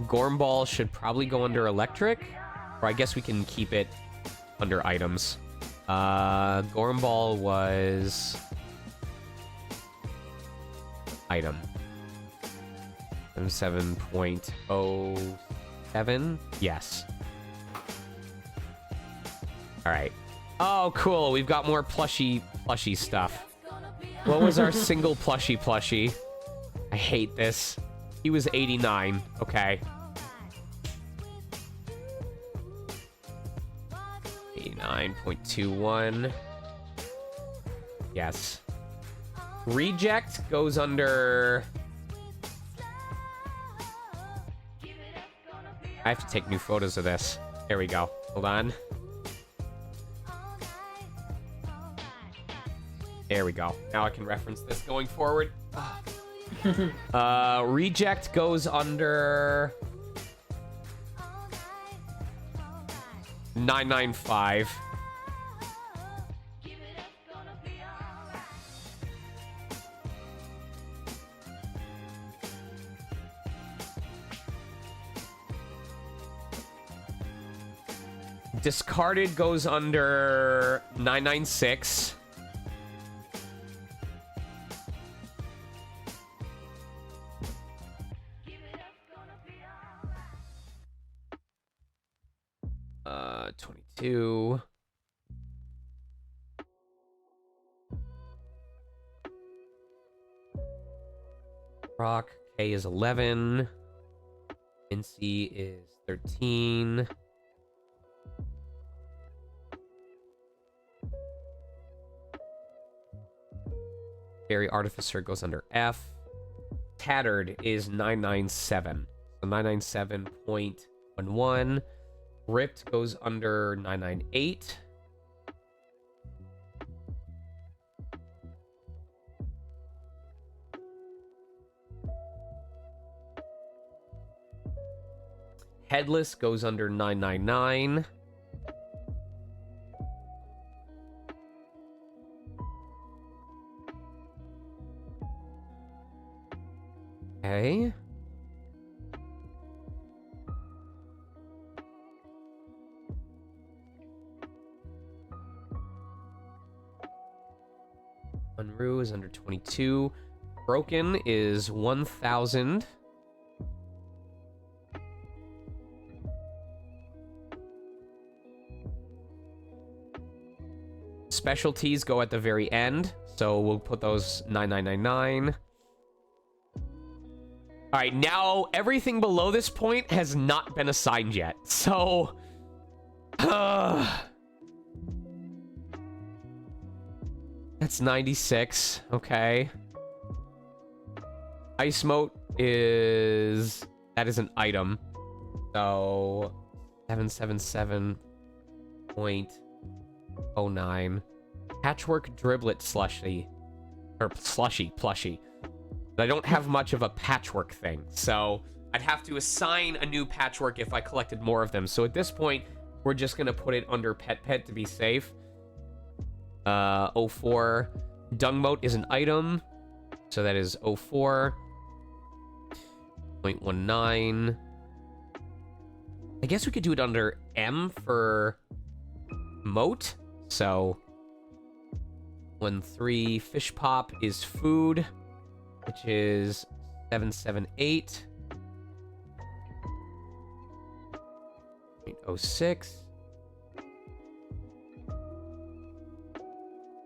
Gormball should probably go under electric. Or I guess we can keep it under items. Gormball was... item. 7.07. Yes. Alright. Oh, cool. We've got more plushy stuff. What was our single plushie? I hate this. He was 89. Okay. 89.21. Yes. Reject goes under... I have to take new photos of this. There we go. Hold on. There we go. Now I can reference this going forward. Reject goes under 995. Discarded goes under 996. Uh, 22. Rock. K is 11. NC is 13. Fairy Artificer goes under F. Tattered is 997. So 997.11. Ripped goes under 998. Headless goes under 999. Okay. Unruh is under 22. Broken is 1,000. Specialties go at the very end, so we'll put those 9999. All right, now everything below this point has not been assigned yet, so that's 96. Okay. Ice Mote is an item, so 777.09. Patchwork Driblet Slushy. Or Plushie. But I don't have much of a patchwork thing, so I'd have to assign a new patchwork if I collected more of them. So at this point, we're just going to put it under Pet to be safe. 04. Dung Mote is an item, so that is 04.19. I guess we could do it under M for Mote. So 13. Fish Pop is food, which is 778.06.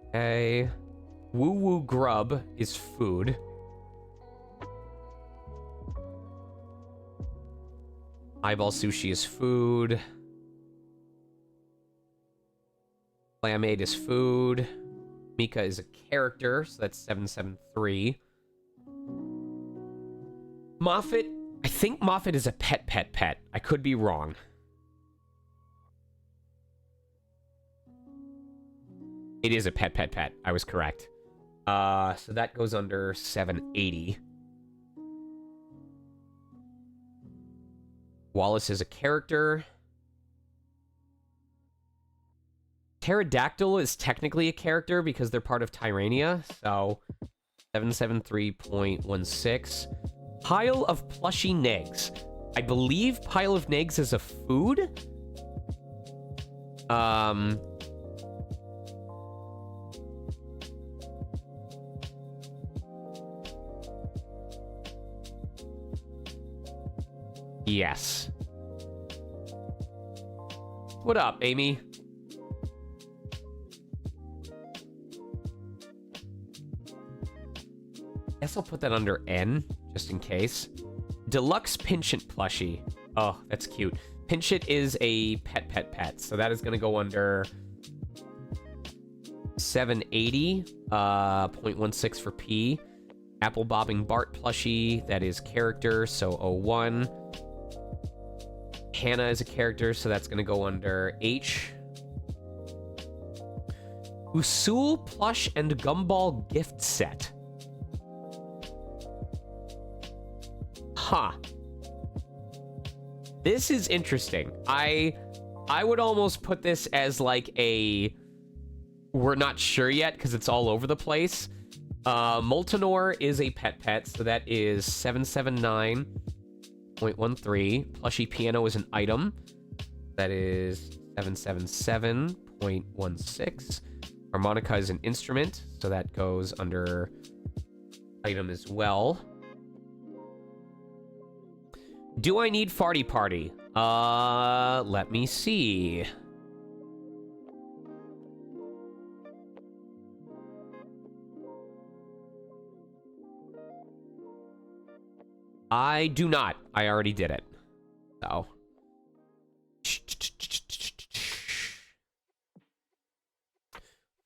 Okay. Woo Woo Grub is food. Eyeball Sushi is food. Clamade is food. Mika is a character, so that's 773. Moffat, I think Moffat is a pet. I could be wrong. It is a pet. I was correct. So that goes under 780. Wallace is a character. Pterodactyl is technically a character because they're part of Tyrania, so 773.16. Pile of Plushy Negs. I believe Pile of Negs is a food? Yes. What up, Amy? Guess I'll put that under N, just in case. Deluxe Pinchant Plushie. Oh, that's cute. Pinchant is a pet, so that is going to go under 780.16 for P. Apple Bobbing Bart Plushie, that is character, so 01. Hannah is a character, so that's going to go under H. Usul Plush and Gumball Gift Set. Huh. This is interesting. I would almost put this as like a... We're not sure yet because it's all over the place. Moltenor is a pet, so that is 779.13. Plushy Piano is an item. That is 777.16. Harmonica is an instrument, so that goes under item as well. Do I need farty party? Let me see. I do not. I already did it. So.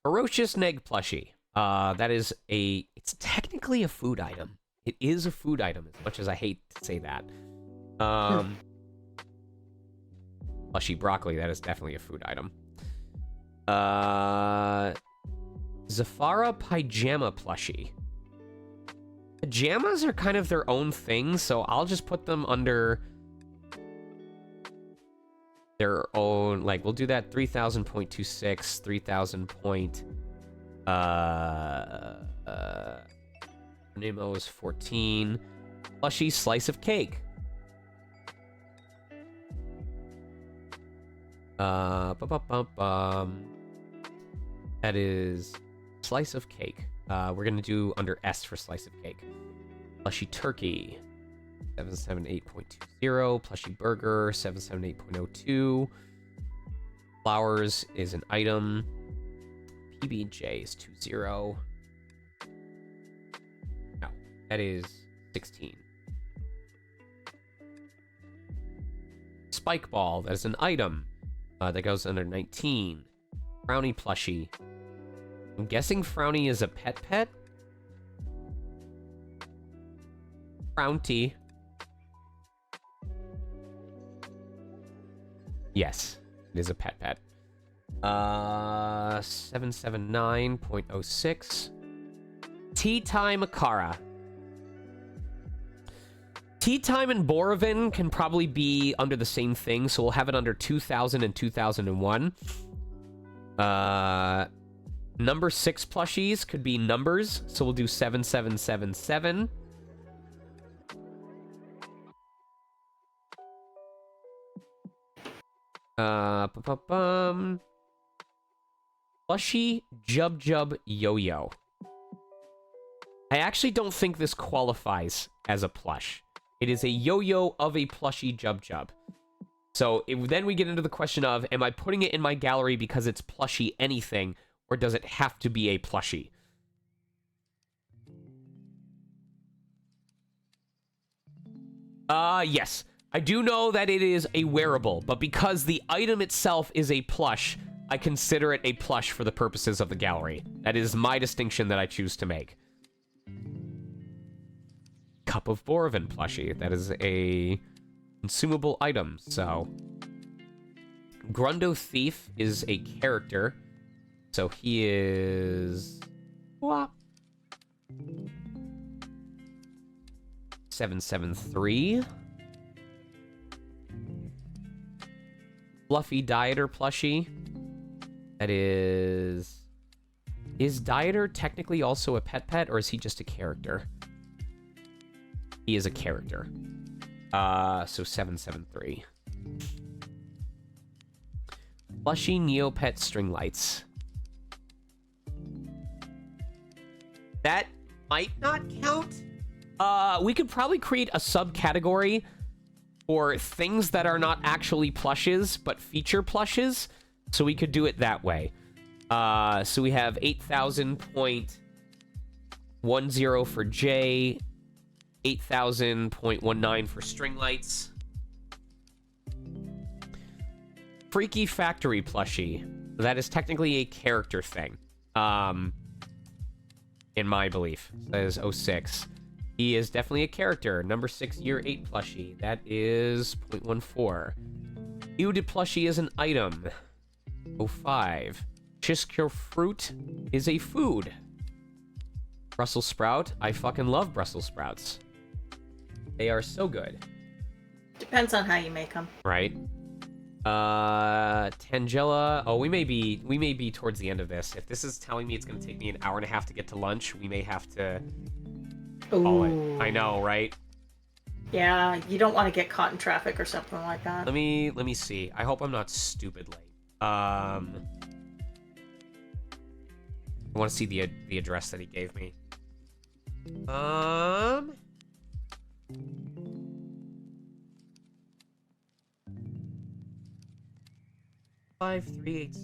Ferocious Neg plushie. That is a... It's technically a food item. It is a food item, as much as I hate to say that. Plushy broccoli, that is definitely a food item. Zafara Pajama plushie. Pajamas are kind of their own thing, so I'll just put them under their own, like, we'll do that 3000.26, 3000 point, Nemo is 14, plushie slice of cake. That is slice of cake. We're gonna do under S for slice of cake. Plushy turkey, 778.20. Plushy burger, 778.02. Flowers is an item. PB&J is 20. No, that is 16. Spike ball, that is an item. That goes under 19. Frowny plushie. I'm guessing Frowny is a pet? Frownty. Yes, it is a pet. 779.06. Tea Time Akara. Tea Time and Borovin can probably be under the same thing, so we'll have it under 2000 and 2001. Number 6 plushies could be numbers, so we'll do 7777. Plushie Jub Yo-Yo. I actually don't think this qualifies as a plush. It is a yo-yo of a plushie Jub. So then we get into the question of, am I putting it in my gallery because it's plushie anything, or does it have to be a plushie? Yes. I do know that it is a wearable, but because the item itself is a plush, I consider it a plush for the purposes of the gallery. That is my distinction that I choose to make. Cup of Borovin plushie. That is a consumable item, so... Grundo Thief is a character, so he is... What? 773. Fluffy Dieter plushie. That is... Is Dieter technically also a pet, or is he just a character? He is a character. So 773. Plushy Neopet string lights. That might not count. We could probably create a subcategory for things that are not actually plushes, but feature plushes. So we could do it that way. So we have 8,000.10 for J, 8,000.19 for string lights. Freaky Factory plushie. That is technically a character thing. In my belief. That is 06. He is definitely a character. Number 6, year 8 plushie. That is 0.14. Eudid plushie is an item. 05. Chiskure fruit is a food. Brussels sprout. I fucking love Brussels sprouts. They are so good. Depends on how you make them. Right. Tangela. Oh, we may be towards the end of this. If this is telling me it's going to take me an hour and a half to get to lunch, we may have to call it. I know, right? Yeah, you don't want to get caught in traffic or something like that. Let me see. I hope I'm not stupid late. I want to see the address that he gave me. 538.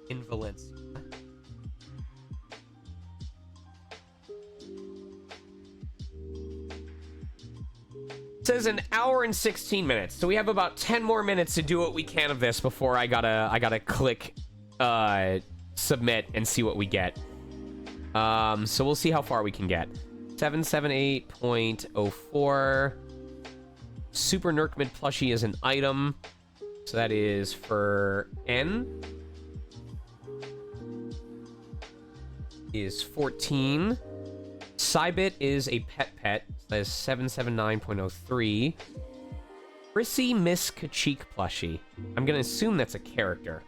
Invalids. Says an hour and 16 minutes, so we have about 10 more minutes to do what we can of this before I gotta click submit and see what we get. So we'll see how far we can get. 778.04. Super Nerkmid plushie is an item, so that is for N. Is 14. Cybit is a pet. That is 779.03. Prissy Miss Kachik plushie. I'm gonna assume that's a character.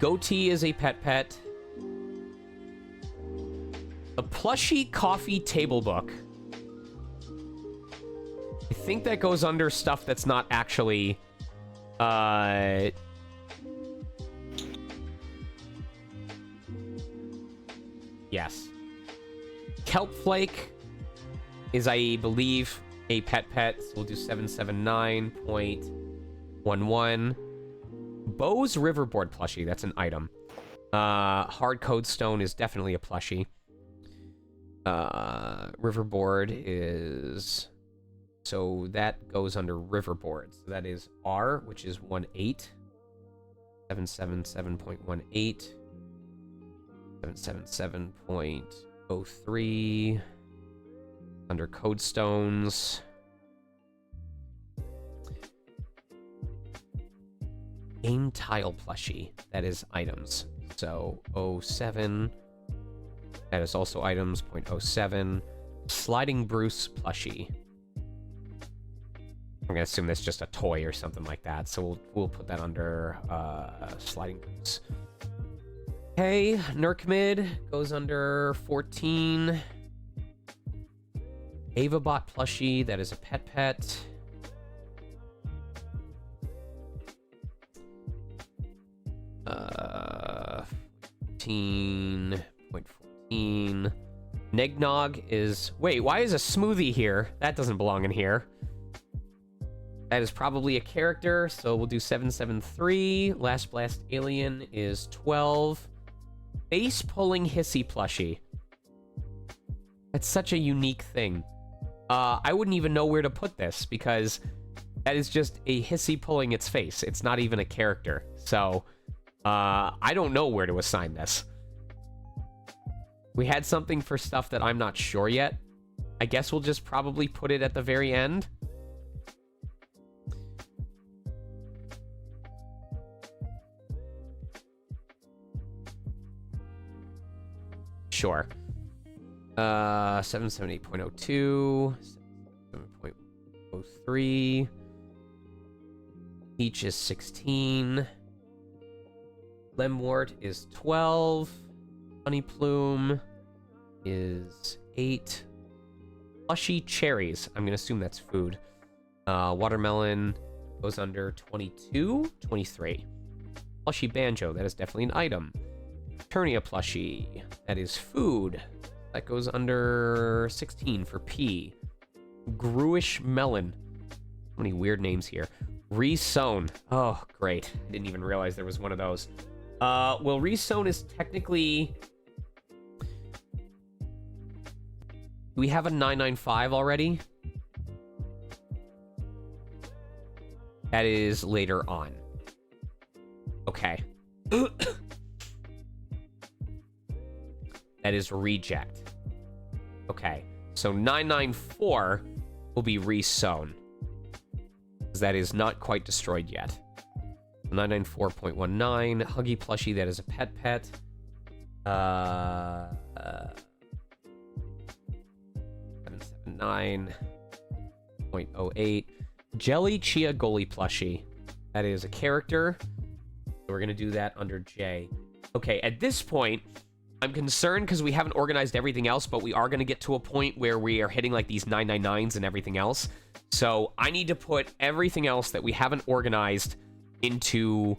Goatee is a pet. A plushie coffee table book. I think that goes under stuff that's not actually yes. Kelp Flake is, I believe, a pet. So we'll do 779.11. Bo's Riverboard plushie, that's an item. Hard Code Stone is definitely a plushie. Riverboard is... So that goes under Riverboard. So that is R, which is 18. 777.18. 777.03. Under Code Stones. Game Tile plushie. That is items. So 07. That is also items. 0.07. Sliding Bruce plushie. I'm gonna assume that's just a toy or something like that. So we'll put that under Sliding Bruce. Okay, Nerkmid goes under 14. Avabot plushie, that is a pet. 14.14. Negnog is... Wait, why is a smoothie here? That doesn't belong in here. That is probably a character, so we'll do 773. Last Blast Alien is 12. Face pulling hissy plushie. That's such a unique thing. I wouldn't even know where to put this because that is just a hissy pulling its face. It's not even a character. So, I don't know where to assign this. We had something for stuff that I'm not sure yet. I guess we'll just probably put it at the very end. Sure. 778.02, 7.03. Each is 16. Lemwort is 12. Honey Plume is 8. Plushy cherries. I'm gonna assume that's food. Watermelon goes under 22, 23. Plushy banjo. That is definitely an item. Eternia plushie. That is food. That goes under 16 for P. Gruish melon. So many weird names here. Resown. Oh, great. I didn't even realize there was one of those. Well, Resown is technically... Do we have a 995 already? That is later on. Okay. That is reject. Okay. So 994 will be resown. Because that is not quite destroyed yet. 994.19. Huggy plushie, that is a pet. 779.08. Jelly Chia Goli plushie. That is a character. So we're going to do that under J. Okay, at this point, I'm concerned because we haven't organized everything else, but we are going to get to a point where we are hitting like these 999s and everything else. So I need to put everything else that we haven't organized into,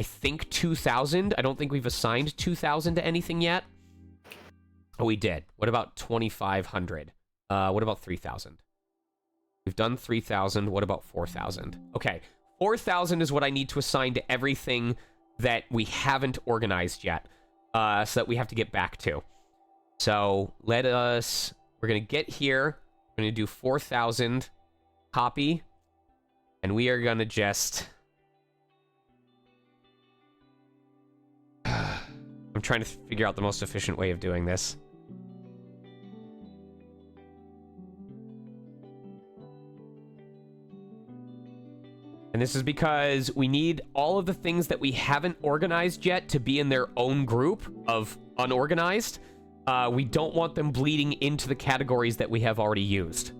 I think, 2,000. I don't think we've assigned 2,000 to anything yet. Oh, we did. What about 2,500? What about 3,000? We've done 3,000. What about 4,000? Okay, 4,000 is what I need to assign to everything that we haven't organized yet. So that we have to get back to. So we're going to get here. We're going to do 4,000 copy. And we are going to just... I'm trying to figure out the most efficient way of doing this. And this is because we need all of the things that we haven't organized yet to be in their own group of unorganized. We don't want them bleeding into the categories that we have already used.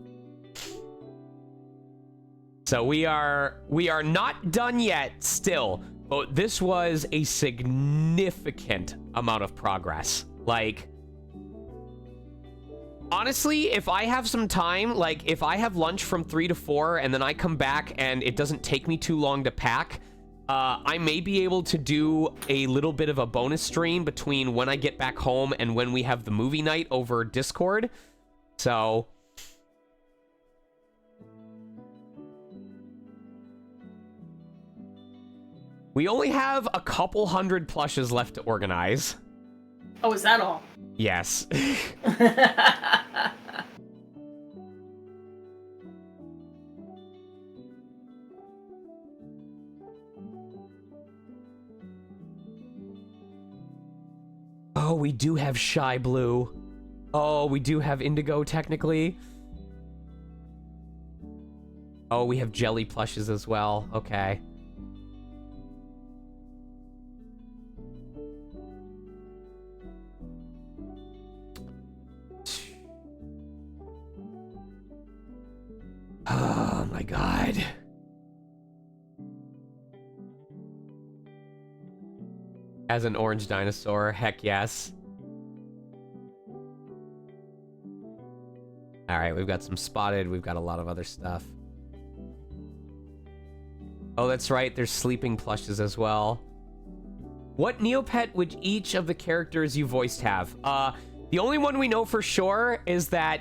So we are not done yet still, but this was a significant amount of progress. Like, honestly, if I have some time, like, if I have lunch from 3 to 4 and then I come back and it doesn't take me too long to pack, I may be able to do a little bit of a bonus stream between when I get back home and when we have the movie night over Discord. So... we only have a couple hundred plushes left to organize. Oh, is that all? Yes. Oh, we do have Shy Blue. Oh, we do have Indigo, technically. Oh, we have Jelly plushes as well. Okay. Oh my god. As an orange dinosaur, heck yes. Alright, we've got some spotted, we've got a lot of other stuff. Oh, that's right, there's sleeping plushes as well. What Neopet would each of the characters you voiced have? The only one we know for sure is that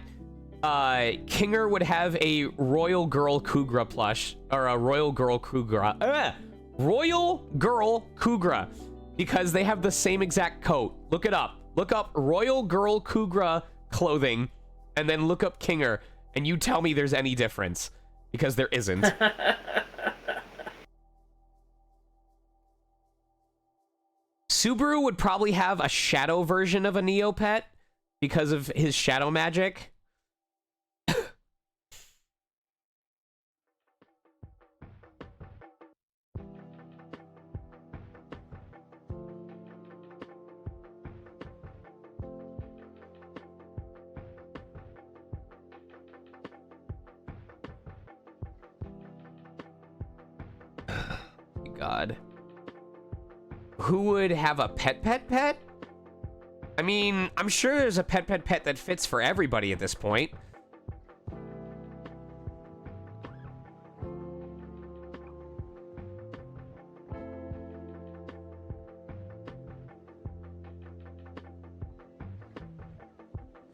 Kinger would have a Royal Girl Kugra plush, or a Royal Girl Kugra. Royal Girl Kugra, because they have the same exact coat. Look it up. Look up Royal Girl Kugra clothing, and then look up Kinger, and you tell me there's any difference, because there isn't. Subaru would probably have a shadow version of a Neopet because of his shadow magic. God. Who would have a pet? I mean, I'm sure there's a pet that fits for everybody at this point.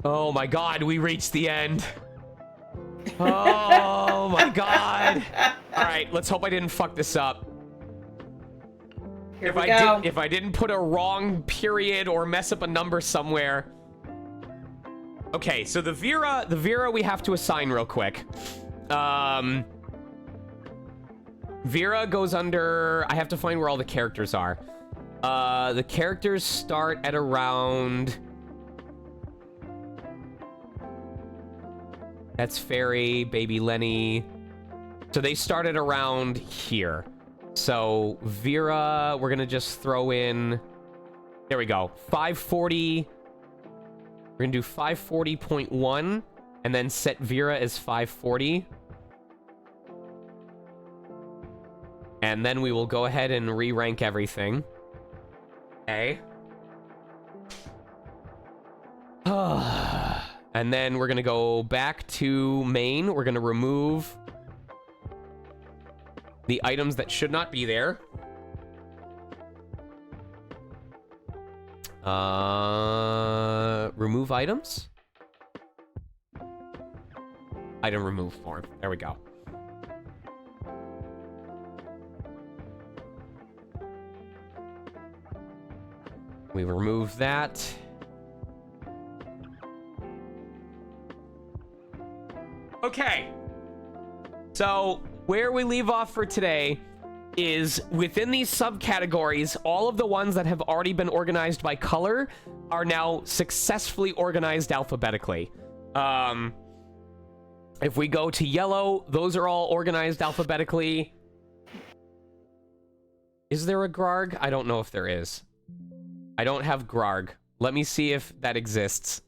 Oh my god, we reached the end. Oh my god. Alright, let's hope I didn't fuck this up. Here we go. If I didn't put a wrong period or mess up a number somewhere. Okay, so the Vera we have to assign real quick. Vera goes under... I have to find where all the characters are. The characters start at around... That's Fairy, Baby Lenny. So they started around here. So Vera, we're gonna just throw in... There we go. 540. We're gonna do 540.1 and then set Vera as 540. And then we will go ahead and re-rank everything. Okay. And then we're gonna go back to main. We're gonna remove the items that should not be there. Remove items. Item remove form. There we go. We remove that. Okay. So, where we leave off for today is within these subcategories, all of the ones that have already been organized by color are now successfully organized alphabetically. If we go to yellow, those are all organized alphabetically. Is there a Grarg? I don't know if there is. I don't have Grarg. Let me see if that exists.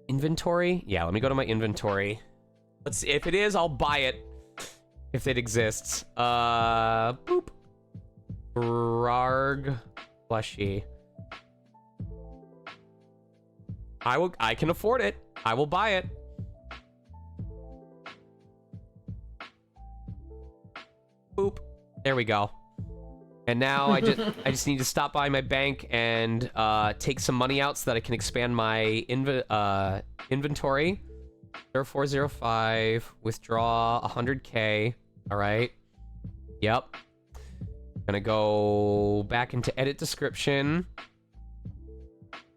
Inventory? Yeah, let me go to my inventory. Let's see. If it is, I'll buy it. If it exists. Boop. Grarg plushie. I can afford it. I will buy it. Boop. There we go. And now I just need to stop by my bank and take some money out so that I can expand my inventory. 0405, withdraw 100k. All right. Yep. Gonna go back into edit description.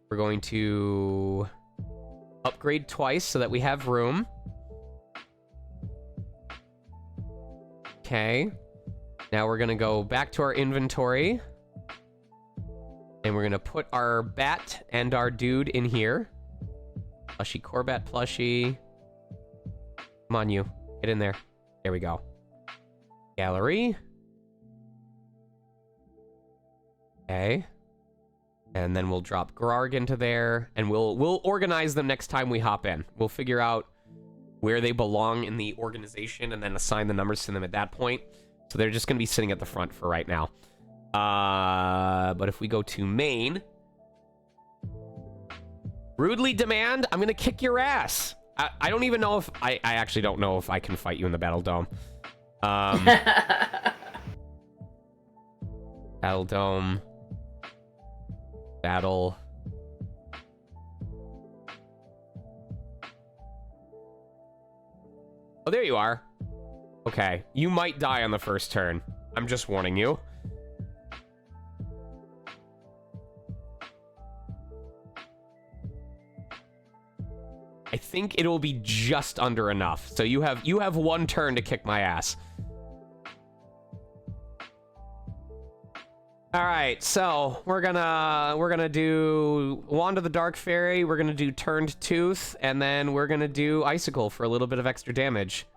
We're going to upgrade twice so that we have room. Okay. Now we're gonna go back to our inventory. And we're gonna put our bat and our dude in here. Plushie, Corbat plushie. Come on, you. Get in there. There we go. Gallery. Okay. And then we'll drop Grarg into there, and we'll organize them next time we hop in. We'll figure out where they belong in the organization and then assign the numbers to them at that point. So they're just going to be sitting at the front for right now. But if we go to main, rudely demand, I'm going to kick your ass. I don't even know if... I actually don't know if I can fight you in the Battle Dome. Battle Dome. Battle. Oh, there you are. Okay, you might die on the first turn. I'm just warning you. I think it will be just under enough. So you have one turn to kick my ass. All right, so we're gonna do Wand of the Dark Fairy. We're gonna do Turned Tooth, and then we're gonna do Icicle for a little bit of extra damage.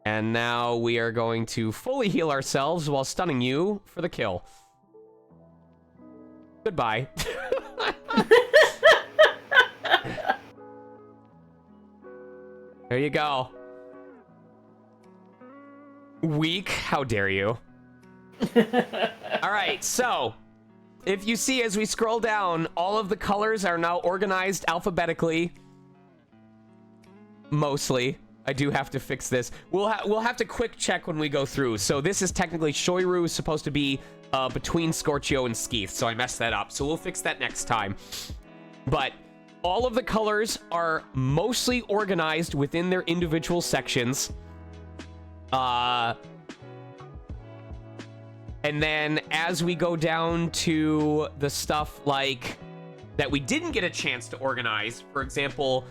And now we are going to fully heal ourselves while stunning you for the kill. Goodbye. There you go. Weak? How dare you? Alright, so if you see as we scroll down, all of the colors are now organized alphabetically. Mostly. I do have to fix this. We'll have to quick check when we go through. So this is technically Shoiru is supposed to be between Scorchio and Skeeth, so I messed that up. So we'll fix that next time. But all of the colors are mostly organized within their individual sections. And then as we go down to the stuff like that we didn't get a chance to organize, for example,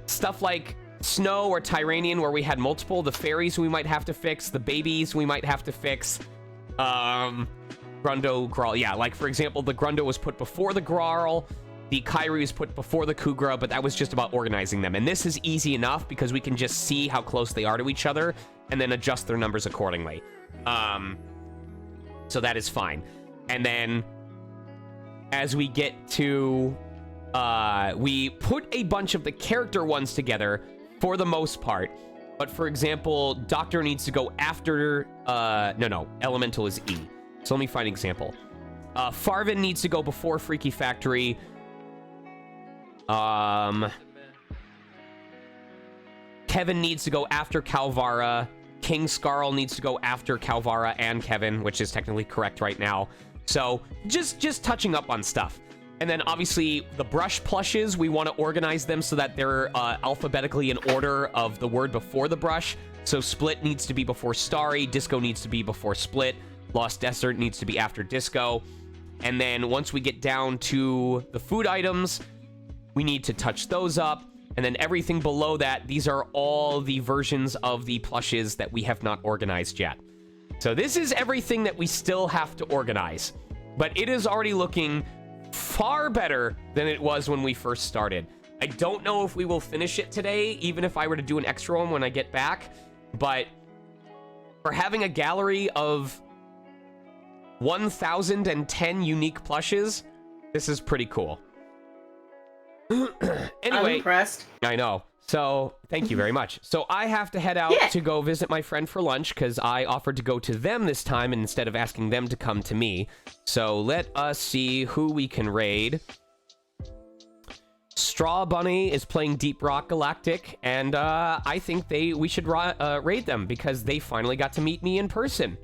stuff like Snow or Tyranian where we had multiple, the fairies we might have to fix, the babies we might have to fix, Grundo, Grarl. Yeah, like for example, the Grundo was put before the Grarl, the Kairi was put before the Kugra, but that was just about organizing them. And this is easy enough because we can just see how close they are to each other and then adjust their numbers accordingly. So that is fine. And then as we get to we put a bunch of the character ones together for the most part. But for example, Doctor needs to go after, no, Elemental is E. So let me find an example. Farvin needs to go before Freaky Factory. Kevin needs to go after Calvara. King Scarl needs to go after Calvara and Kevin, which is technically correct right now. So just touching up on stuff. And then obviously the brush plushes, we want to organize them so that they're alphabetically in order of the word before the brush. So Split needs to be before Starry, Disco needs to be before Split, Lost Desert needs to be after Disco. And then once we get down to the food items, we need to touch those up. And then everything below that, these are all the versions of the plushes that we have not organized yet. So this is everything that we still have to organize. But it is already looking far better than it was when we first started. I don't know if we will finish it today, even if I were to do an extra one when I get back. But for having a gallery of 1,010 unique plushes, this is pretty cool. Anyway, I'm impressed. I know. So thank you very much. So I have to head out to go visit my friend for lunch because I offered to go to them this time instead of asking them to come to me. So let us see who we can raid. Straw Bunny is playing Deep Rock Galactic, and I think we should raid them because they finally got to meet me in person.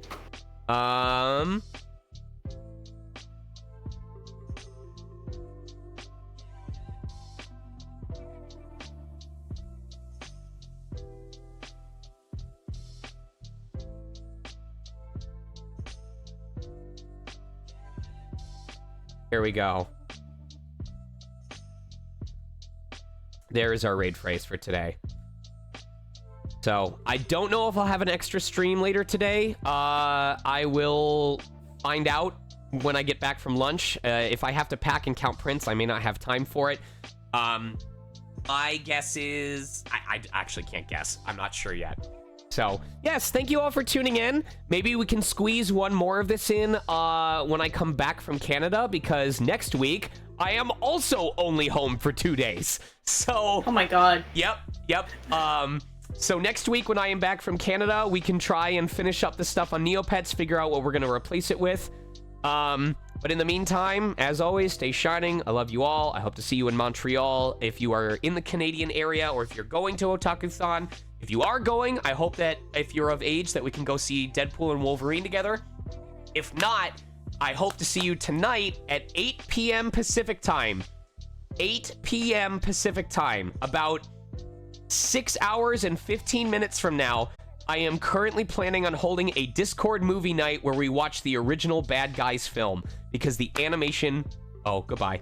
Here we go. There is our raid phrase for today. So, I don't know if I'll have an extra stream later today. I will find out when I get back from lunch. If I have to pack and count prints, I may not have time for it. My guess is... I actually can't guess. I'm not sure yet. So, yes, thank you all for tuning in. Maybe we can squeeze one more of this in when I come back from Canada, because next week, I am also only home for 2 days. So... Oh my god. Yep. So next week when I am back from Canada, we can try and finish up the stuff on Neopets, figure out what we're going to replace it with. But in the meantime, as always, stay shining. I love you all. I hope to see you in Montreal if you are in the Canadian area or if you're going to Otakuthon. If you are going, I hope that if you're of age that we can go see Deadpool and Wolverine together. If not, I hope to see you tonight at 8 p.m. Pacific time. 8 p.m. Pacific time. About 6 hours and 15 minutes from now, I am currently planning on holding a Discord movie night where we watch the original Bad Guys film because the animation... Oh, goodbye.